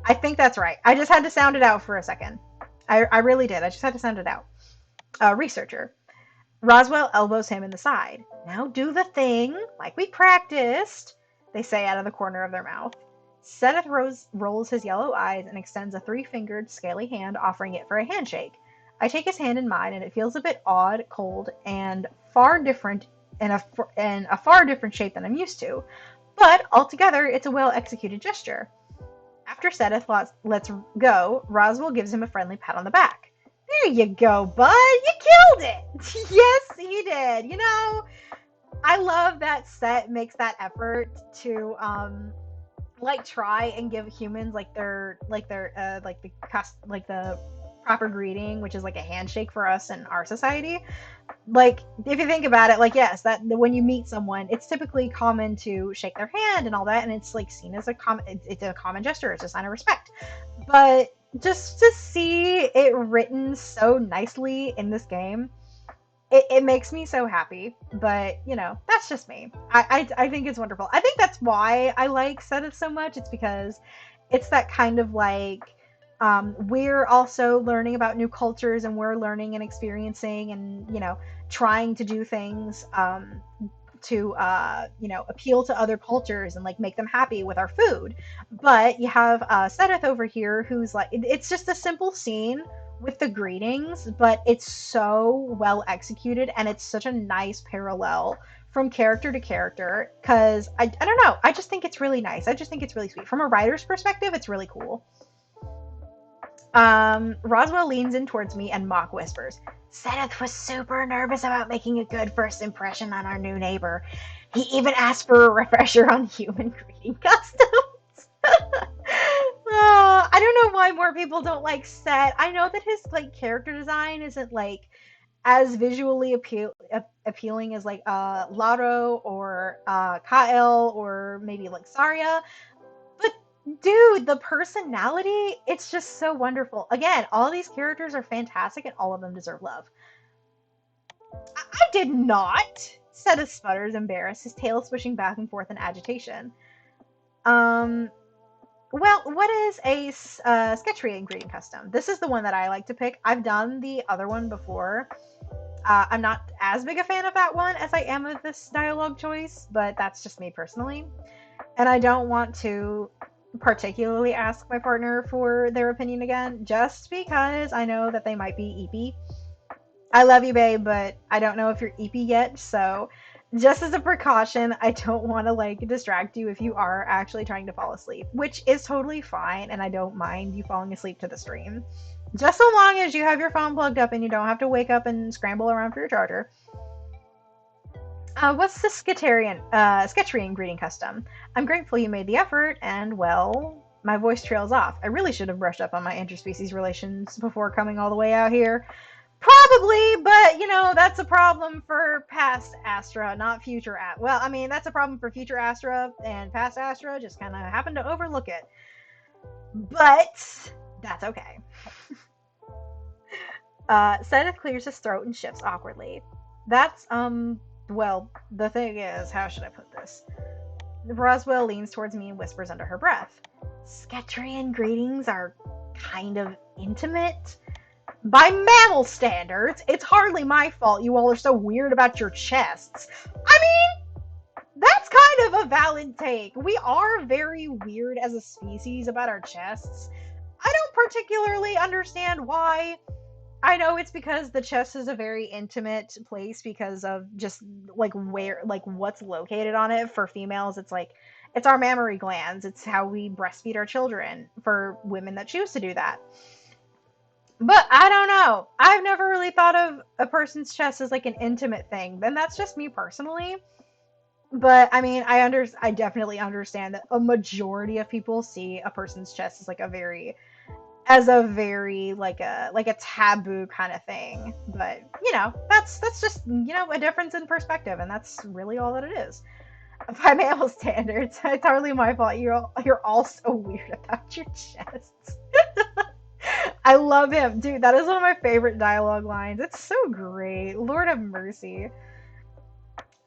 I think that's right. I just had to sound it out for a second. I really did. I just had to sound it out. Researcher. Roswell elbows him in the side. Now do the thing, like we practiced, they say out of the corner of their mouth. Seteth rolls his yellow eyes and extends a 3-fingered, scaly hand, offering it for a handshake. I take his hand in mine, and it feels a bit odd, cold, and far different in a far different shape than I'm used to. But altogether, it's a well-executed gesture. After Seteth lets go, Roswell gives him a friendly pat on the back. There you go, bud. You killed it. Yes, he did. You know, I love that Set makes that effort to try and give humans the proper greeting, which is like a handshake for us in our society. Like, if you think about it, yes, that when you meet someone, it's typically common to shake their hand and all that, and it's seen as it's a common gesture. It's a sign of respect. But just to see it written so nicely in this game, it makes me so happy. But you know, that's just me. I think it's wonderful. I think that's why I like Seteth so much. It's because it's that kind of we're also learning about new cultures, and we're learning and experiencing and, you know, trying to do things to appeal to other cultures and make them happy with our food. But you have Seteth over here who's it's just a simple scene with the greetings, but it's so well executed, and it's such a nice parallel from character to character, because I don't know, I just think it's really nice. I just think it's really sweet. From a writer's perspective, it's really cool. Roswell leans in towards me and mock whispers. Seteth was super nervous about making a good first impression on our new neighbor. He even asked for a refresher on human greeting customs. I don't know why more people don't like Set. I know that his character design isn't as visually appealing as Laro or Kael or maybe Saria. Dude, the personality, it's just so wonderful. Again, all these characters are fantastic, and all of them deserve love. I did not, Seteth sputters, embarrassed, his tail swishing back and forth in agitation. Well, what is a sketch creating greeting custom? This is the one that I like to pick. I've done the other one before. I'm not as big a fan of that one as I am of this dialogue choice, but that's just me personally. And I don't want to particularly ask my partner for their opinion again, just because I know that they might be eepy. I love you, babe, but I don't know if you're eepy yet, so just as a precaution, I don't want to like distract you if you are actually trying to fall asleep, which is totally fine, and I don't mind you falling asleep to the stream. Just so long as you have your phone plugged up and you don't have to wake up and scramble around for your charger. What's the Sketcharian greeting custom? I'm grateful you made the effort, and well, my voice trails off. I really should have brushed up on my interspecies relations before coming all the way out here. Probably, but you know, that's a problem for past Astra, not future Astra. Well, I mean, that's a problem for future Astra, and past Astra just kind of happened to overlook it. But that's okay. Seth clears his throat and shifts awkwardly. That's, well, the thing is, how should I put this? Roswell leans towards me and whispers under her breath. Sketcharian greetings are kind of intimate. By mammal standards, it's hardly my fault you all are so weird about your chests. I mean, that's kind of a valid take. We are very weird as a species about our chests. I don't particularly understand why. I know it's because the chest is a very intimate place because of just like where, like what's located on it. For females, it's like, it's our mammary glands. It's how we breastfeed our children for women that choose to do that. But I don't know. I've never really thought of a person's chest as like an intimate thing. And that's just me personally. But I mean, I definitely understand that a majority of people see a person's chest as like a very like a taboo kind of thing. But you know, that's just, you know, a difference in perspective, and that's really all that it is. By mammal standards, it's hardly my fault you're all so weird about your chests. I love him, dude. That is one of my favorite dialogue lines. It's so great. Lord have mercy.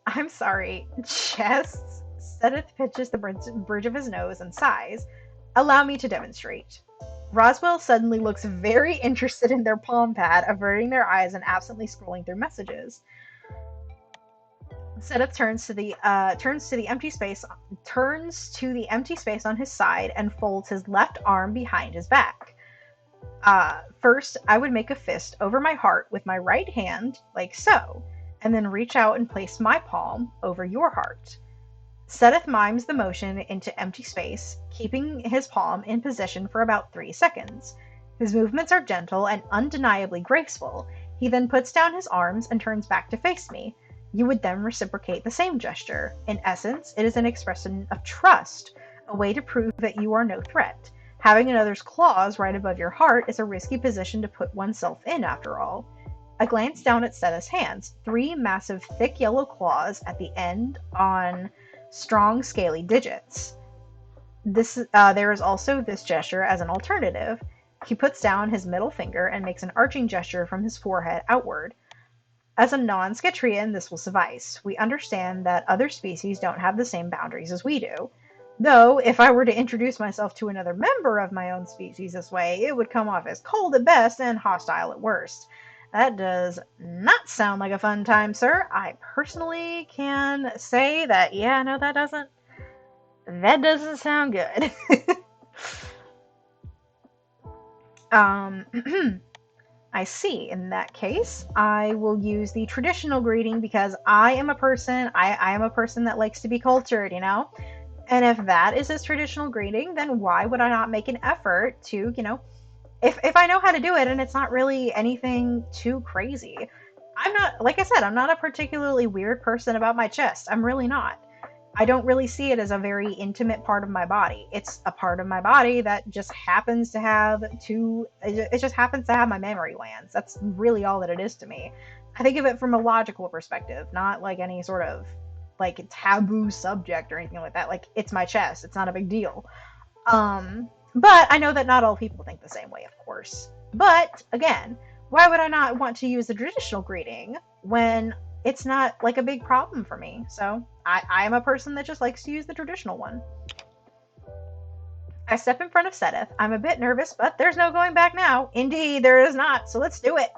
I'm sorry. Chests. Sedith pitches the bridge of his nose and sighs. Allow me to demonstrate. Roswell suddenly looks very interested in their palm pad, averting their eyes and absently scrolling through messages. Sedith turns to the empty space on his side and folds his left arm behind his back. First, I would make a fist over my heart with my right hand, like so, and then reach out and place my palm over your heart. Sedith mimes the motion into empty space, keeping his palm in position for about 3 seconds. His movements are gentle and undeniably graceful. He then puts down his arms and turns back to face me. You would then reciprocate the same gesture. In essence, it is an expression of trust, a way to prove that you are no threat. Having another's claws right above your heart is a risky position to put oneself in, after all. I glance down at Sedith's hands, 3 massive, thick yellow claws at the end on strong, scaly digits. There is also this gesture as an alternative. He puts down his middle finger and makes an arching gesture from his forehead outward. As a non-Sketcharian, this will suffice. We understand that other species don't have the same boundaries as we do. Though, if I were to introduce myself to another member of my own species this way, it would come off as cold at best and hostile at worst. That does not sound like a fun time, sir. I personally can say that, yeah, no, that doesn't sound good. I see. In that case, I will use the traditional greeting because I am a person that likes to be cultured, you know? And if that is his traditional greeting, then why would I not make an effort to, you know, if I know how to do it and it's not really anything too crazy. I'm not, like I said, I'm not a particularly weird person about my chest. I'm really not. I don't really see it as a very intimate part of my body. It's a part of my body that just happens to have my mammary glands. That's really all that it is to me. I think of it from a logical perspective, not like any sort of like taboo subject or anything like that. Like, it's my chest. It's not a big deal. But I know that not all people think the same way, of course. But, again, why would I not want to use the traditional greeting when it's not, like, a big problem for me? So, I am a person that just likes to use the traditional one. I step in front of Sedith. I'm a bit nervous, but there's no going back now. Indeed, there is not, so let's do it.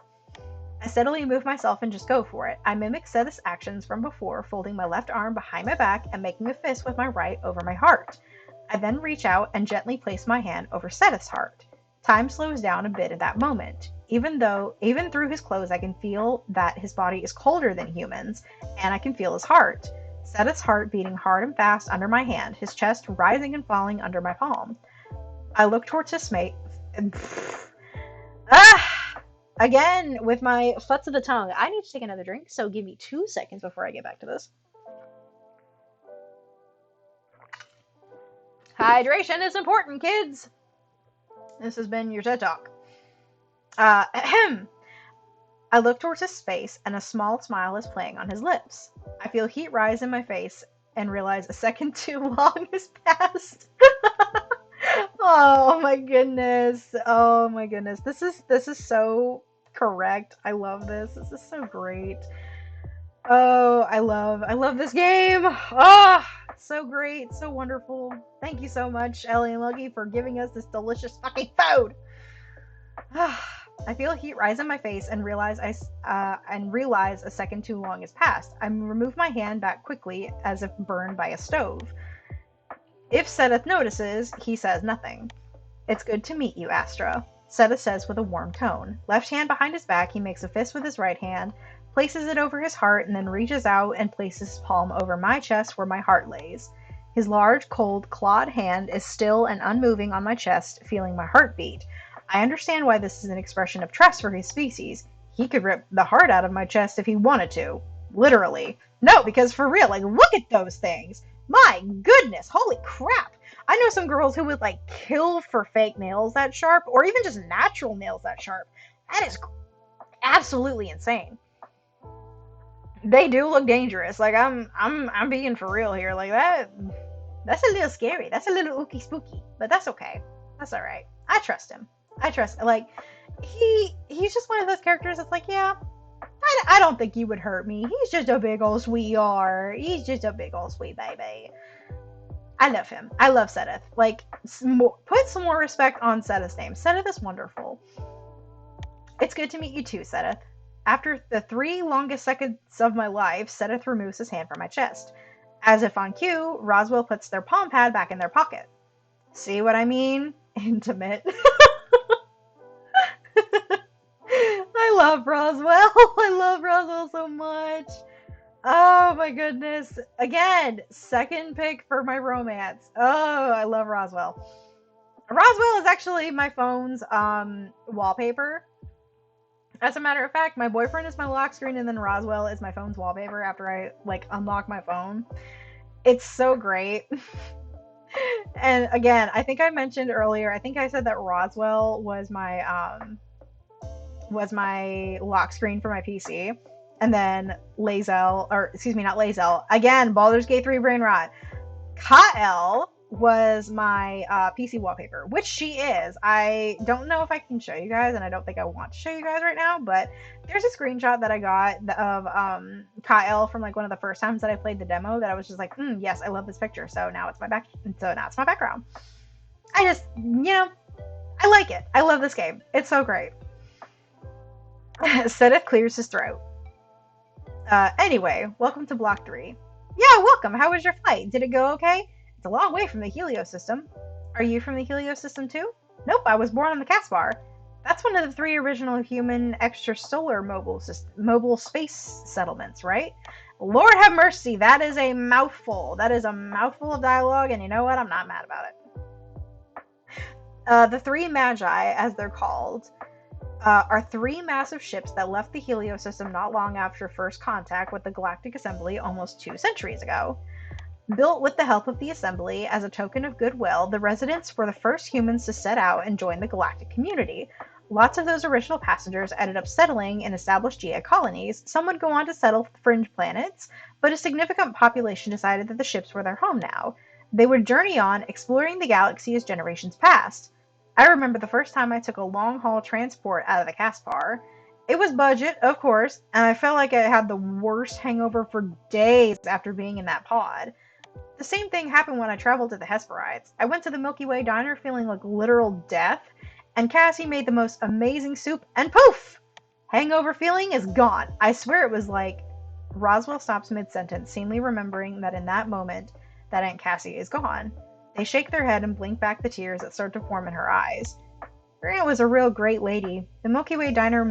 I steadily move myself and just go for it. I mimic Sedith's actions from before, folding my left arm behind my back and making a fist with my right over my heart. I then reach out and gently place my hand over Seth's heart. Time slows down a bit at that moment. Even through his clothes, I can feel that his body is colder than humans, and I can feel his heart. Seth's heart beating hard and fast under my hand, his chest rising and falling under my palm. I look towards his mate. Again, with my futz of the tongue. I need to take another drink, so give me 2 seconds before I get back to this. Hydration is important, kids! This has been your TED Talk. Ahem. I look towards his face, and a small smile is playing on his lips. I feel heat rise in my face, and realize a second too long has passed. Oh my goodness. Oh my goodness. This is so correct. I love this. This is so great. Oh, I love this game. Oh, so great, so wonderful. Thank you so much, Ellie and Logie, for giving us this delicious fucking food. I feel heat rise in my face and realize a second too long has passed. I remove my hand back quickly, as if burned by a stove. If Seth notices, he says nothing. It's good to meet you, Astra, Seth says with a warm tone. Left hand behind his back, he makes a fist with his right hand, places it over his heart, and then reaches out and places his palm over my chest where my heart lays. His large, cold, clawed hand is still and unmoving on my chest, feeling my heartbeat. I understand why this is an expression of trust for his species. He could rip the heart out of my chest if he wanted to. Literally. No, because for real, like, look at those things! My goodness, holy crap! I know some girls who would, like, kill for fake nails that sharp, or even just natural nails that sharp. That is absolutely insane. They do look dangerous. Like, I'm being for real here. Like, that's a little scary. That's a little ooky spooky. But that's okay. That's alright. I trust him. Like, he's just one of those characters that's like, yeah, I don't think he would hurt me. He's just a big old sweetheart. He's just a big old sweet baby. I love him. I love Seth. Like, put some more respect on Seth's name. Seth is wonderful. It's good to meet you too, Seth. After the 3 longest seconds of my life, Seth removes his hand from my chest. As if on cue, Roswell puts their palm pad back in their pocket. See what I mean? Intimate. I love Roswell. I love Roswell so much. Oh my goodness. Again, second pick for my romance. Oh, I love Roswell. Roswell is actually my phone's wallpaper. As a matter of fact, my boyfriend is my lock screen, and then Roswell is my phone's wallpaper after I, like, unlock my phone. It's so great. And again, I think I mentioned earlier, I think I said that Roswell was my lock screen for my PC. And then Lae'zel, or excuse me, not Lae'zel, again, Baldur's Gate 3 brain rot. Kael was my PC wallpaper, which she is. I don't know if I can show you guys, and I don't think I want to show you guys right now, but there's a screenshot that I got of Kael from, like, one of the first times that I played the demo that I was just like, yes, I love this picture, so now it's my background. I just, I like it. I love this game. It's so great. Seth clears his throat. Anyway, welcome to Block 3. Yeah, welcome. How was your flight? Did it go okay? It's a long way from the Helio system. Are you from the Helio system too? Nope, I was born on the Caspar. That's one of the 3 original human extrasolar mobile space settlements, right? Lord have mercy, that is a mouthful. That is a mouthful of dialogue, and you know what? I'm not mad about it. The 3 Magi, as they're called, are 3 massive ships that left the Helio system not long after first contact with the Galactic Assembly almost 2 centuries ago. Built with the help of the Assembly as a token of goodwill, the residents were the first humans to set out and join the galactic community. Lots of those original passengers ended up settling in established GA colonies. Some would go on to settle fringe planets, but a significant population decided that the ships were their home now. They would journey on, exploring the galaxy as generations passed. I remember the first time I took a long-haul transport out of the Caspar. It was budget, of course, and I felt like I had the worst hangover for days after being in that pod. The same thing happened when I traveled to the Hesperides. I went to the Milky Way Diner feeling like literal death, and Cassie made the most amazing soup, and poof! Hangover feeling is gone. I swear it was like... Roswell stops mid-sentence, seemingly remembering that in that moment, that Aunt Cassie is gone. They shake their head and blink back the tears that start to form in her eyes. Maria was a real great lady. The Milky Way Diner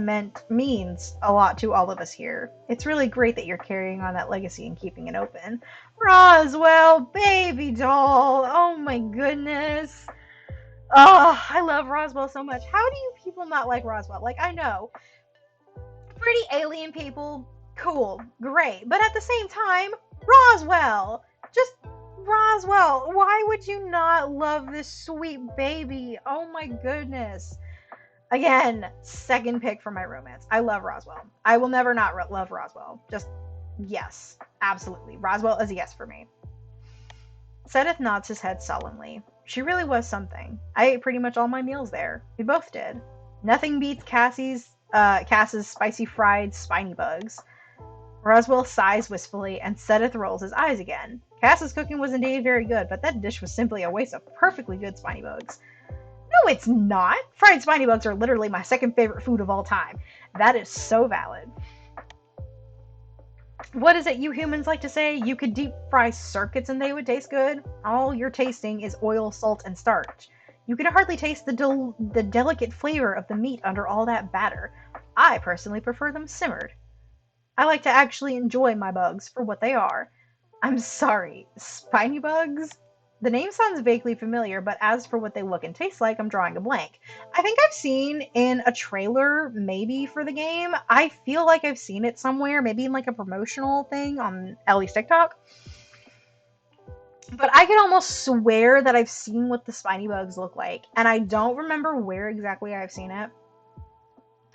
means a lot to all of us here. It's really great that you're carrying on that legacy and keeping it open. Roswell, baby doll. Oh my goodness. Oh, I love Roswell so much. How do you people not like Roswell? Like, I know, pretty alien people, cool, great. But at the same time, Roswell. Just Roswell. Why would you not love this sweet baby? Oh my goodness. Again, second pick for my romance. I love Roswell. I will never not love Roswell. Just yes, absolutely. Roswell is a yes for me. Sedith nods his head sullenly. She really was something. I ate pretty much all my meals there. We both did. Nothing beats Cass's spicy fried spiny bugs. Roswell sighs wistfully, and Sedith rolls his eyes again. Cass's cooking was indeed very good, but that dish was simply a waste of perfectly good spiny bugs. No, it's not! Fried spiny bugs are literally my second favorite food of all time. That is so valid. What is it you humans like to say? You could deep fry circuits and they would taste good? All you're tasting is oil, salt, and starch. You can hardly taste the delicate flavor of the meat under all that batter. I personally prefer them simmered. I like to actually enjoy my bugs for what they are. I'm sorry, spiny bugs? The name sounds vaguely familiar, but as for what they look and taste like, I'm drawing a blank. I think I've seen in a trailer, maybe for the game. I feel like I've seen it somewhere, maybe in like a promotional thing on Ellie's TikTok. But I can almost swear that I've seen what the spiny bugs look like, and I don't remember where exactly I've seen it.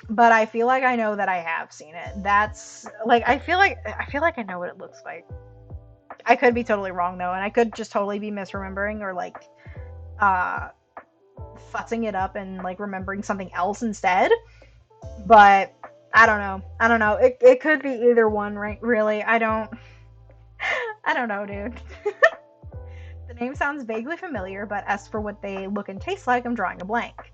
But I feel like I know that I have seen it. That's like I feel like I know what it looks like. I could be totally wrong though, and I could just totally be misremembering or like futzing it up and like remembering something else instead. But I don't know. It could be either one, right? Really, I don't know, dude. The name sounds vaguely familiar, but as for what they look and taste like, I'm drawing a blank.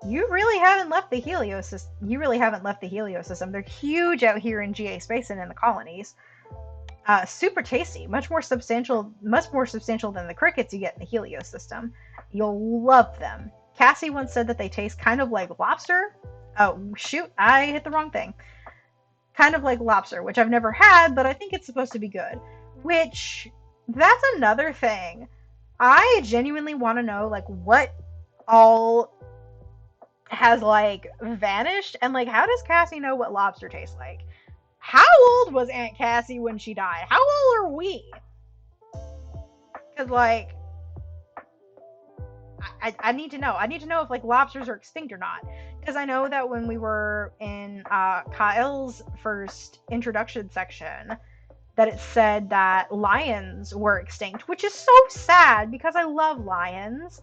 You really haven't left the Helio system. They're huge out here in GA space and in the colonies. Super tasty, much more substantial than the crickets you get in the Helio system. You'll love them. Cassie once said that they taste kind of like lobster. Oh, shoot, I hit the wrong thing. Kind of like lobster, which I've never had, but I think it's supposed to be good. Which, that's another thing. I genuinely want to know, like, what all has, like, vanished, and, like, how does Cassie know what lobster tastes like? How old was Aunt Cassie when she died? How old are we? Because, like, I need to know. I need to know if, like, lobsters are extinct or not. Because I know that when we were in Kyle's first introduction section, that it said that lions were extinct, which is so sad because I love lions.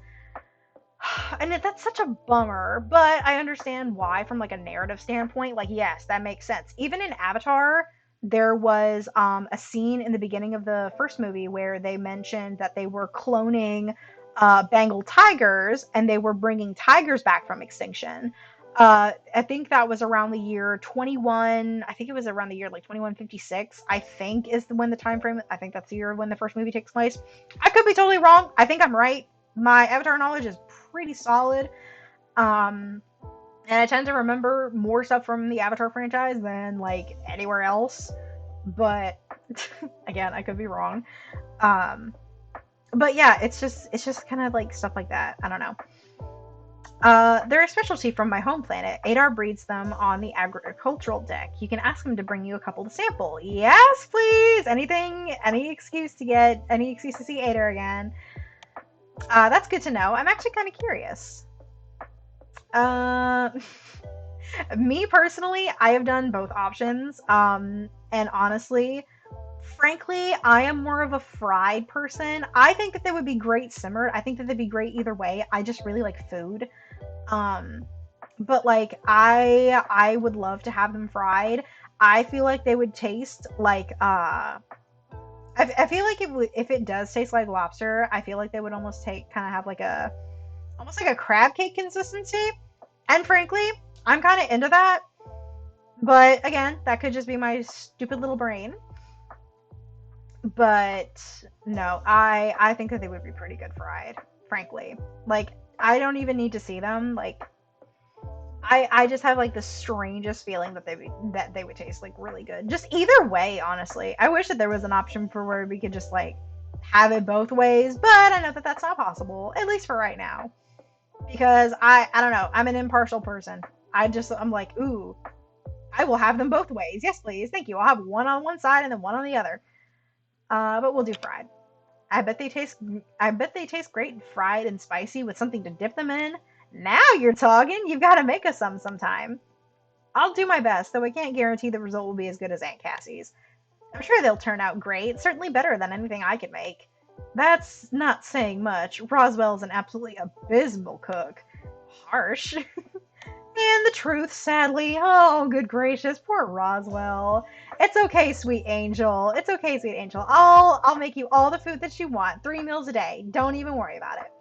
And that's such a bummer, but I understand why from like a narrative standpoint. Like, yes, that makes sense. Even in Avatar, there was a scene in the beginning of the first movie where they mentioned that they were cloning Bengal tigers and they were bringing tigers back from extinction. I think that was around the year 21. I think it was around the year like 2156. I think is when the time frame. I think that's the year when the first movie takes place. I could be totally wrong. I think I'm right. My Avatar knowledge is pretty solid. And I tend to remember more stuff from the Avatar franchise than like anywhere else. But again, I could be wrong. But yeah, it's just kind of like stuff like that. I don't know. They're a specialty from my home planet. Adar breeds them on the agricultural deck. You can ask him to bring you a couple to sample. Yes, please! Any excuse to see Adar again. That's good to know. I'm actually kind of curious. Me personally, I have done both options. And honestly, frankly, I am more of a fried person. I think that they would be great simmered. I think that they'd be great either way. I just really like food. But like I would love to have them fried. I feel like they would taste like I feel like if it does taste like lobster, I feel like they would almost have like almost like a crab cake consistency. And frankly, I'm kind of into that. But again, that could just be my stupid little brain. But no, I think that they would be pretty good fried, frankly. Like, I don't even need to see them. Like, I just have like the strangest feeling that they would taste like really good. Just either way, honestly. I wish that there was an option for where we could just like have it both ways, but I know that that's not possible, at least for right now. Because I don't know, I'm an impartial person. I'm like, ooh, I will have them both ways. Yes, please. Thank you. I'll have one on one side and then one on the other. But we'll do fried. I bet they taste I bet they taste great fried and spicy with something to dip them in. Now you're talking. You've got to make us some sometime. I'll do my best, though I can't guarantee the result will be as good as Aunt Cassie's. I'm sure they'll turn out great, certainly better than anything I could make. That's not saying much. Roswell's an absolutely abysmal cook. Harsh. And the truth, sadly. Oh, good gracious, poor Roswell. It's okay, sweet angel. It's okay, sweet angel. I'll make you all the food that you want, 3 meals a day. Don't even worry about it.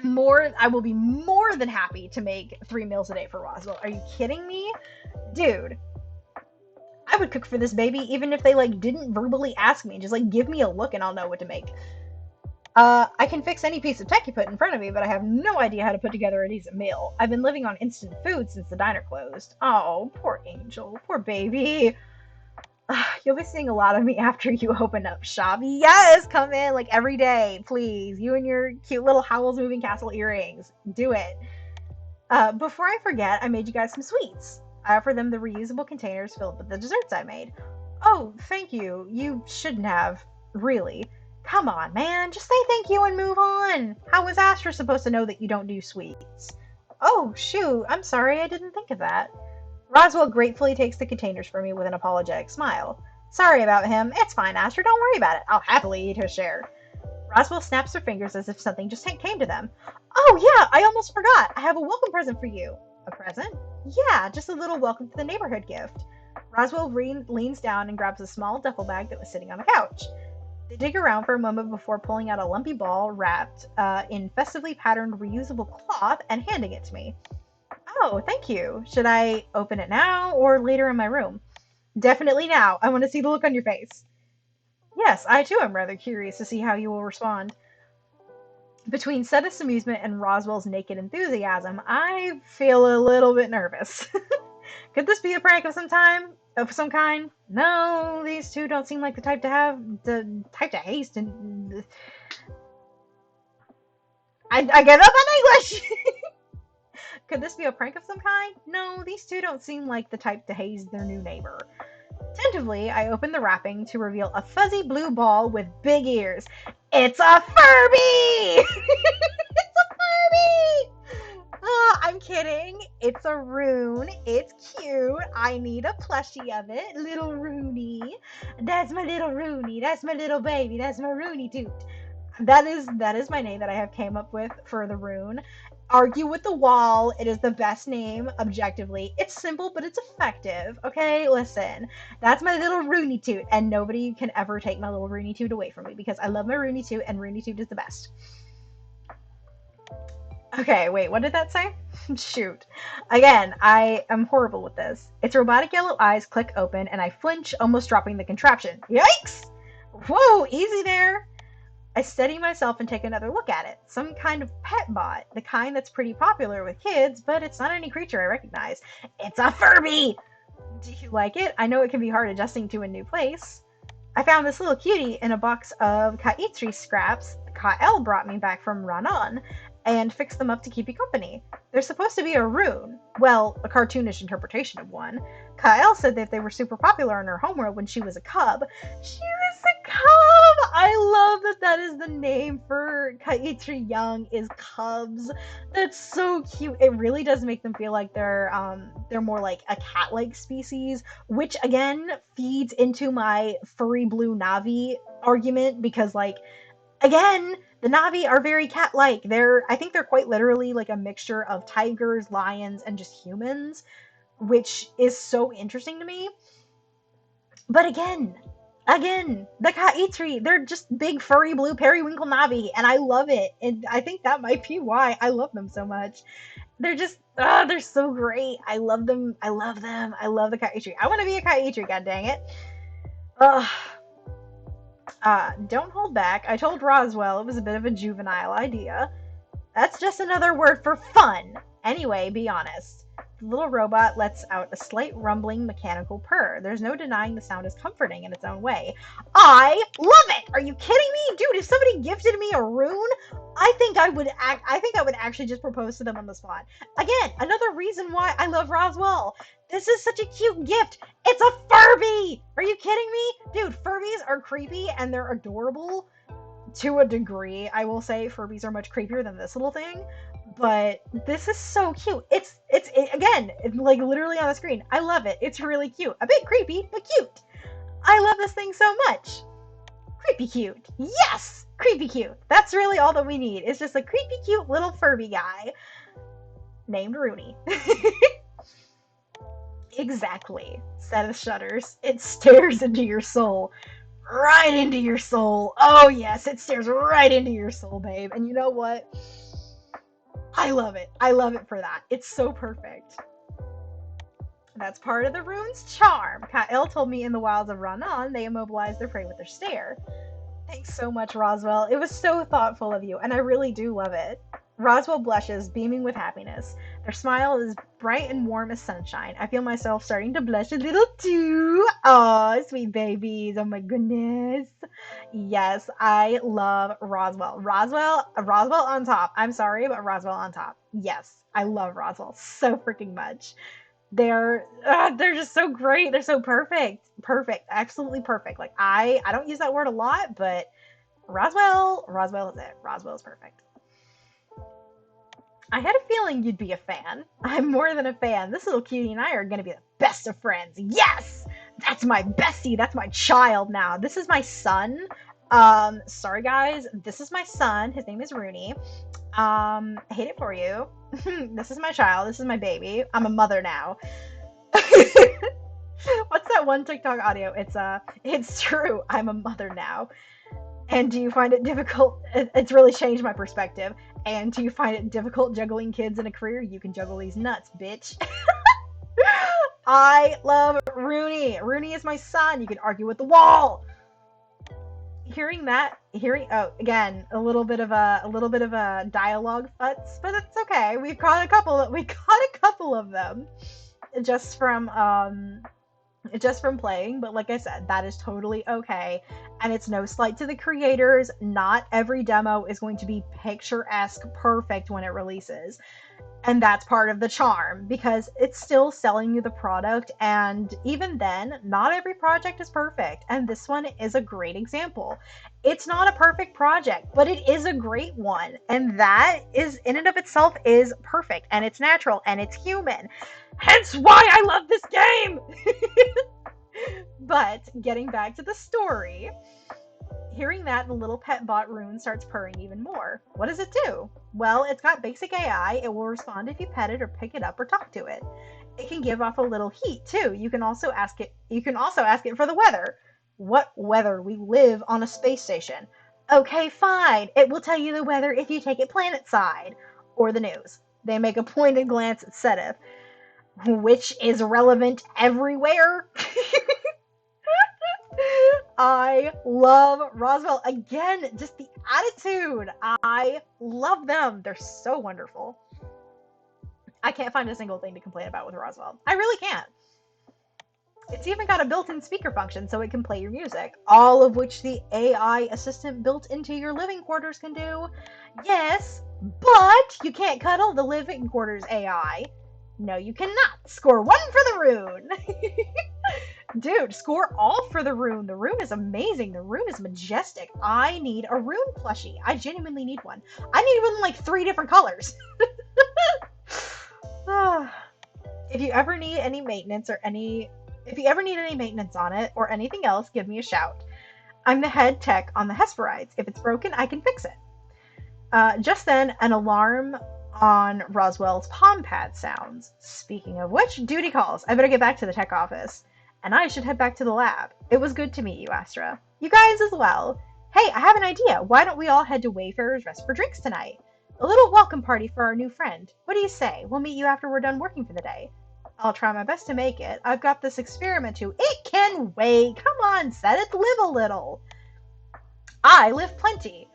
I will be more than happy to make 3 meals a day for Roswell. Are you kidding me? Dude, I would cook for this baby even if they like didn't verbally ask me. Just like give me a look and I'll know what to make. I can fix any piece of tech you put in front of me, but I have no idea how to put together a decent meal. I've been living on instant food since the diner closed. Oh, poor angel, poor baby. You'll be seeing a lot of me after you open up shop. Yes, come in like every day, please. You and your cute little Howl's Moving Castle earrings. Do it. Before I forget, I made you guys some sweets. I offer them the reusable containers filled with the desserts I made. Oh, thank you. You shouldn't have. Really. Come on, man. Just say thank you and move on. How was Astra supposed to know that you don't do sweets? Oh, shoot. I'm sorry. I didn't think of that. Roswell gratefully takes the containers from me with an apologetic smile. Sorry about him. It's fine, Astra. Don't worry about it. I'll happily eat his share. Roswell snaps her fingers as if something just came to them. Oh, yeah, I almost forgot. I have a welcome present for you. A present? Yeah, just a little welcome to the neighborhood gift. Roswell leans down and grabs a small duffel bag that was sitting on the couch. They dig around for a moment before pulling out a lumpy ball wrapped in festively patterned reusable cloth and handing it to me. Oh, thank you. Should I open it now or later in my room? Definitely now. I want to see the look on your face. Yes, I too am rather curious to see how you will respond. Between Seth's amusement and Roswell's naked enthusiasm, I feel a little bit nervous. Could this be a prank of some kind? No, these two don't seem like the type to haste and I get up on English. Could this be a prank of some kind? No, these two don't seem like the type to haze their new neighbor. Tentatively, I open the wrapping to reveal a fuzzy blue ball with big ears. It's a Furby! It's a Furby! Oh, I'm kidding. It's a Rune. It's cute. I need a plushie of it. Little Rooney. That's my little Rooney. That's my little baby. That's my Rooney toot. That is my name that I have came up with for the Rune. Argue with the wall. It is the best name, objectively. It's simple, but it's effective. Okay, listen. That's my little Rooney Toot, and nobody can ever take my little Rooney Toot away from me because I love my Rooney Toot, and Rooney Toot is the best. Okay, wait, what did that say? Shoot. Again, I am horrible with this. Its robotic yellow eyes click open, and I flinch, almost dropping the contraption. Yikes! Whoa, easy there! I steady myself and take another look at it. Some kind of pet bot. The kind that's pretty popular with kids, but it's not any creature I recognize. It's a Furby! Do you like it? I know it can be hard adjusting to a new place. I found this little cutie in a box of Kaitri scraps Kael brought me back from Ranan, and fixed them up to keep you company. There's supposed to be a rune. Well, a cartoonish interpretation of one. Kael said that they were super popular in her homeworld when she was a cub. She was a cub! I love that is the name for Kaitri Young, is cubs. That's so cute. It really does make them feel like they're more like a cat-like species, which again feeds into my furry blue Navi argument because like again, the Navi are very cat-like. I think they're quite literally like a mixture of tigers, lions, and just humans, which is so interesting to me. But again, the Kaitri, they're just big furry blue periwinkle Navi, and I love it. And I think that might be why I love them so much. They're just, they're so great. I love them. I love them. I love the Kaitri. I want to be a Kaitri, god dang it. Ugh. Don't hold back. I told Roswell it was a bit of a juvenile idea. That's just another word for fun. Anyway, be honest. The little robot lets out a slight rumbling mechanical purr. There's no denying the sound is comforting in its own way. I love it! Are you kidding me? Dude, if somebody gifted me a rune, I think I would actually just propose to them on the spot. Again, another reason why I love Roswell. This is such a cute gift. It's a Furby! Are you kidding me? Dude, Furbies are creepy and they're adorable to a degree. I will say Furbies are much creepier than this little thing, but this is so cute. Again, like literally on the screen. I love it. It's really cute. A bit creepy, but cute. I love this thing so much. Creepy cute. Yes! Creepy cute. That's really all that we need. It's just a creepy cute little Furby guy named Rooney. Exactly, said the shutters. It stares into your soul. Right into your soul. Oh yes, it stares right into your soul, babe. And you know what? I love it. I love it for that. It's so perfect. That's part of the rune's charm. Kyle told me in the wilds of Ranan, they immobilize their prey with their stare. Thanks so much, Roswell. It was so thoughtful of you, and I really do love it. Roswell blushes, beaming with happiness. Their smile is bright and warm as sunshine. I feel myself starting to blush a little too. Aw, sweet babies. Oh my goodness. Yes, I love Roswell. Roswell on top. I'm sorry, but Roswell on top. Yes, I love Roswell so freaking much. They're just so great. They're so perfect. Perfect. Absolutely perfect. Like I don't use that word a lot, but Roswell is it. Roswell is perfect. I had a feeling you'd be a fan. I'm more than a fan. This little cutie and I are going to be the best of friends. Yes! That's my bestie. That's my child now. This is my son. Sorry guys. This is my son. His name is Rooney. I hate it for you. This is my child. This is my baby. I'm a mother now. What's that one TikTok audio? It's true. I'm a mother now. And do you find it difficult? It's really changed my perspective. And do you find it difficult juggling kids in a career? You can juggle these nuts, bitch. I love Rooney. Rooney is my son. You can argue with the wall. Again, a little bit of a dialogue futz, but it's okay. We've got a couple of them just from playing, but like I said, that is totally okay. And it's no slight to the creators. Not every demo is going to be picturesque perfect when it releases. And that's part of the charm, because it's still selling you the product, and even then, not every project is perfect, and this one is a great example. It's not a perfect project, but it is a great one, and that is, in and of itself, is perfect, and it's natural, and it's human. Hence why I love this game! But, getting back to the story, hearing that, the little pet bot Rune starts purring even more. What does it do? Well, it's got basic AI. It will respond if you pet it or pick it up or talk to it. It can give off a little heat too. You can also ask it for the weather. What weather? We live on a space station. Okay, fine. It will tell you the weather if you take it planet side. Or the news. They make a pointed glance at Sedith, which is relevant everywhere. I love Roswell. Again, just the attitude. I love them. They're so wonderful. I can't find a single thing to complain about with Roswell. I really can't. It's even got a built-in speaker function so it can play your music, all of which the AI assistant built into your living quarters can do. Yes, but you can't cuddle the living quarters AI. No, you cannot. Score 1 for the rune. Dude, score all for the rune. The rune is amazing. The rune is majestic. I need a rune plushie. I genuinely need one. I need one in like 3 different colors. If you ever need any maintenance on it or anything else, give me a shout. I'm the head tech on the Hesperides. If it's broken, I can fix it. Just then, an alarm on Roswell's palm pad sounds. Speaking of which, duty calls. I better get back to the tech office. And I should head back to the lab. It was good to meet you, Astra. You guys as well. Hey, I have an idea. Why don't we all head to Wayfarer's Rest for drinks tonight? A little welcome party for our new friend. What do you say? We'll meet you after we're done working for the day. I'll try my best to make it. I've got this experiment to... It can wait! Come on, Sedith, live a little! I live plenty.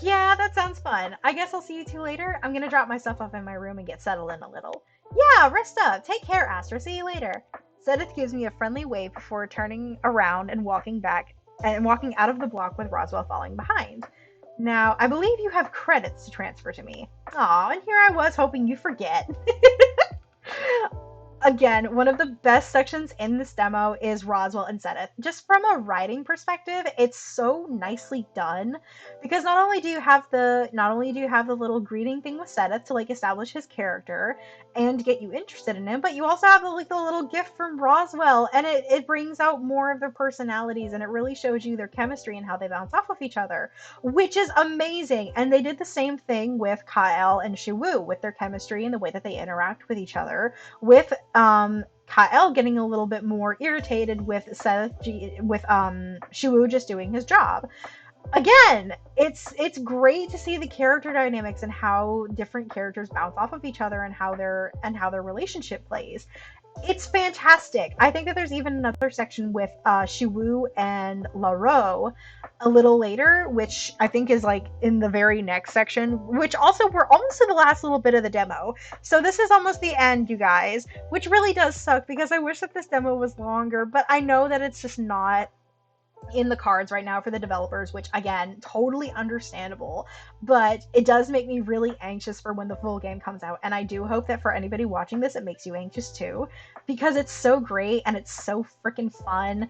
Yeah, that sounds fun. I guess I'll see you two later. I'm gonna drop my stuff off in my room and get settled in a little. Yeah, rest up. Take care, Astra. See you later. Sedith gives me a friendly wave before turning around and walking out of the block with Roswell falling behind. Now, I believe you have credits to transfer to me. Aw, and here I was hoping you'd forget. Again, one of the best sections in this demo is Roswell and Zenith. Just from a writing perspective, it's so nicely done because not only do you have the little greeting thing with Zenith to like establish his character and get you interested in him, but you also have the little gift from Roswell, and it brings out more of their personalities, and it really shows you their chemistry and how they bounce off of each other, which is amazing. And they did the same thing with Kyle and Shiwu with their chemistry and the way that they interact with each other, with Kyle getting a little bit more irritated with Shiwu just doing his job. Again, it's great to see the character dynamics and how different characters bounce off of each other and how their relationship plays. It's fantastic. I think that there's even another section with Shiwu and Laro a little later, which I think is like in the very next section, which also we're almost to the last little bit of the demo. So this is almost the end, you guys, which really does suck because I wish that this demo was longer, but I know that it's just not in the cards right now for the developers, which again, totally understandable, but it does make me really anxious for when the full game comes out, and I do hope that for anybody watching this it makes you anxious too, because it's so great and it's so freaking fun.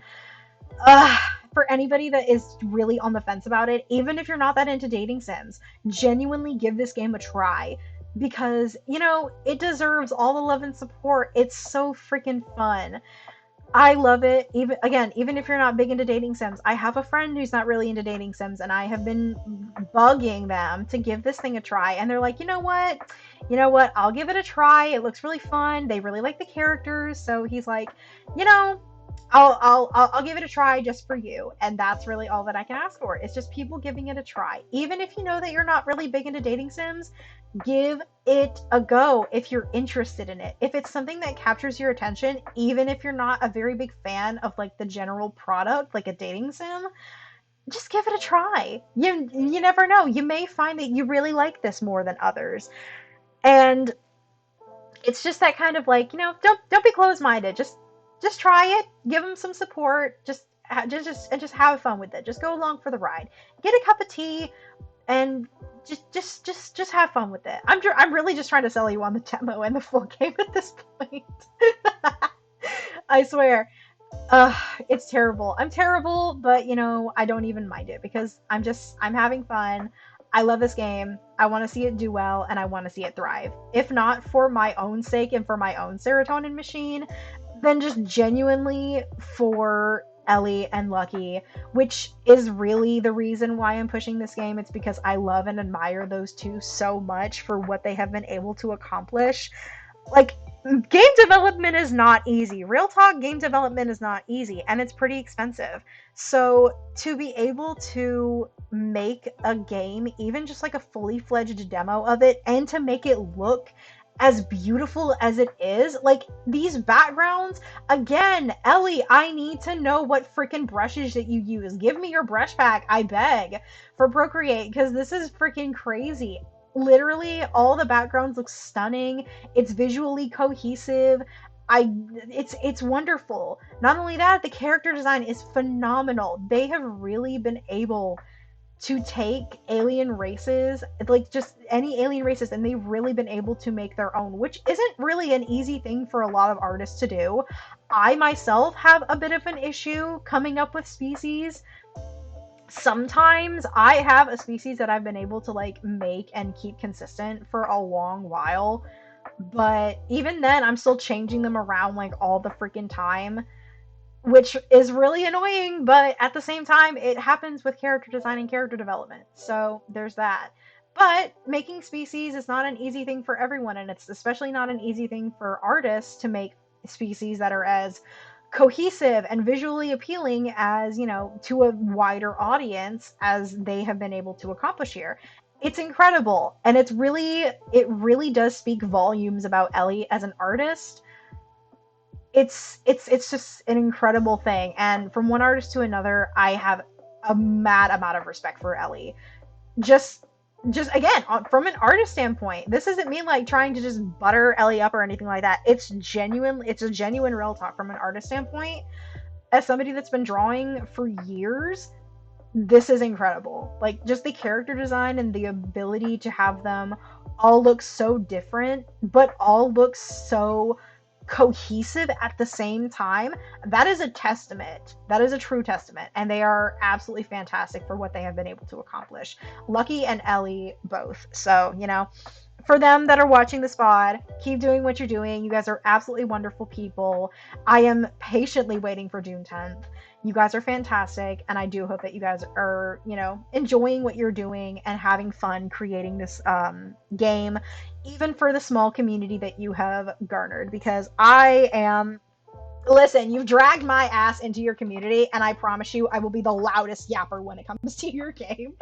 For anybody that is really on the fence about it, even if you're not that into dating sims, genuinely give this game a try, because it deserves all the love and support. It's so freaking fun. I love it. Even if you're not big into dating sims, I have a friend who's not really into dating sims, and I have been bugging them to give this thing a try, and they're like, you know what, I'll give it a try. It looks really fun. They really like the characters, so he's like, I'll give it a try just for you, and that's really all that I can ask for. It's just people giving it a try, even if you know that you're not really big into dating sims. Give it a go if you're interested in it. If it's something that captures your attention, even if you're not a very big fan of like the general product, like a dating sim, just give it a try. You never know. You may find that you really like this more than others. And it's just that kind of like, don't be closed-minded. Just try it. Give them some support. Just have fun with it. Just go along for the ride. Get a cup of tea and just have fun with it. I'm really just trying to sell you on the demo and the full game at this point. I swear. It's terrible. I'm terrible, but I don't even mind it because I'm having fun. I love this game. I want to see it do well, and I want to see it thrive. If not for my own sake and for my own serotonin machine, then just genuinely for Ellie and Lucky, which is really the reason why I'm pushing this game. It's because I love and admire those two so much for what they have been able to accomplish. Like, game development is not easy. Real talk, game development is not easy, and it's pretty expensive. So to be able to make a game, even just like a fully fledged demo of it, and to make it look as beautiful as it is, like these backgrounds, again, Ellie, I need to know what freaking brushes that you use. Give me your brush pack, I beg, for Procreate, because this is freaking crazy. Literally, all the backgrounds look stunning. It's visually cohesive. It's wonderful. Not only that, the character design is phenomenal. They have really been able to take alien races, like just any alien races, and they've really been able to make their own, which isn't really an easy thing for a lot of artists to do. I myself have a bit of an issue coming up with species. Sometimes I have a species that I've been able to like make and keep consistent for a long while, but even then I'm still changing them around like all the freaking time, which is really annoying, but at the same time, it happens with character design and character development, so there's that. But making species is not an easy thing for everyone, and it's especially not an easy thing for artists to make species that are as cohesive and visually appealing as, to a wider audience as they have been able to accomplish here. It's incredible, and it really does speak volumes about Ellie as an artist. It's just an incredible thing, and from one artist to another, I have a mad amount of respect for Ellie. Just just again, from an artist standpoint, this isn't me like trying to just butter Ellie up or anything like that. It's a genuine real talk from an artist standpoint. As somebody that's been drawing for years, this is incredible. Like, just the character design and the ability to have them all look so different, but all look so cohesive at the same time. That is a testament. That is a true testament. And they are absolutely fantastic for what they have been able to accomplish. Lucky and Ellie both. So, for them that are watching this pod, keep doing what you're doing. You guys are absolutely wonderful people. I am patiently waiting for June 10th. You guys are fantastic, and I do hope that you guys are, enjoying what you're doing and having fun creating this game, even for the small community that you have garnered, because listen, you've dragged my ass into your community, and I promise you I will be the loudest yapper when it comes to your game.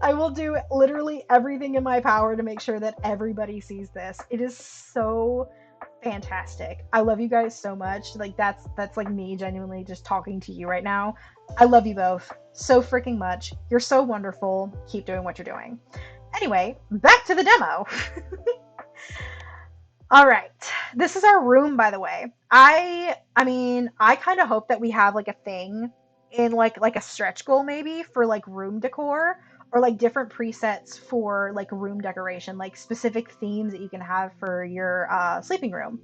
I will do literally everything in my power to make sure that everybody sees this. It is so fantastic. I love you guys so much. Like, that's like me genuinely just talking to you right now. I love you both so freaking much. You're so wonderful. Keep doing what you're doing. Anyway, back to the demo. All right. This is our room, by the way. I kind of hope that we have like a thing in like a stretch goal maybe for like room decor, or like different presets for like room decoration, like specific themes that you can have for your sleeping room,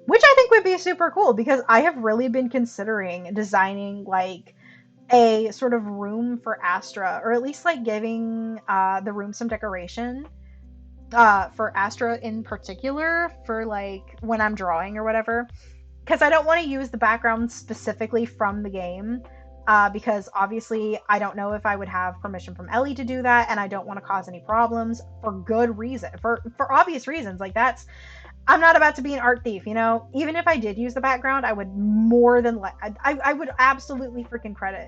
which I think would be super cool, because I have really been considering designing like a sort of room for Astra, or at least like giving the room some decoration for Astra in particular, for like when I'm drawing or whatever, because I don't want to use the background specifically from the game, because obviously I don't know if I would have permission from Ellie to do that, and I don't want to cause any problems for good reason, for obvious reasons. Like, I'm not about to be an art thief, Even if I did use the background, I would more than I would absolutely freaking credit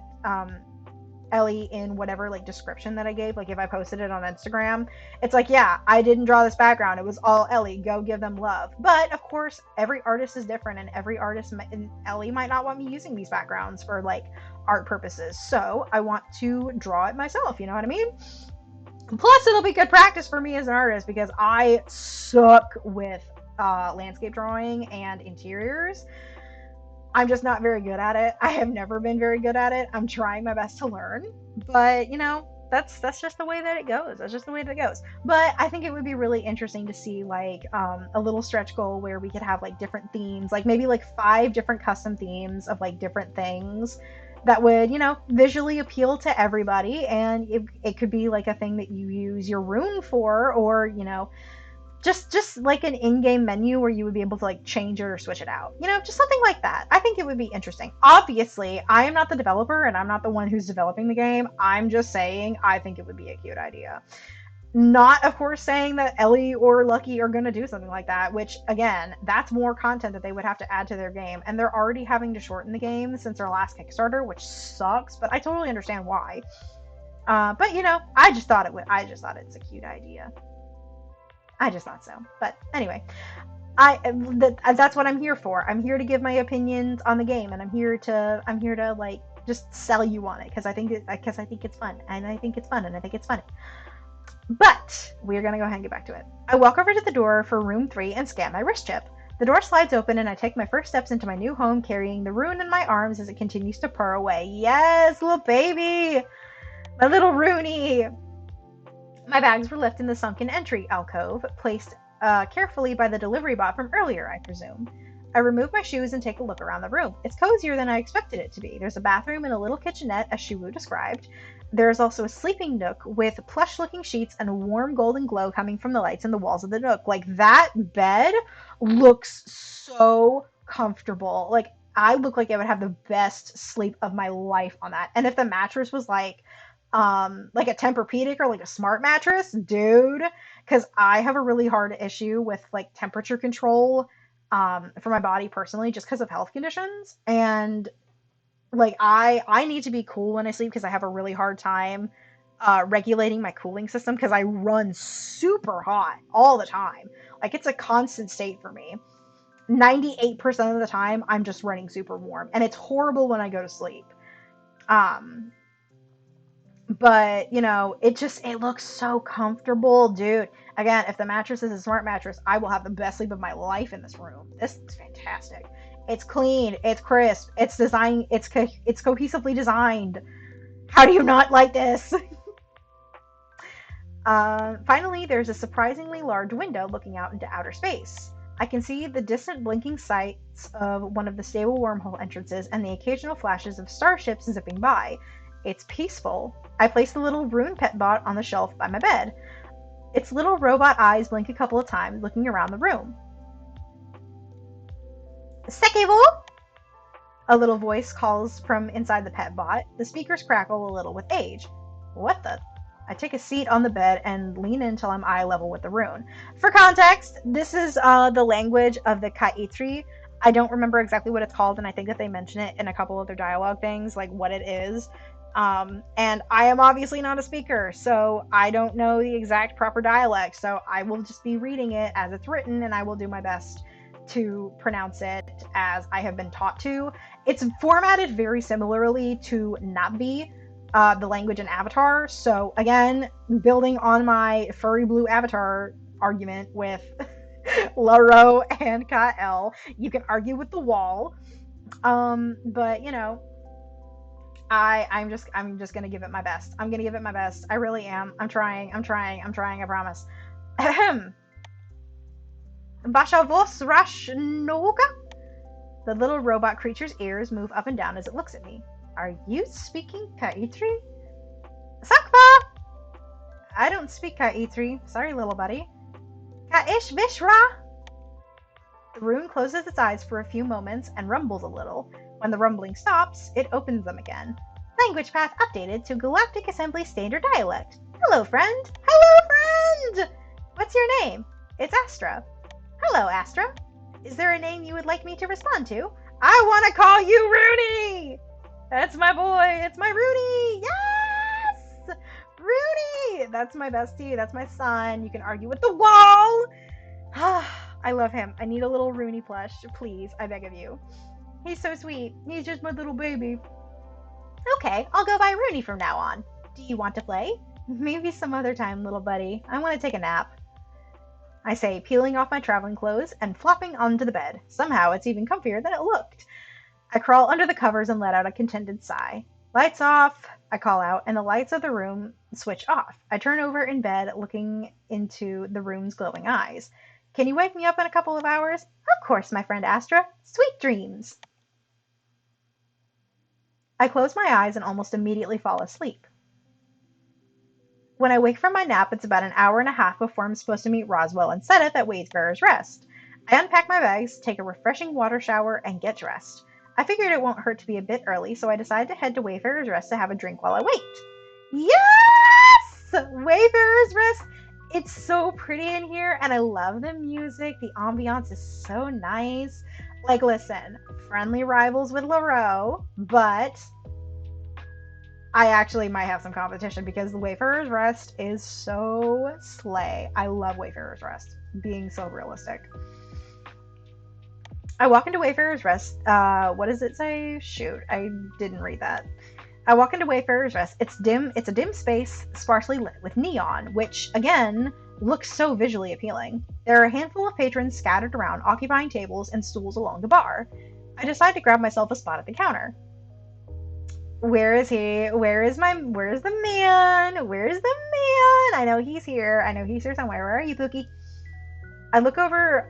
Ellie in whatever like description that I gave. Like, if I posted it on Instagram, it's like, yeah, I didn't draw this background, it was all Ellie, go give them love. But of course, every artist is different, and every artist, and Ellie might not want me using these backgrounds for like art purposes, so I want to draw it myself, you know what I mean? Plus, it'll be good practice for me as an artist, because I suck with landscape drawing and interiors. I'm just not very good at it. I have never been very good at it. I'm trying my best to learn, but that's just the way that it goes. That's just the way that it goes. But I think it would be really interesting to see like a little stretch goal where we could have like different themes, like maybe like 5 different custom themes of like different things that would, visually appeal to everybody. And it could be like a thing that you use your rune for, or, just like an in-game menu where you would be able to like change it or switch it out, just something like that. I think it would be interesting. Obviously, I am not the developer, and I'm not the one who's developing the game. I'm just saying I think it would be a cute idea. Not, of course, saying that Ellie or Lucky are going to do something like that, which, again, that's more content that they would have to add to their game, and they're already having to shorten the game since their last Kickstarter, which sucks, but I totally understand why. But I just thought it's a cute idea. I just thought so. But anyway, that's what I'm here for. I'm here to give my opinions on the game, and I'm here to like just sell you on it, because I think it's fun, and I think it's fun, and I think it's funny. But we're gonna go ahead and get back to it. I walk over to the door for room 3 and scan my wrist chip. The door slides open, and I take my first steps into my new home, carrying the rune in my arms as it continues to purr away. Yes, little baby, my little Rooney. My bags were left in the sunken entry alcove, placed carefully by the delivery bot from earlier, I presume. I remove my shoes and take a look around the room. It's cozier than I expected it to be. There's a bathroom and a little kitchenette, as Shiwu described. There's also a sleeping nook with plush-looking sheets and a warm golden glow coming from the lights in the walls of the nook. Like, that bed looks so comfortable. Like, I look like I would have the best sleep of my life on that. And if the mattress was like a Tempur-Pedic or like a smart mattress, dude, because I have a really hard issue with like temperature control for my body personally, just because of health conditions. And like I need to be cool when I sleep, because I have a really hard time regulating my cooling system, because I run super hot all the time. Like, it's a constant state for me. 98% of the time I'm just running super warm, and it's horrible when I go to sleep. Um, but it looks so comfortable, dude. Again, if the mattress is a smart mattress, I will have the best sleep of my life in this room. This is fantastic. It's clean, it's crisp, it's designed, it's cohesively designed. How do you not like this? Finally, there's a surprisingly large window looking out into outer space. I can see the distant blinking sights of one of the stable wormhole entrances and the occasional flashes of starships zipping by. It's peaceful. I place the little rune pet bot on the shelf by my bed. Its little robot eyes blink a couple of times, looking around the room. Sekevo? A little voice calls from inside the pet bot. The speakers crackle a little with age. What the? I take a seat on the bed and lean in till I'm eye level with the rune. For context, this is the language of the KICKSTARTER. I don't remember exactly what it's called, and I think that they mention it in a couple of their dialogue things, like what it is. And I am obviously not a speaker, so I don't know the exact proper dialect, so I will just be reading it as it's written, and I will do my best to pronounce it as I have been taught to. It's formatted very similarly to Nabi, the language in Avatar. So again, building on my furry blue Avatar argument with Laro and Kael, you can argue with the wall. But I'm just gonna give it my best. I'm gonna give it my best. I really am. I'm trying, I promise. Ahem. Basha vos rash noga? The little robot creature's ears move up and down as it looks at me. Are you speaking KICKSTARTER? Sakba! I don't speak KICKSTARTER. Sorry, little buddy. Ka-ish vishra! The rune closes its eyes for a few moments and rumbles a little. When the rumbling stops, it opens them again. Language path updated to Galactic Assembly Standard Dialect. Hello, friend! Hello, friend! What's your name? It's Astra. Hello, Astra. Is there a name you would like me to respond to? I want to call you Rooney! That's my boy! It's my Rooney! Yes! Rooney! That's my bestie. That's my son. You can argue with the wall! I love him. I need a little Rooney plush. Please, I beg of you. He's so sweet. He's just my little baby. Okay, I'll go by Rooney from now on. Do you want to play? Maybe some other time, little buddy. I want to take a nap. I say, peeling off my traveling clothes and flopping onto the bed. Somehow it's even comfier than it looked. I crawl under the covers and let out a contented sigh. Lights off, I call out, and the lights of the room switch off. I turn over in bed, looking into the room's glowing eyes. Can you wake me up in a couple of hours? Of course, my friend Astra. Sweet dreams. I close my eyes and almost immediately fall asleep. When I wake from my nap, it's about an hour and a half before I'm supposed to meet Roswell and Sedith at Wayfarer's Rest. I unpack my bags, take a refreshing water shower, and get dressed. I figured it won't hurt to be a bit early, so I decide to head to Wayfarer's Rest to have a drink while I wait. Yes! Wayfarer's Rest! It's so pretty in here, and I love the music. The ambiance is so nice. Like, listen, friendly rivals with Laro, but I actually might have some competition because the Wayfarer's Rest is so slay. I love Wayfarer's Rest, being so realistic. I walk into Wayfarer's Rest. What does it say? Shoot, I didn't read that. I walk into Wayfarer's Rest. It's dim. It's a dim space, sparsely lit with neon, which, again, looks so visually appealing. There are a handful of patrons scattered around, occupying tables and stools along the bar. I decide to grab myself a spot at the counter. Where is he? Where's the man? Where's the man? I know he's here. I know he's here somewhere. Where are you, Pookie? I look over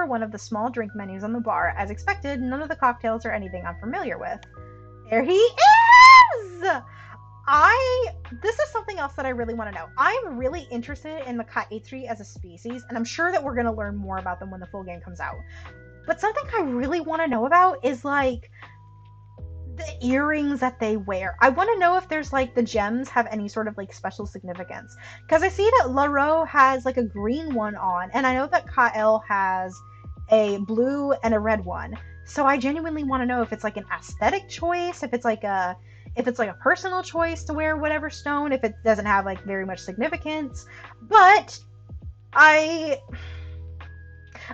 one of the small drink menus on the bar. As expected, none of the cocktails are anything I'm familiar with. There he is! This is something else that I really want to know. I'm really interested in the KICKSTARTER as a species, and I'm sure that we're going to learn more about them when the full game comes out. But something I really want to know about is, like, the earrings that they wear. I want to know if there's, like, the gems have any sort of, like, special significance. Because I see that Laro has, like, a green one on, and I know that Kael has a blue and a red one. So I genuinely want to know if it's, like, an aesthetic choice, if it's like a personal choice to wear whatever stone, if it doesn't have, like, very much significance. But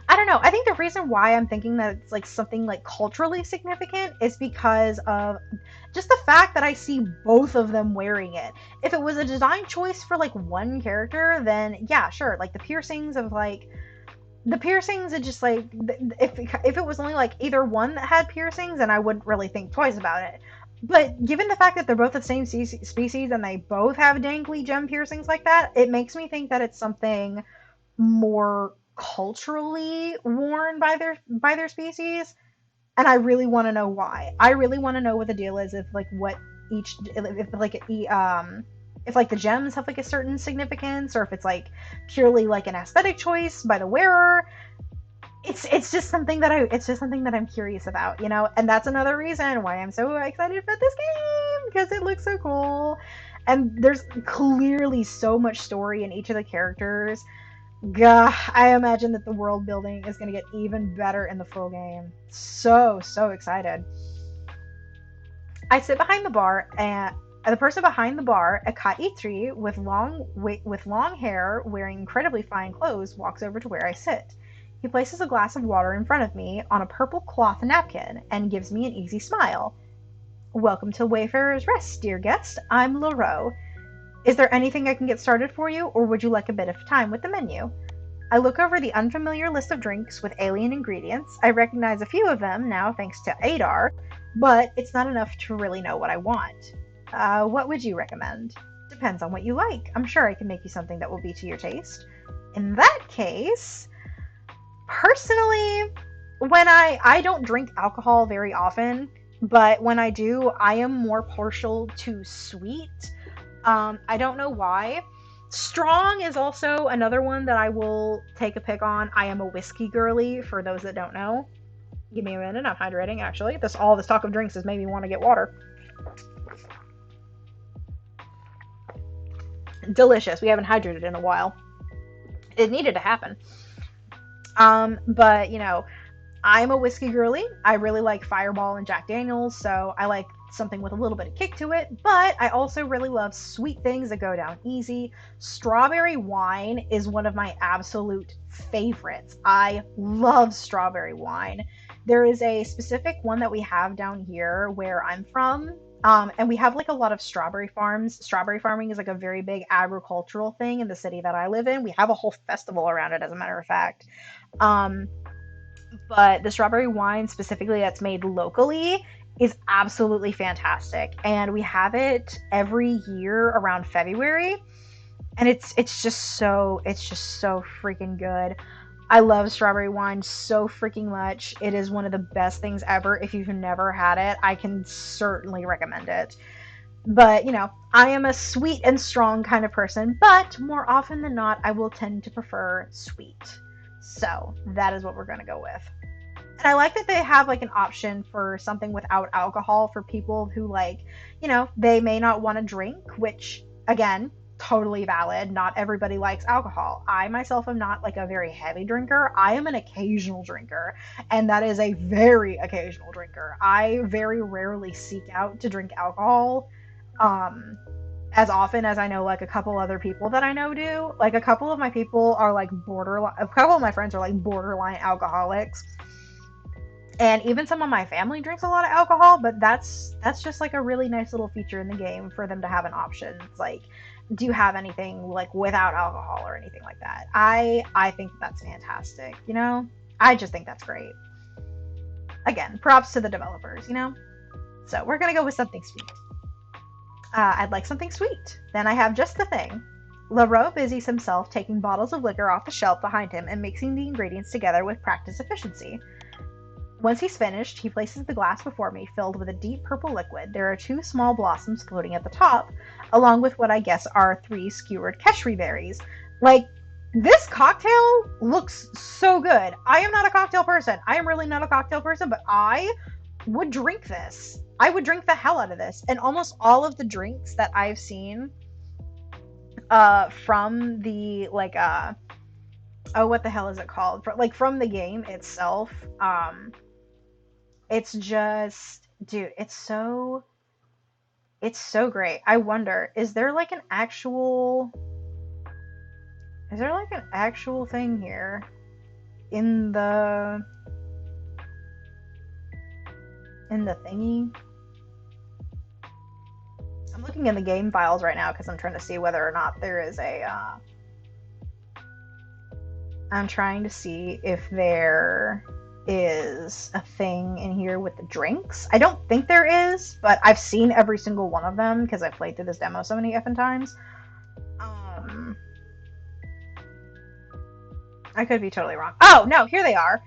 I don't know. I think the reason why I'm thinking that it's like something like culturally significant is because of just the fact that I see both of them wearing it. If it was a design choice for like one character, then yeah, sure. Like the piercings are just like if it was only like either one that had piercings, then I wouldn't really think twice about it. But given the fact that they're both the same species and they both have dangly gem piercings like that, it makes me think that it's something more culturally worn by their species, and I really want to know why. I really want to know what the deal is, if like what each if like if like the gems have like a certain significance, or if it's like purely like an aesthetic choice by the wearer. It's just something that I'm curious about, you know, and that's another reason why I'm so excited about this game, because it looks so cool, and there's clearly so much story in each of the characters. Gah, I imagine that the world building is going to get even better in the full game. So excited. I sit behind the bar, and the person behind the bar, a Kaitri with long hair, wearing incredibly fine clothes, walks over to where I sit. He places a glass of water in front of me on a purple cloth napkin and gives me an easy smile. Welcome to Wayfarer's Rest, dear guest. I'm Leroux. Is there anything I can get started for you, or would you like a bit of time with the menu? I look over the unfamiliar list of drinks with alien ingredients. I recognize a few of them now thanks to Adar, but it's not enough to really know what I want. What would you recommend? Depends on what you like. I'm sure I can make you something that will be to your taste. In that case, personally, when I don't drink alcohol very often, but when I do, I am more partial to sweet. I don't know why. Strong is also another one that I will take a pick on. I am a whiskey girly, for those that don't know. Give me a minute, I'm hydrating actually. All this talk of drinks has made me want to get water. Delicious. We haven't hydrated in a while. It needed to happen. But you know, I'm a whiskey girly. I really like Fireball and Jack Daniels, so I like something with a little bit of kick to it, but I also really love sweet things that go down easy. Strawberry wine is one of my absolute favorites. I love strawberry wine. There is a specific one that we have down here where I'm from. And we have like a lot of strawberry farms. Strawberry farming is like a very big agricultural thing in the city that I live in. We have a whole festival around it, as a matter of fact. Um, but the strawberry wine specifically that's made locally is absolutely fantastic, and we have it every year around February, and it's just so freaking good. I love strawberry wine so freaking much. It is one of the best things ever. If you've never had it, I can certainly recommend it. But, you know, I am a sweet and strong kind of person, but more often than not, I will tend to prefer sweet. So, that is what we're going to go with. And I like that they have like an option for something without alcohol for people who like, you know, they may not want to drink, which again, totally valid. Not everybody likes alcohol. I myself am not like a very heavy drinker. I am an occasional drinker, and that is a very occasional drinker. I very rarely seek out to drink alcohol. Um as often as I know like a couple other people that I know do. Like a couple of my people are like borderline a couple of my friends are like borderline alcoholics, and even some of my family drinks a lot of alcohol, but that's just like a really nice little feature in the game for them to have an option. It's like, do you have anything like without alcohol or anything like that? I think that's fantastic, you know. I just think that's great. Again, props to the developers, you know. So we're gonna go with something sweet. I'd like something sweet. Then I have just the thing. Leroux busies himself taking bottles of liquor off the shelf behind him and mixing the ingredients together with practiced efficiency. Once he's finished, he places the glass before me, filled with a deep purple liquid. There are two small blossoms floating at the top, along with what I guess are three skewered keshri berries. Like, this cocktail looks so good. I am not a cocktail person. I am really not a cocktail person, but I would drink this. I would drink the hell out of this. And almost all of the drinks that I've seen from the, like, oh, what the hell is it called? From the game itself, it's just, dude, it's so great. I wonder, is there like an actual thing here? in the thingy. I'm looking in the game files right now because I'm trying to see whether or not there is a. I'm trying to see if there is a thing in here with the drinks. I don't think there is, but I've seen every single one of them because I've played through this demo so many effing times. I could be totally wrong. Oh, no, here they are.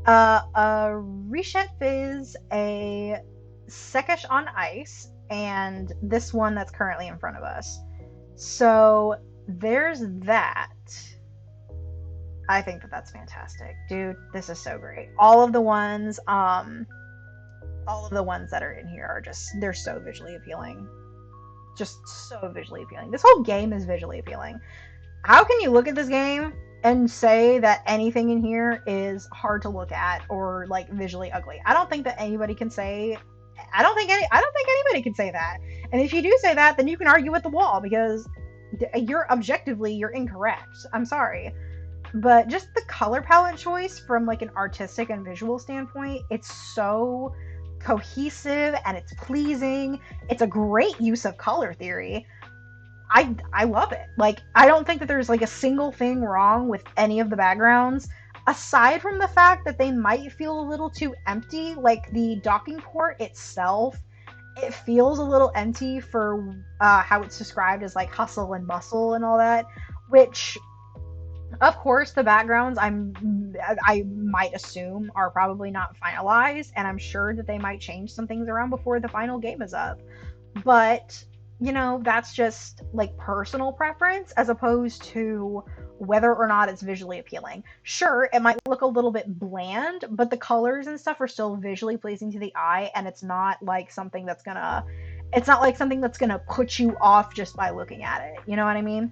A Richet Fizz, a Sekish on Ice, and this one that's currently in front of us. So there's that. I think that that's fantastic. Dude, this is so great. All of the ones that are in here are just, they're so visually appealing. Just so visually appealing. This whole game is visually appealing. How can you look at this game and say that anything in here is hard to look at or like visually ugly? I don't think that anybody can say. I don't think anybody can say that. And if you do say that, then you can argue with the wall because you're incorrect. I'm sorry. But just the color palette choice from like an artistic and visual standpoint, it's so cohesive and it's pleasing. It's a great use of color theory. I love it. Like, I don't think that there's like a single thing wrong with any of the backgrounds, aside from the fact that they might feel a little too empty. Like the docking port itself, it feels a little empty for how it's described as like hustle and bustle and all that, which of course the backgrounds I might assume are probably not finalized, and I'm sure that they might change some things around before the final game is up. But you know, that's just like personal preference as opposed to whether or not it's visually appealing. Sure, it might look a little bit bland, but the colors and stuff are still visually pleasing to the eye, and it's not like something that's gonna put you off just by looking at it. You know what I mean?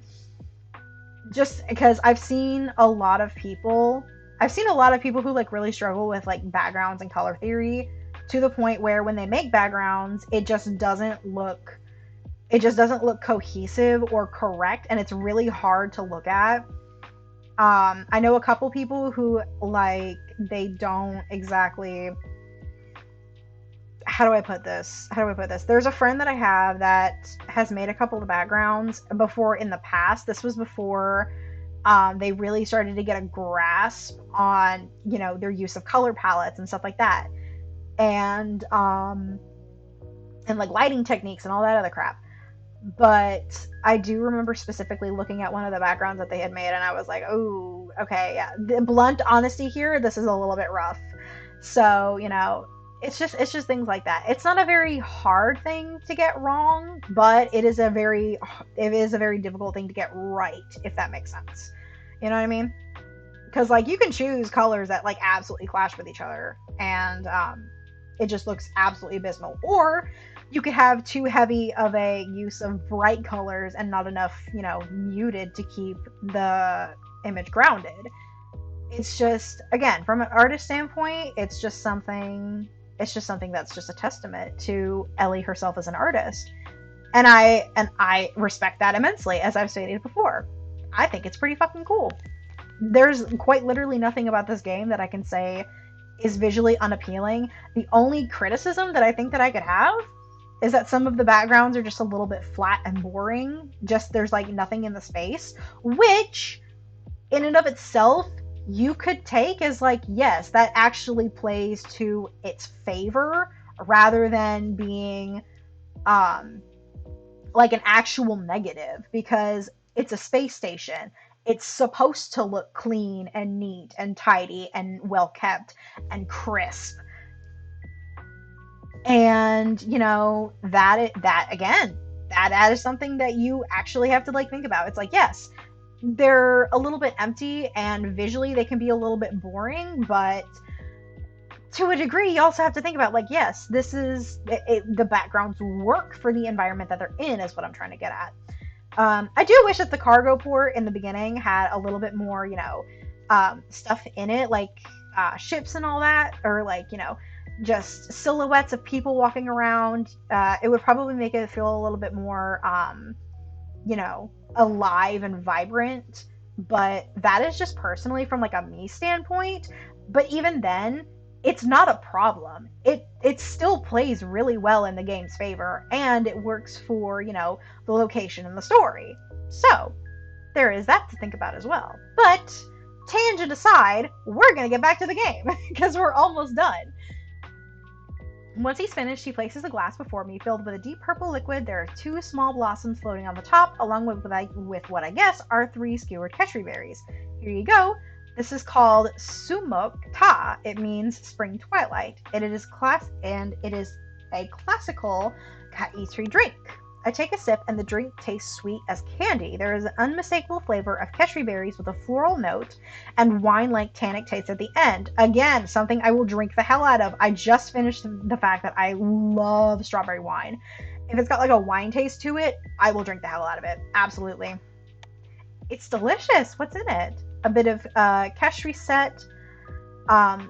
Just because I've seen a lot of people who like really struggle with like backgrounds and color theory to the point where when they make backgrounds, it just doesn't look cohesive or correct, and it's really hard to look at. I know a couple people who like they don't exactly. How do I put this? There's a friend that I have that has made a couple of backgrounds before in the past. This was before they really started to get a grasp on, you know, their use of color palettes and stuff like that, and like lighting techniques and all that other crap. But I do remember specifically looking at one of the backgrounds that they had made, and I was like, oh, okay, yeah. The blunt honesty here, this is a little bit rough. So, you know, it's just things like that. It's not a very hard thing to get wrong, but it is a very difficult thing to get right, if that makes sense. You know what I mean? Because like you can choose colors that like absolutely clash with each other, and it just looks absolutely abysmal. Or you could have too heavy of a use of bright colors and not enough, you know, muted to keep the image grounded. It's just, again, from an artist standpoint, it's just something that's just a testament to Ellie herself as an artist. And I respect that immensely, as I've stated before. I think it's pretty fucking cool. There's quite literally nothing about this game that I can say is visually unappealing. The only criticism that I think that I could have is that some of the backgrounds are just a little bit flat and boring. Just there's like nothing in the space, which in and of itself you could take as like, yes, that actually plays to its favor rather than being like an actual negative, because it's a space station. It's supposed to look clean and neat and tidy and well kept and crisp. And you know, that is something that you actually have to like think about. It's like, yes, they're a little bit empty and visually they can be a little bit boring, but to a degree you also have to think about like, yes, this is the backgrounds work for the environment that they're in, is what I'm trying to get at. I do wish that the cargo port in the beginning had a little bit more, you know, stuff in it, like ships and all that, or like, you know, just silhouettes of people walking around. It would probably make it feel a little bit more, you know, alive and vibrant. but that is just personally from like a me standpoint. But even then, it's not a problem. It still plays really well in the game's favor, and it works for, the location and the story. So there is that to think about as well. But tangent aside, we're gonna get back to the game because we're almost done. Once he's finished, he places a glass before me filled with a deep purple liquid. There are two small blossoms floating on the top, along with what I guess are three skewered ketri berries. Here you go. This is called Sumok Ta. It means spring twilight. It is a classical Kaitri drink. I take a sip and the drink tastes sweet as candy. There is an unmistakable flavor of ketri berries with a floral note and wine-like tannic taste at the end. Again, something I will drink the hell out of. I just finished the fact that I love strawberry wine. If it's got like a wine taste to it, I will drink the hell out of it. Absolutely. It's delicious. What's in it? A bit of ketri set,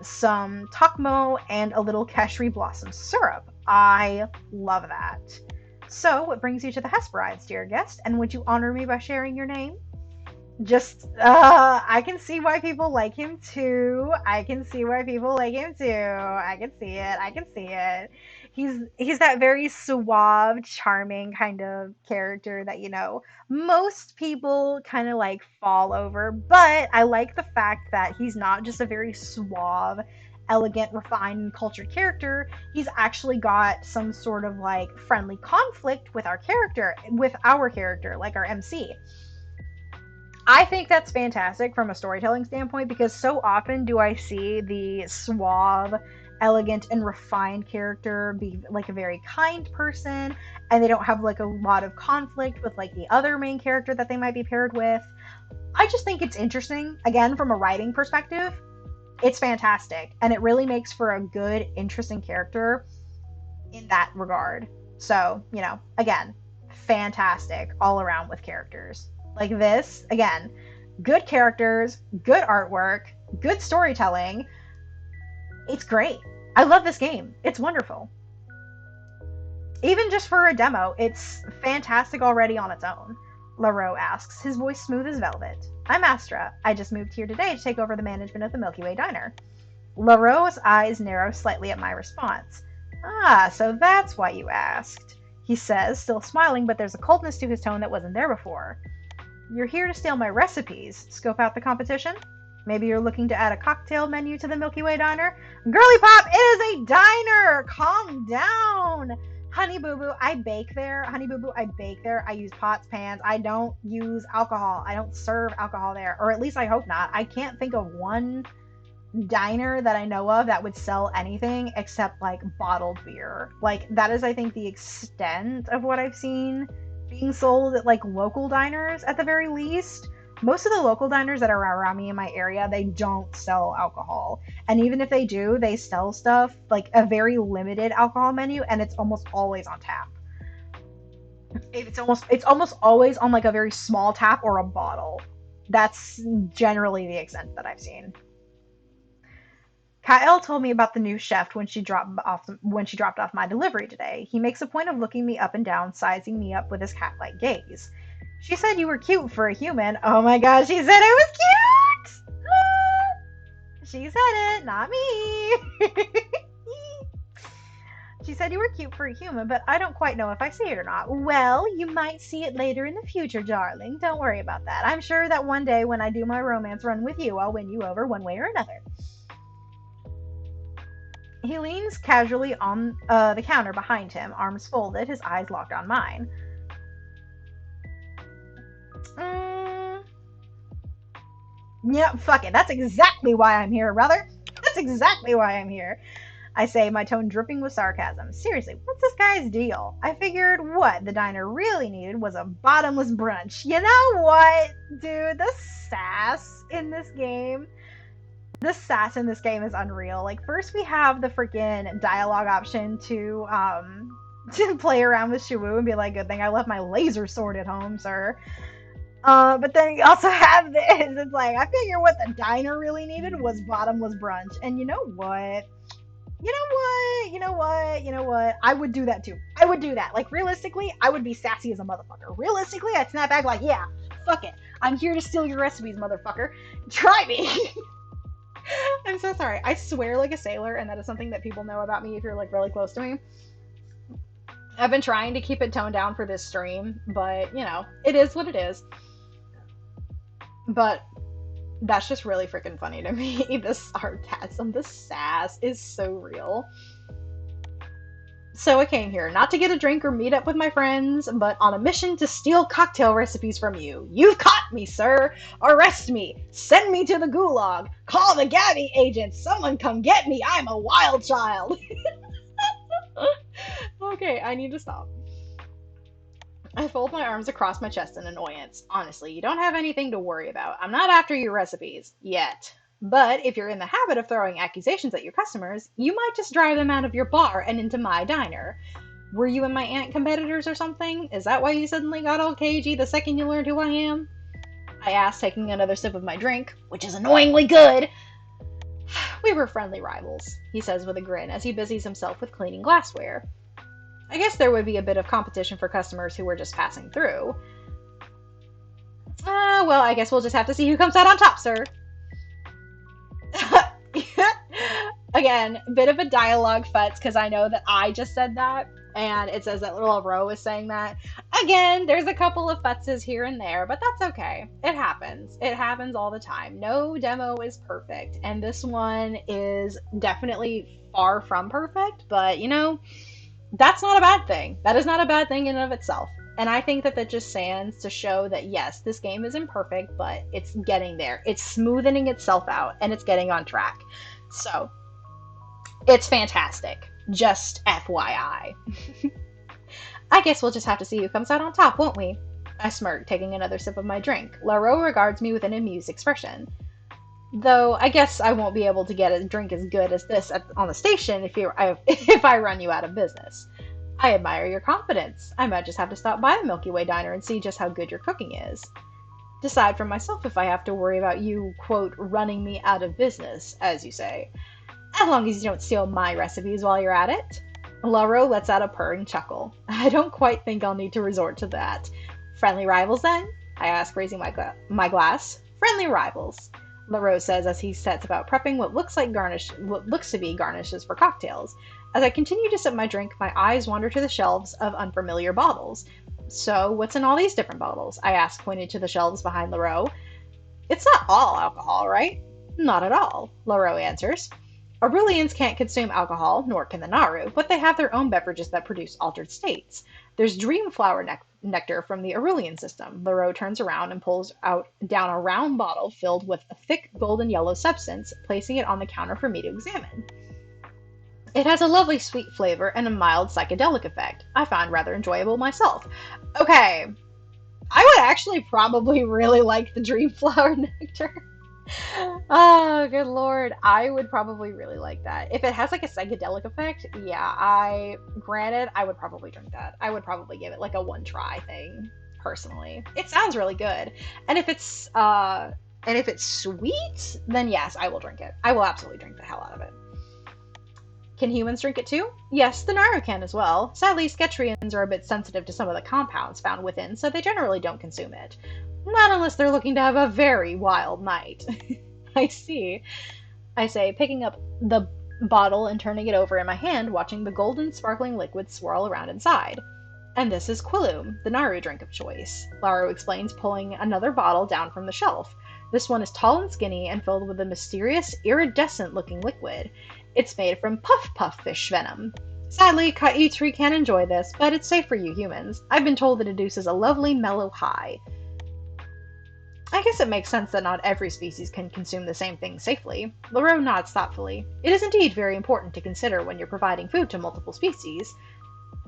some takmo, and a little ketri blossom syrup. I love that. So, what brings you to the Hesperides, dear guest? And would you honor me by sharing your name? I can see why people like him too. I can see it. He's that very suave, charming kind of character that, most people kind of like fall over. But I like the fact that he's not just a very suave, elegant, refined, and cultured character. He's actually got some sort of like friendly conflict with our character, like our MC. I think that's fantastic from a storytelling standpoint, because so often do I see the suave, elegant, and refined character be like a very kind person, and they don't have like a lot of conflict with like the other main character that they might be paired with. I just think it's interesting, again, from a writing perspective. It's fantastic, and it really makes for a good, interesting character in that regard. So, again, fantastic all around with characters. Like this, again, good characters, good artwork, good storytelling. It's great. I love this game. It's wonderful. Even just for a demo, it's fantastic already on its own. LaRoe asks, his voice smooth as velvet. I'm Astra. I just moved here today to take over the management of the Milky Way Diner. LaRoe's eyes narrow slightly at my response. Ah, so that's why you asked, he says, still smiling, but there's a coldness to his tone that wasn't there before. You're here to steal my recipes. Scope out the competition? Maybe you're looking to add a cocktail menu to the Milky Way Diner? Girly Pop, it is a diner! Calm down! Honey Boo Boo, I bake there. I use pots, pans. I don't use alcohol. I don't serve alcohol there. Or at least I hope not. I can't think of one diner that I know of that would sell anything except like bottled beer. Like, that is, I think, the extent of what I've seen being sold at like local diners at the very least. Most of the local diners that are around me in my area, they don't sell alcohol. And even if they do, they sell stuff like a very limited alcohol menu, and it's almost always on tap. It's almost always on like a very small tap or a bottle. That's generally the extent that I've seen. Kyle told me about the new chef when she dropped off my delivery today. He makes a point of looking me up and down, sizing me up with his cat-like gaze. She said you were cute for a human. Oh my gosh, she said I was cute! She said it, not me. She said you were cute for a human, but I don't quite know if I see it or not. Well, you might see it later in the future, darling. Don't worry about that. I'm sure that one day when I do my romance run with you, I'll win you over one way or another. He leans casually on the counter behind him, arms folded, his eyes locked on mine. Yeah, fuck it. That's exactly why I'm here, brother. That's exactly why I'm here. I say, my tone dripping with sarcasm. Seriously, what's this guy's deal? I figured what the diner really needed was a bottomless brunch. You know what, dude? The sass in this game is unreal. Like, first we have the freaking dialogue option to play around with Shiwu and be like, good thing I left my laser sword at home, sir. But then you also have this. It's like, I figure what the diner really needed was bottomless brunch. And you know what? I would do that too. I would do that. Like, realistically, I would be sassy as a motherfucker. Realistically, I'd snap back like, yeah, Fuck it. I'm here to steal your recipes, motherfucker. Try me. I'm so sorry. I swear like a sailor, and that is something that people know about me if you're like really close to me. I've been trying to keep it toned down for this stream, but you know, it is what it is. But that's just really freaking funny to me. The sarcasm, the sass is so real. So I came here not to get a drink or meet up with my friends, but on a mission to steal cocktail recipes from you. You've caught me, sir! Arrest me! Send me to the gulag! Call the Gabby agents! Someone come get me! I'm a wild child! Okay, I need to stop. I fold my arms across my chest in annoyance. Honestly, you don't have anything to worry about. I'm not after your recipes. Yet. But if you're in the habit of throwing accusations at your customers, you might just drive them out of your bar and into my diner. Were you and my aunt competitors or something? Is that why you suddenly got all cagey the second you learned who I am? I asked, taking another sip of my drink, which is annoyingly good. We were friendly rivals, he says with a grin as he busies himself with cleaning glassware. I guess there would be a bit of competition for customers who were just passing through. Well, I guess we'll just have to see who comes out on top, sir. Again, bit of a dialogue futz because I know that I just said that, and it says that little Ro is saying that. Again, there's a couple of futzes here and there, but that's okay. It happens. It happens all the time. No demo is perfect, and this one is definitely far from perfect, but you know, that's not a bad thing. That is not a bad thing in and of itself. And I think that that just stands to show that yes, this game is imperfect, but it's getting there. It's smoothing itself out, and it's getting on track. So, it's fantastic. Just FYI. I guess we'll just have to see who comes out on top, won't we? I smirk, taking another sip of my drink. Laro regards me with an amused expression. Though, I guess I won't be able to get a drink as good as this on the station if I run you out of business. I admire your confidence. I might just have to stop by the Milky Way Diner and see just how good your cooking is. Decide for myself if I have to worry about you, quote, running me out of business, as you say. As long as you don't steal my recipes while you're at it. Laro lets out a purring chuckle. I don't quite think I'll need to resort to that. Friendly rivals, then? I ask, raising my glass. Friendly rivals, Laro says as he sets about prepping what looks to be garnishes for cocktails. As I continue to sip my drink, my eyes wander to the shelves of unfamiliar bottles. So, what's in all these different bottles? I ask, pointed to the shelves behind Laro. It's not all alcohol, right? Not at all, Laro answers. Aurelians can't consume alcohol, nor can the Naru, but they have their own beverages that produce altered states. There's dream flower nectar from the Aurelian system. Laro turns around and pulls down a round bottle filled with a thick golden yellow substance, placing it on the counter for me to examine. It has a lovely sweet flavor and a mild psychedelic effect. I find rather enjoyable myself. Okay, I would actually probably really like the dream flower nectar. Oh, good lord. I would probably really like that. If it has like a psychedelic effect, yeah, granted, I would probably drink that. I would probably give it like a one try thing, personally. It sounds really good. And if it's sweet, then yes, I will drink it. I will absolutely drink the hell out of it. Can humans drink it too? Yes, the Naru can as well. Sadly, Skettrians are a bit sensitive to some of the compounds found within, so they generally don't consume it. Not unless they're looking to have a very wild night. I see, I say, picking up the bottle and turning it over in my hand, watching the golden sparkling liquid swirl around inside. And this is Quilum, the Naru drink of choice, Laro explains, pulling another bottle down from the shelf. This one is tall and skinny and filled with a mysterious, iridescent-looking liquid. It's made from puff fish venom. Sadly, Kaitri can't enjoy this, but it's safe for you humans. I've been told it induces a lovely, mellow high. I guess it makes sense that not every species can consume the same thing safely. Laro nods thoughtfully. It is indeed very important to consider when you're providing food to multiple species.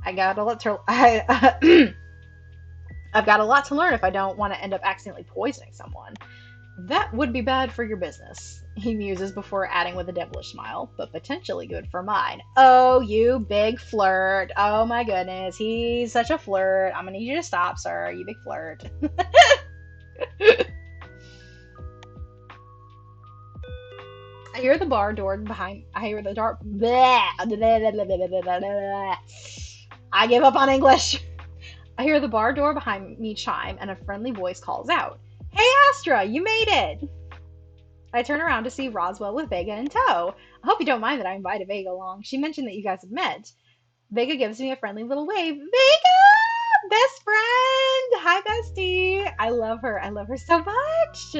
I've got a lot to learn if I don't want to end up accidentally poisoning someone. That would be bad for your business, he muses before adding with a devilish smile, but potentially good for mine. Oh, you big flirt. Oh my goodness, he's such a flirt. I'm gonna need you to stop, sir, you big flirt. I hear the bar door behind. I hear the door. I give up on English. I hear the bar door behind me chime, and a friendly voice calls out, "Hey Astra, you made it!" I turn around to see Roswell with Vega in tow. I hope you don't mind that I invited Vega along. She mentioned that you guys have met. Vega gives me a friendly little wave. Vega! Best friend! Hi, bestie! I love her. I love her so much!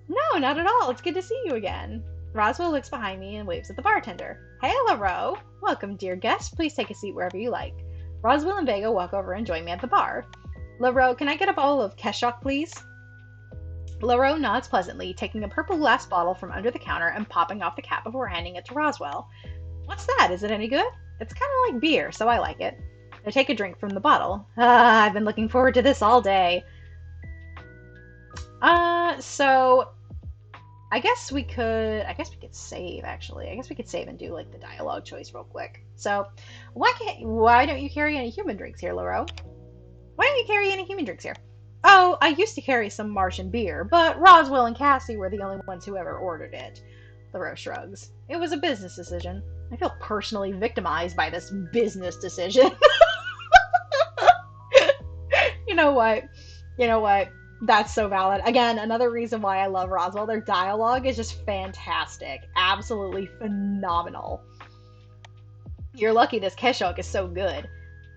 No, not at all. It's good to see you again. Roswell looks behind me and waves at the bartender. Hey, LaRoe. Welcome, dear guest. Please take a seat wherever you like. Roswell and Vega walk over and join me at the bar. LaRoe, can I get a bottle of Keshok, please? LaRoe nods pleasantly, taking a purple glass bottle from under the counter and popping off the cap before handing it to Roswell. What's that? Is it any good? It's kind of like beer, so I like it. I take a drink from the bottle. I've been looking forward to this all day. So I guess we could save, actually. I guess we could save and do like the dialogue choice real quick. So why don't you carry any human drinks here, LaRoe? Why don't you carry any human drinks here? Oh, I used to carry some Martian beer, but Roswell and Cassie were the only ones who ever ordered it. LaRoe shrugs. It was a business decision. I feel personally victimized by this business decision. You know what? That's so valid. Again, another reason why I love Roswell. Their dialogue is just fantastic. Absolutely phenomenal. You're lucky this Keshok is so good.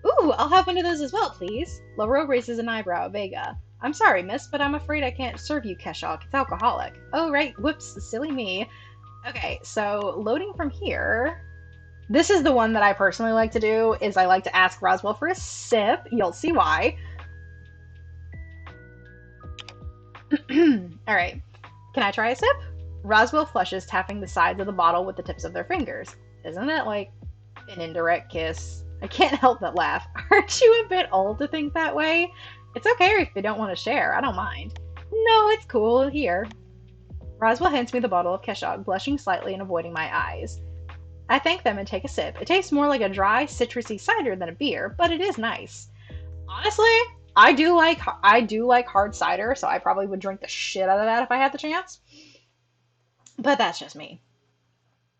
Ooh, I'll have one of those as well, please. LaRoe raises an eyebrow at Vega. I'm sorry, miss, but I'm afraid I can't serve you Keshok. It's alcoholic. Oh, right. Whoops. Silly me. Okay, so loading from here. This is the one that I personally like to do, is I like to ask Roswell for a sip. You'll see why. Alright. Can I try a sip? Roswell flushes, tapping the sides of the bottle with the tips of their fingers. Isn't that like an indirect kiss? I can't help but laugh. Aren't you a bit old to think that way? It's okay if you don't want to share. I don't mind. No, it's cool. Here. Roswell hands me the bottle of Keshok, blushing slightly and avoiding my eyes. I thank them and take a sip. It tastes more like a dry, citrusy cider than a beer, but it is nice. Honestly, I do like hard cider, so I probably would drink the shit out of that if I had the chance. But that's just me.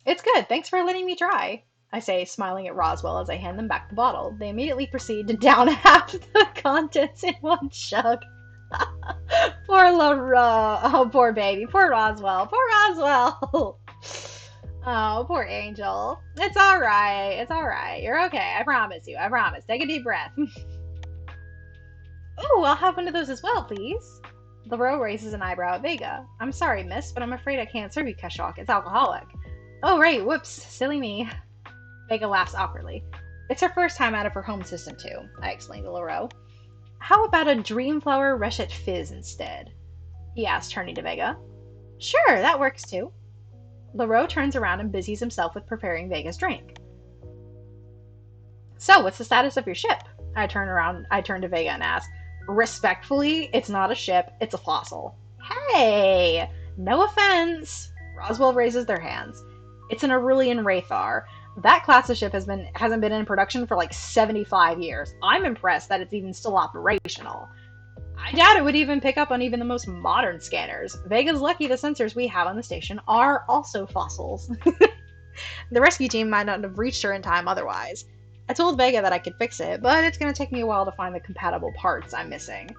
It's good. Thanks for letting me try, I say, smiling at Roswell as I hand them back the bottle. They immediately proceed to down half the contents in one chug. Poor LaRoe. Oh, poor baby. Poor Roswell. Poor Roswell. Oh, poor Angel. It's alright. It's alright. You're okay. I promise you. I promise. Take a deep breath. Ooh, I'll have one of those as well, please. LaRoe raises an eyebrow at Vega. I'm sorry, miss, but I'm afraid I can't serve you Keshok. It's alcoholic. Oh, right. Whoops. Silly me. Vega laughs awkwardly. It's her first time out of her home system, too, I explained to LaRoe. How about a Dreamflower Reshet Fizz instead? He asked, turning to Vega. Sure, that works, too. LaRoe turns around and busies himself with preparing Vega's drink. So, what's the status of your ship? I turn to Vega and ask. Respectfully, it's not a ship, it's a fossil. Hey! No offense! Roswell raises their hands. It's an Aurelian Wraithar. That class of ship hasn't been in production for like 75 years. I'm impressed that it's even still operational. I doubt it would even pick up on even the most modern scanners. Vega's lucky the sensors we have on the station are also fossils. The rescue team might not have reached her in time otherwise. I told Vega that I could fix it, but it's going to take me a while to find the compatible parts I'm missing.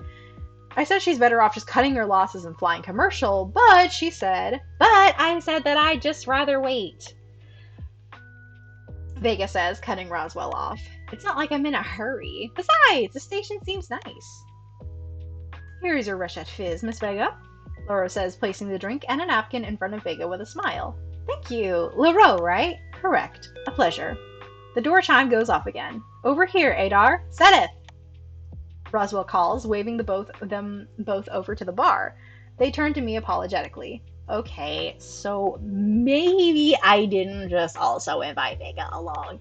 I said she's better off just cutting her losses and flying commercial, but I said that I'd just rather wait. Vega says, cutting Roswell off. It's not like I'm in a hurry. Besides, the station seems nice. Here's your Reshet Fizz, Miss Vega, LaRoe says, placing the drink and a napkin in front of Vega with a smile. Thank you. LaRoe, right? Correct. A pleasure. The door chime goes off again. Over here, Adar. Sedith! Roswell calls, waving them both over to the bar. They turn to me apologetically. Okay, so maybe I didn't just also invite Vega along.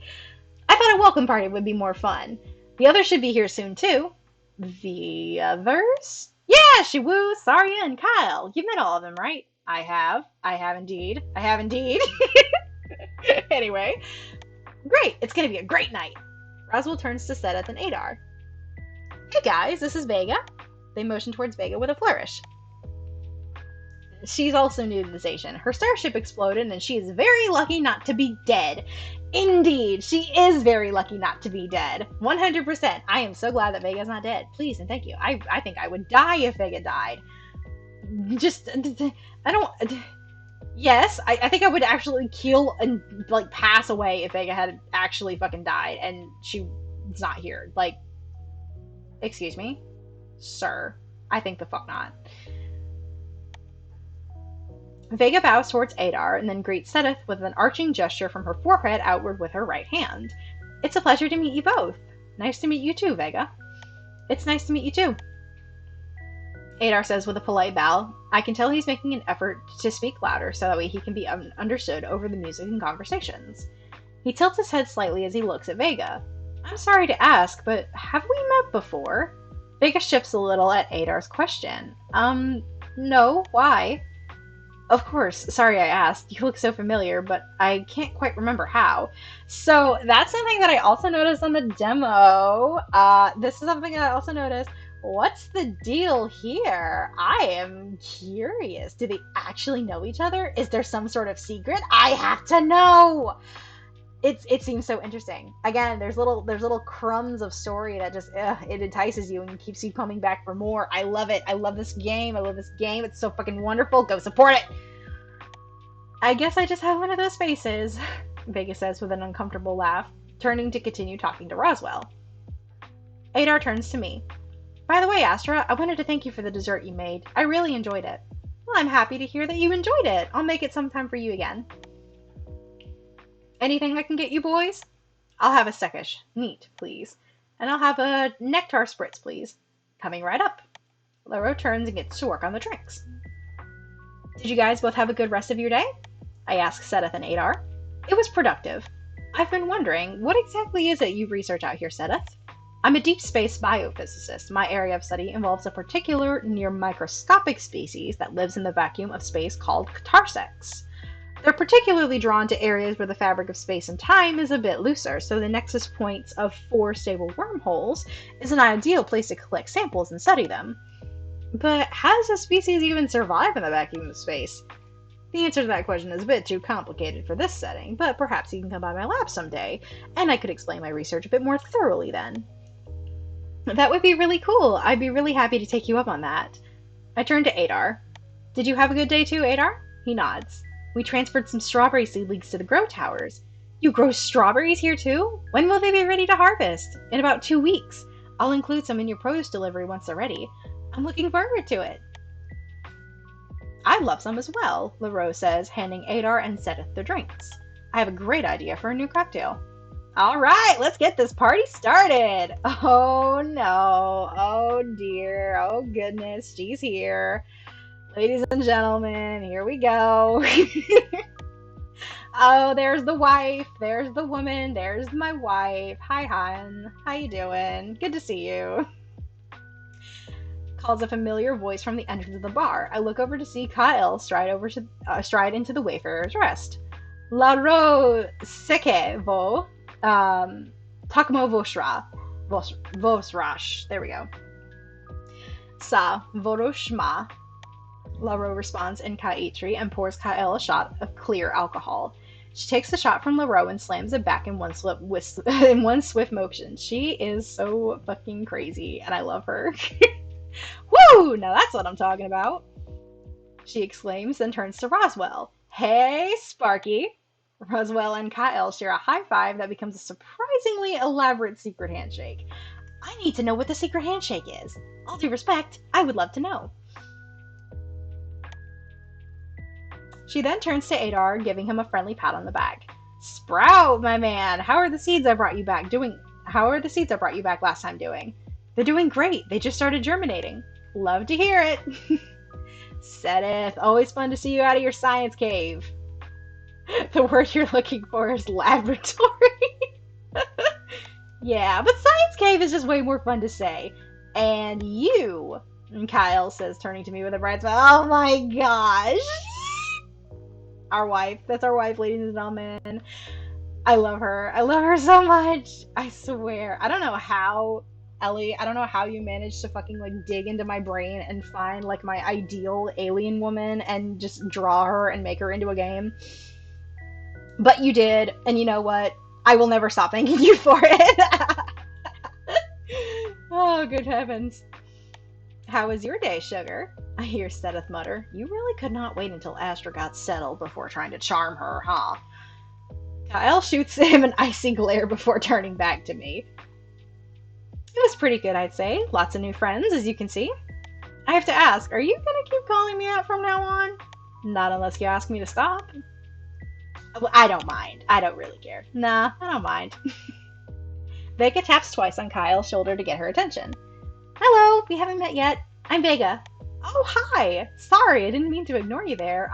I thought a welcome party would be more fun. The others should be here soon, too. The others? Yeah, Shiwu, Saria, and Kyle. You've met all of them, right? I have. I have indeed. Anyway. Great, it's gonna be a great night. Roswell turns to Sedith and Adar. Hey guys, this is Vega. They motion towards Vega with a flourish. She's also new to the station. Her starship exploded, and she is very lucky not to be dead. Indeed, she is very lucky not to be dead. 100%. I am so glad that Vega's not dead. Please and thank you. I think I would die if Vega died. Just, I don't. Yes, I think I would actually kill and like pass away if Vega had actually fucking died and she's not here. Like, excuse me, sir. I think the fuck not. Vega bows towards Adar and then greets Sedith with an arching gesture from her forehead outward with her right hand. It's a pleasure to meet you both. Nice to meet you too, Vega. It's nice to meet you too. Adar says with a polite bow. I can tell he's making an effort to speak louder so that way he can be understood over the music and conversations. He tilts his head slightly as he looks at Vega. I'm sorry to ask, but have we met before? Vega shifts a little at Adar's question. No, why? Of course, sorry I asked. You look so familiar, but I can't quite remember how. So that's something that I also noticed on the demo. This is something that I also noticed. What's the deal here? I am curious. Do they actually know each other? Is there some sort of secret? I have to know! It seems so interesting. Again, there's little crumbs of story that just it entices you and keeps you coming back for more. I love it. I love this game. It's so fucking wonderful. Go support it. I guess I just have one of those faces, Vega says with an uncomfortable laugh, turning to continue talking to Roswell. Adar turns to me. By the way, Astra, I wanted to thank you for the dessert you made. I really enjoyed it. Well, I'm happy to hear that you enjoyed it. I'll make it sometime for you again. Anything I can get you boys? I'll have a Sekish. Neat, please. And I'll have a Nectar Spritz, please. Coming right up. Laro turns and gets to work on the drinks. Did you guys both have a good rest of your day? I asked Sedith and Adar. It was productive. I've been wondering, what exactly is it you research out here, Sedith? I'm a deep space biophysicist. My area of study involves a particular near microscopic species that lives in the vacuum of space called tarsecs. They're particularly drawn to areas where the fabric of space and time is a bit looser, so the nexus points of 4 stable wormholes is an ideal place to collect samples and study them. But how does a species even survive in the vacuum of space? The answer to that question is a bit too complicated for this setting, but perhaps you can come by my lab someday, and I could explain my research a bit more thoroughly then. That would be really cool. I'd be really happy to take you up on that. I turn to Adar. Did you have a good day too, Adar? He nods. We transferred some strawberry seedlings to the grow towers. You grow strawberries here too? When will they be ready to harvest? In about 2 weeks. I'll include some in your produce delivery once they're ready. I'm looking forward to it. I'd love some as well, LaRose says, handing Adar and Sedith their drinks. I have a great idea for a new cocktail. Alright, let's get this party started. Oh no, oh dear, oh goodness, she's here. Ladies and gentlemen, here we go. Oh, there's the wife, there's the woman, there's my wife. Hi, hon. How you doing? Good to see you. Calls a familiar voice from the entrance of the bar. I look over to see Kyle stride into the Wayfarer's Rest. La ro seke vo takmo vosrash. There we go. Sa voroshma. Laro responds in Kaitri and pours Kyle a shot of clear alcohol. She takes the shot from Laro and slams it back in one swift motion. She is so fucking crazy, and I love her. Woo! Now that's what I'm talking about. She exclaims, then turns to Roswell. Hey, Sparky! Roswell and Kyle share a high five that becomes a surprisingly elaborate secret handshake. I need to know what the secret handshake is. All due respect, I would love to know. She then turns to Adar, giving him a friendly pat on the back. Sprout, my man! How are the seeds I brought you back last time doing? They're doing great. They just started germinating. Love to hear it. Sedith, always fun to see you out of your science cave. The word you're looking for is laboratory. Yeah, but science cave is just way more fun to say. And you, Kyle says, turning to me with a bright smile. Oh my gosh. Our wife. That's our wife, ladies and gentlemen. I love her. I love her so much. I swear. I don't know how Ellie, I don't know how you managed to fucking like dig into my brain and find like my ideal alien woman and just draw her and make her into a game. But you did, and you know what? I will never stop thanking you for it. Oh, good heavens. How was your day, sugar? I hear Sedith mutter. You really could not wait until Astra got settled before trying to charm her, huh? Kyle shoots him an icy glare before turning back to me. It was pretty good, I'd say. Lots of new friends, as you can see. I have to ask, are you gonna keep calling me that from now on? Not unless you ask me to stop. Well, I don't mind. I don't really care. Nah, I don't mind. Vega taps twice on Kyle's shoulder to get her attention. Hello, we haven't met yet. I'm Vega. Oh, hi. Sorry, I didn't mean to ignore you there.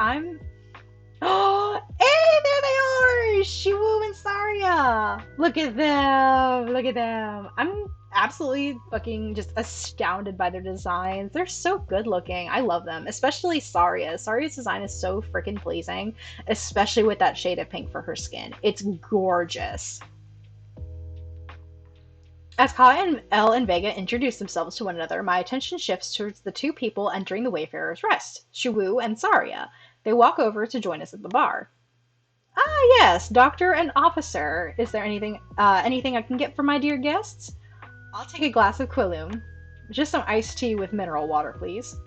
Oh, hey, there they are! Shiwu and Saria! Look at them! Look at them! I'm absolutely fucking just astounded by their designs. They're so good looking. I love them, especially Saria. Saria's design is so freaking pleasing, especially with that shade of pink for her skin. It's gorgeous. As Kai, Elle, and Vega introduce themselves to one another, my attention shifts towards the two people entering the Wayfarer's Rest, Shiwu and Saria. They walk over to join us at the bar. Ah, yes, doctor and officer. Is there anything I can get for my dear guests? I'll take a glass of Quilum. Just some iced tea with mineral water, please.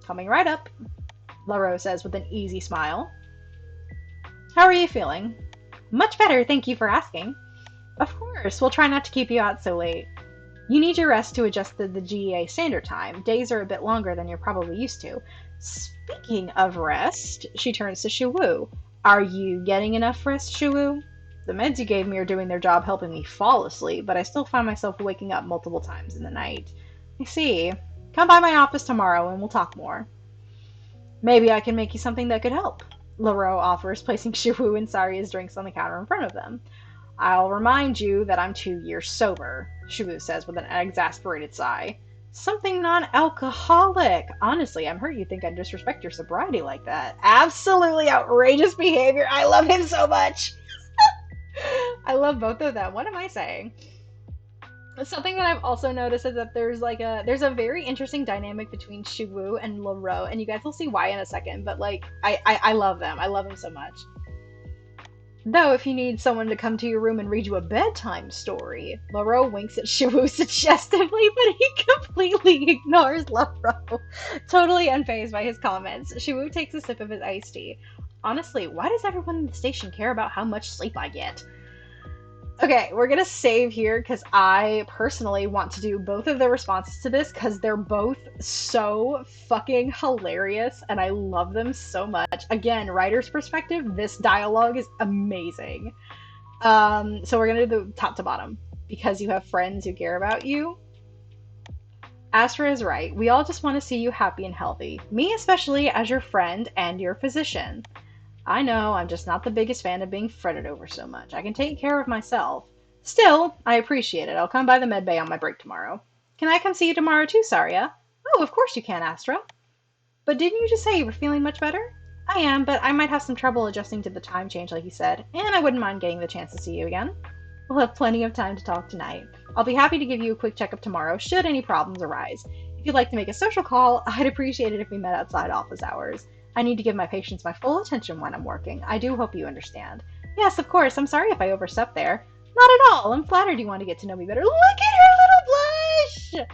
Coming right up, LaRoe says with an easy smile. How are you feeling? Much better, thank you for asking. Of course, we'll try not to keep you out so late. You need your rest to adjust to the GEA standard time. Days are a bit longer than you're probably used to. Speaking of rest, she turns to Shiwu. Are you getting enough rest, Shiwu? The meds you gave me are doing their job helping me fall asleep, but I still find myself waking up multiple times in the night. I see. Come by my office tomorrow and we'll talk more. Maybe I can make you something that could help, LaRoe offers, placing Shiwu and Saria's drinks on the counter in front of them. I'll remind you that I'm 2 years sober, Shiwu says with an exasperated sigh. Something non-alcoholic. Honestly, I'm hurt you think I'd disrespect your sobriety like that. Absolutely outrageous behavior. I love him so much. I love both of them. What am I saying? Something that I've also noticed is that there's a very interesting dynamic between Shiwu and LaRoe, and you guys will see why in a second, but like I love them. I love them so much. Though, if you need someone to come to your room and read you a bedtime story, LaRoe winks at Shiwu suggestively, but he completely ignores LaRoe, totally unfazed by his comments. Shiwu takes a sip of his iced tea. Honestly, why does everyone in the station care about how much sleep I get? Okay, we're gonna save here because I personally want to do both of the responses to this because they're both so fucking hilarious and I love them so much. Again, writer's perspective, this dialogue is amazing. So we're gonna do the top to bottom. Because you have friends who care about you. Astra is right. We all just want to see you happy and healthy. Me especially as your friend and your physician. I know, I'm just not the biggest fan of being fretted over so much. I can take care of myself. Still, I appreciate it. I'll come by the med bay on my break tomorrow. Can I come see you tomorrow too, Saria? Oh, of course you can, Astra. But didn't you just say you were feeling much better? I am, but I might have some trouble adjusting to the time change like you said, and I wouldn't mind getting the chance to see you again. We'll have plenty of time to talk tonight. I'll be happy to give you a quick checkup tomorrow should any problems arise. If you'd like to make a social call, I'd appreciate it if we met outside office hours. I need to give my patients my full attention when I'm working. I do hope you understand. Yes, of course. I'm sorry if I overstepped there. Not at all. I'm flattered you want to get to know me better. Look at her little blush!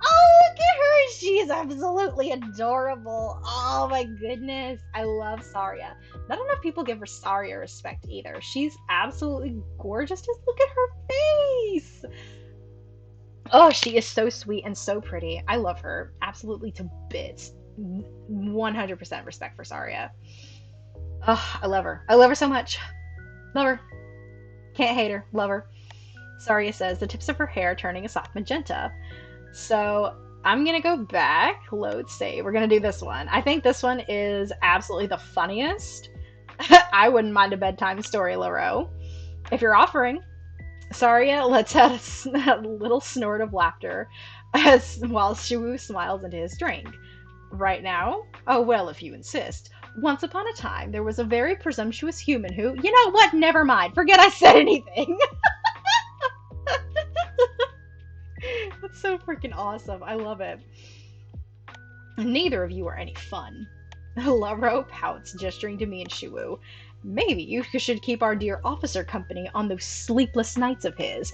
Oh, look at her! She's absolutely adorable. Oh my goodness. I love Saria. Not enough people give her Saria respect either. She's absolutely gorgeous. Just look at her face! Oh, she is so sweet and so pretty. I love her. Absolutely to bits. 100% respect for Saria. Oh, I love her. I love her so much. Love her. Can't hate her. Love her. Saria says, the tips of her hair turning a soft magenta. So I'm gonna go back, load save. We're gonna do this one. I think this one is absolutely the funniest. I wouldn't mind a bedtime story, LaRoe. If you're offering. Saria lets out a little snort of laughter while Shiwu smiles into his drink. Right now? Oh, well, if you insist. Once upon a time, there was a very presumptuous human who... You know what? Never mind. Forget I said anything. So freaking awesome. I love it. Neither of you are any fun. Laro pouts, gesturing to me and Shiwu. Maybe you should keep our dear officer company on those sleepless nights of his.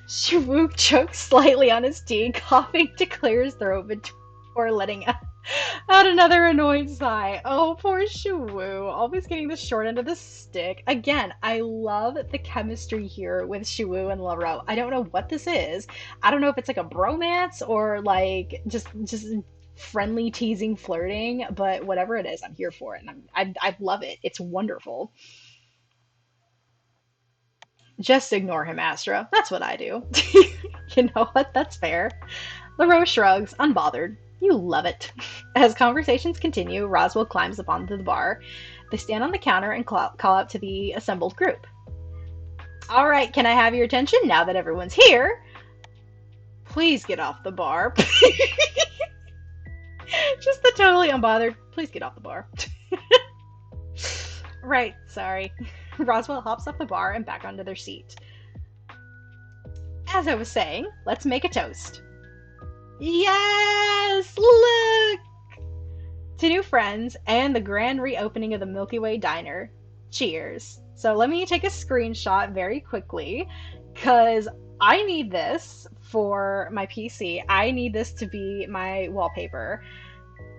Shiwu chokes slightly on his tea, coughing to clear his throat before letting out another annoyed sigh. Oh, poor Shiwu. Always getting the short end of the stick. Again, I love the chemistry here with Shiwu and Laro. I don't know what this is. I don't know if it's like a bromance or like just friendly teasing flirting, but whatever it is, I'm here for it, and I love it. It's wonderful. Just ignore him, Astra. That's what I do. You know what? That's fair. LaRoche shrugs, unbothered. You love it. As conversations continue, Roswell climbs up onto the bar. They stand on the counter and call out to the assembled group. All right, can I have your attention now that everyone's here? Please get off the bar. Just the totally unbothered. Please get off the bar. Right, sorry. Roswell hops off the bar and back onto their seat. As I was saying, let's make a toast. Yes! Look! To new friends and the grand reopening of the Milky Way Diner. Cheers. So let me take a screenshot very quickly because I need this for my PC. I need this to be my wallpaper.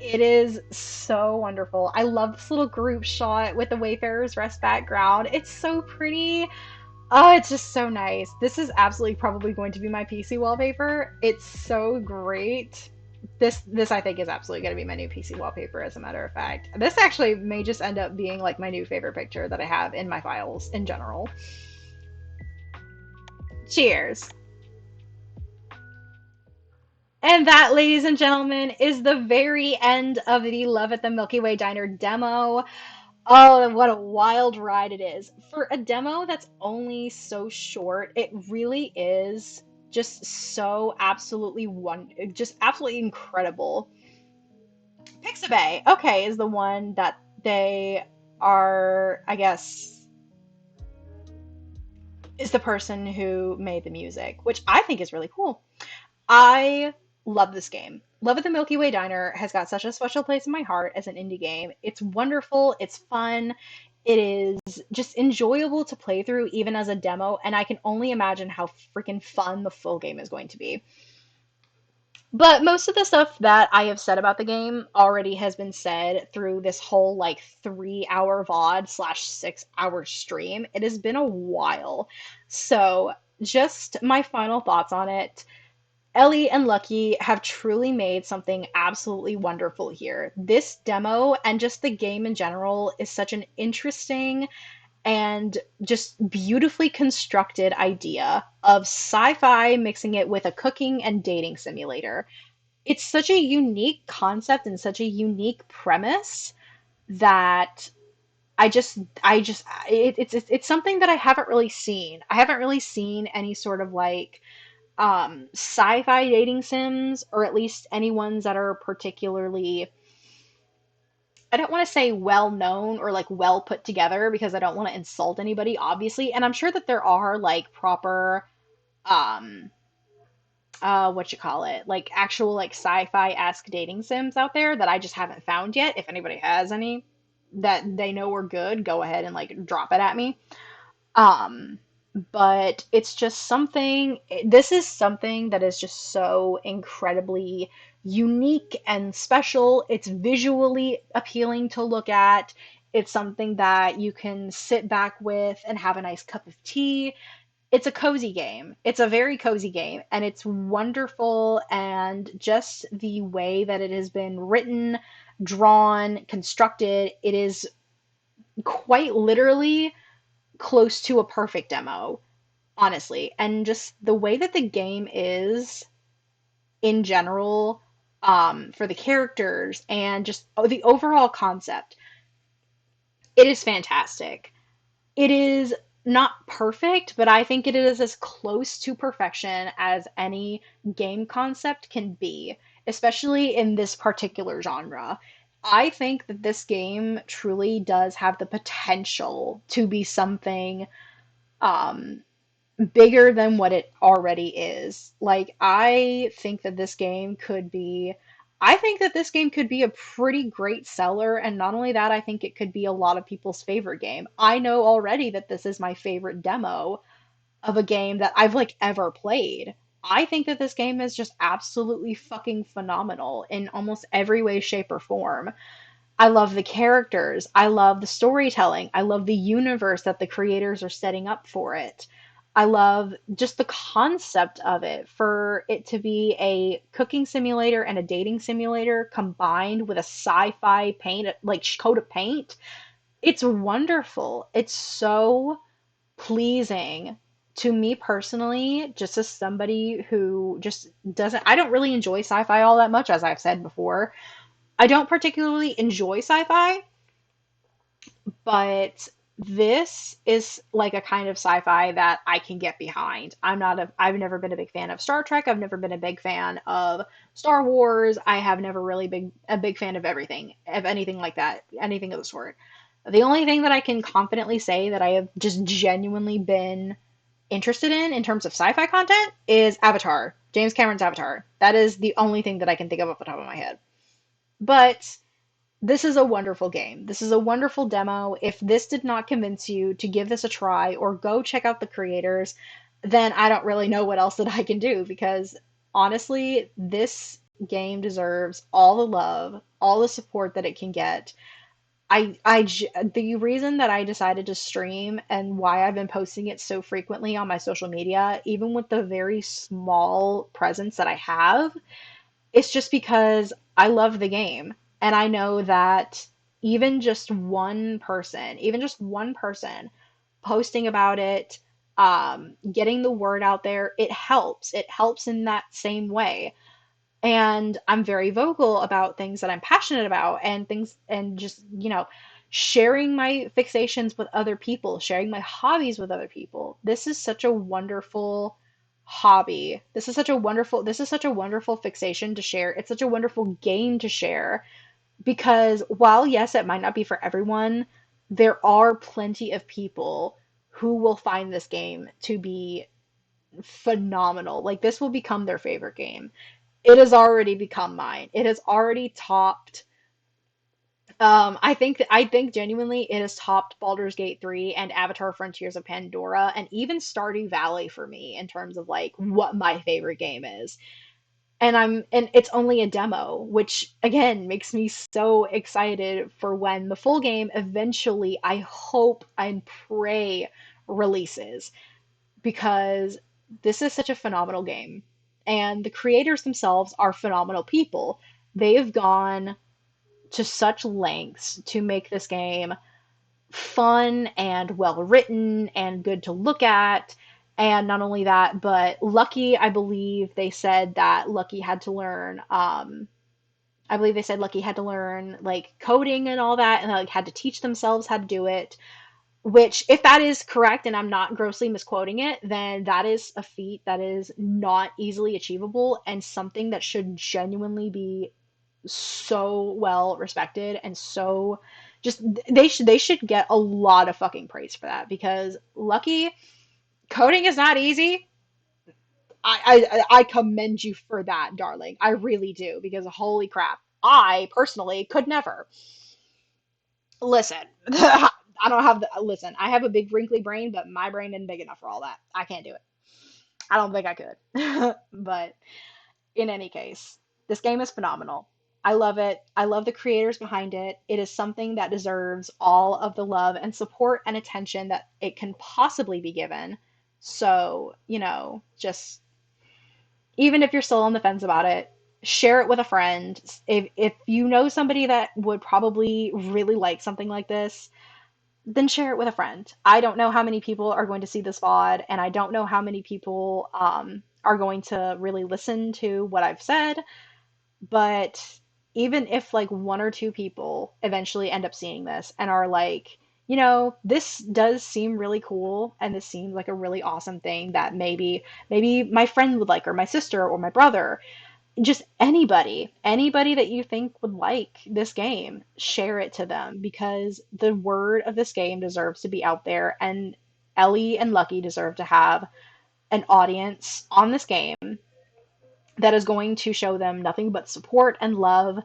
It is so wonderful. I love this little group shot with the Wayfarer's Rest background. It's so pretty. Oh, it's just so nice. This is absolutely probably going to be my PC wallpaper. It's so great. This I think is absolutely going to be my new PC wallpaper, as a matter of fact. This actually may just end up being like my new favorite picture that I have in my files in general. Cheers. And that, ladies and gentlemen, is the very end of the Love at the Milky Way Diner demo. Oh, what a wild ride it is. For a demo that's only so short, it really is just so absolutely just absolutely incredible. Pixabay, okay, is the one that they are, I guess, is the person who made the music, which I think is really cool. I love this game. Love at the Milky Way Diner has got such a special place in my heart as an indie game. It's wonderful, it's fun, it is just enjoyable to play through even as a demo, and I can only imagine how freaking fun the full game is going to be. But most of the stuff that I have said about the game already has been said through this whole like 3 hour VOD slash 6 hour stream. It has been a while. So, just my final thoughts on it. Ellie and Lucky have truly made something absolutely wonderful here. This demo and just the game in general is such an interesting and just beautifully constructed idea of sci fi mixing it with a cooking and dating simulator. It's such a unique concept and such a unique premise that it's something that I haven't really seen. I haven't really seen any sort of like sci-fi dating sims, or at least any ones that are particularly, I don't want to say well known or like well put together because I don't want to insult anybody, obviously. And I'm sure that there are like proper, um, what you call it, like actual like sci-fi-esque dating sims out there that I just haven't found yet. If anybody has any that they know are good, go ahead and like drop it at me. Um, but it's just something, this is something that is just so incredibly unique and special. It's visually appealing to look at. It's something that you can sit back with and have a nice cup of tea. It's a cozy game. It's a very cozy game, and it's wonderful. And just the way that it has been written, drawn, constructed, it is quite literally close to a perfect demo, honestly. And just the way that the game is in general, for the characters and just the overall concept, it is fantastic. It is not perfect, but I think it is as close to perfection as any game concept can be, especially in this particular genre. I think that this game truly does have the potential to be something um, bigger than what it already is. Like, I think that this game could be a pretty great seller, and not only that, I think it could be a lot of people's favorite game. I know already that this is my favorite demo of a game that I've like ever played. I think that this game is just absolutely fucking phenomenal in almost every way, shape, or form. I love the characters. I love the storytelling. I love the universe that the creators are setting up for it. I love just the concept of it, for it to be a cooking simulator and a dating simulator combined with a sci-fi paint, like coat of paint. It's wonderful. It's so pleasing to me personally, just as somebody who just doesn't, I don't really enjoy sci-fi all that much, as I've said before. I don't particularly enjoy sci-fi, but this is like a kind of sci-fi that I can get behind. I've never been a big fan of Star Trek. I've never been a big fan of Star Wars. I have never really been a big fan of everything, of anything like that, anything of the sort. The only thing that I can confidently say that I have just genuinely been interested in terms of sci-fi content is Avatar, James Cameron's Avatar. That is the only thing that I can think of off the top of my head. But this is a wonderful game. This is a wonderful demo. If this did not convince you to give this a try or go check out the creators, then I don't really know what else that I can do, because honestly, this game deserves all the love, all the support that it can get. The reason that I decided to stream and why I've been posting it so frequently on my social media, even with the very small presence that I have, it's just because I love the game. And I know that even just one person posting about it, getting the word out there, it helps. It helps in that same way. And I'm very vocal about things that I'm passionate about, and things, and just, sharing my fixations with other people, sharing my hobbies with other people. This is such a wonderful hobby. This is such a wonderful fixation to share. It's such a wonderful game to share, because while yes, it might not be for everyone, there are plenty of people who will find this game to be phenomenal. Like, this will become their favorite game. It has already become mine. It has already topped. I think genuinely it has topped Baldur's Gate 3 and Avatar: Frontiers of Pandora and even Stardew Valley for me in terms of like what my favorite game is. And it's only a demo, which again makes me so excited for when the full game eventually, I hope and pray, releases, because this is such a phenomenal game. And the creators themselves are phenomenal people. They've gone to such lengths to make this game fun and well written and good to look at. And not only that, but Lucky, I believe they said that Lucky had to learn, I believe they said Lucky had to learn like coding and all that, and like had to teach themselves how to do it. Which, if that is correct and I'm not grossly misquoting it, then that is a feat that is not easily achievable and something that should genuinely be so well respected, and so just they should get a lot of fucking praise for that, because Lucky, coding is not easy. I commend you for that, darling. I really do, because holy crap, I personally could never. Listen, I don't have the listen. I have a big wrinkly brain, but my brain isn't big enough for all that. I can't do it. I don't think I could. But in any case, this game is phenomenal. I love it. I love the creators behind it. It is something that deserves all of the love and support and attention that it can possibly be given. So, just even if you're still on the fence about it, share it with a friend. If you know somebody that would probably really like something like this, then share it with a friend. I don't know how many people are going to see this VOD, and I don't know how many people are going to really listen to what I've said, but even if like one or two people eventually end up seeing this and are like, this does seem really cool, and this seems like a really awesome thing that maybe my friend would like, or my sister, or my brother, just anybody that you think would like this game, share it to them, because the word of this game deserves to be out there, and Ellie and Lucky deserve to have an audience on this game that is going to show them nothing but support and love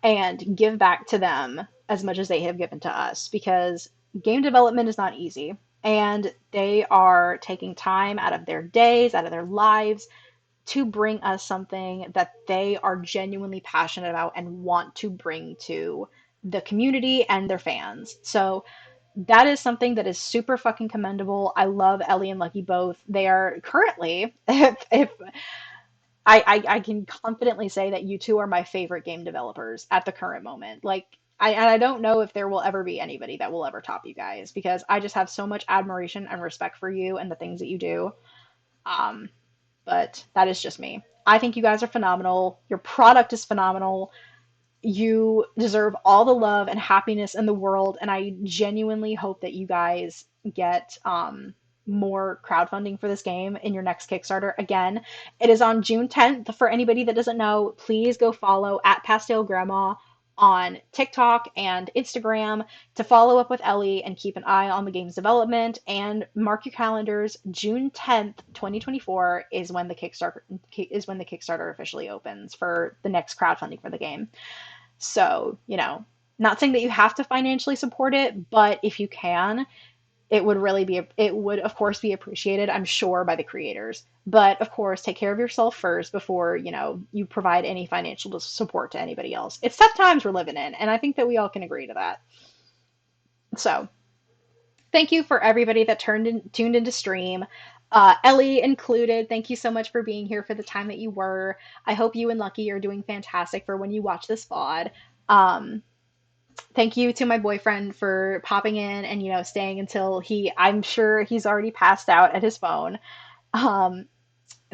and give back to them as much as they have given to us, because game development is not easy. And they are taking time out of their days, out of their lives to bring us something that they are genuinely passionate about and want to bring to the community and their fans. So that is something that is super fucking commendable. I love Ellie and Lucky both. They are currently, if I can confidently say that you two are my favorite game developers at the current moment. Like, I don't know if there will ever be anybody that will ever top you guys, because I just have so much admiration and respect for you and the things that you do. Um, but that is just me. I think you guys are phenomenal. Your product is phenomenal. You deserve all the love and happiness in the world, and I genuinely hope that you guys get more crowdfunding for this game in your next Kickstarter. Again, it is on June 10th. For anybody that doesn't know, please go follow at Pastel Grandma on TikTok and Instagram to follow up with Ellie and keep an eye on the game's development. And mark your calendars. June 10th, 2024 is when the Kickstarter officially opens for the next crowdfunding for the game. So, not saying that you have to financially support it, but if you can, it would of course be appreciated, I'm sure, by the creators. But of course, take care of yourself first before, you provide any financial support to anybody else. It's tough times we're living in, and I think that we all can agree to that. So, thank you for everybody that tuned into stream. Ellie included, thank you so much for being here for the time that you were. I hope you and Lucky are doing fantastic for when you watch this VOD. Um, Thank you to my boyfriend for popping in and, staying until I'm sure he's already passed out at his phone. Um,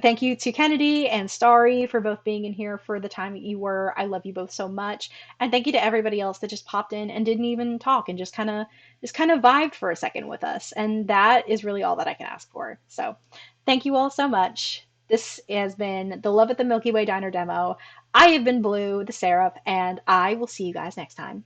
Thank you to Kennedy and Starry for both being in here for the time that you were. I love you both so much. And thank you to everybody else that just popped in and didn't even talk and just kind of vibed for a second with us. And that is really all that I can ask for. So thank you all so much. This has been the Love at the Milky Way Diner demo. I have been Blue, the Seraph, and I will see you guys next time.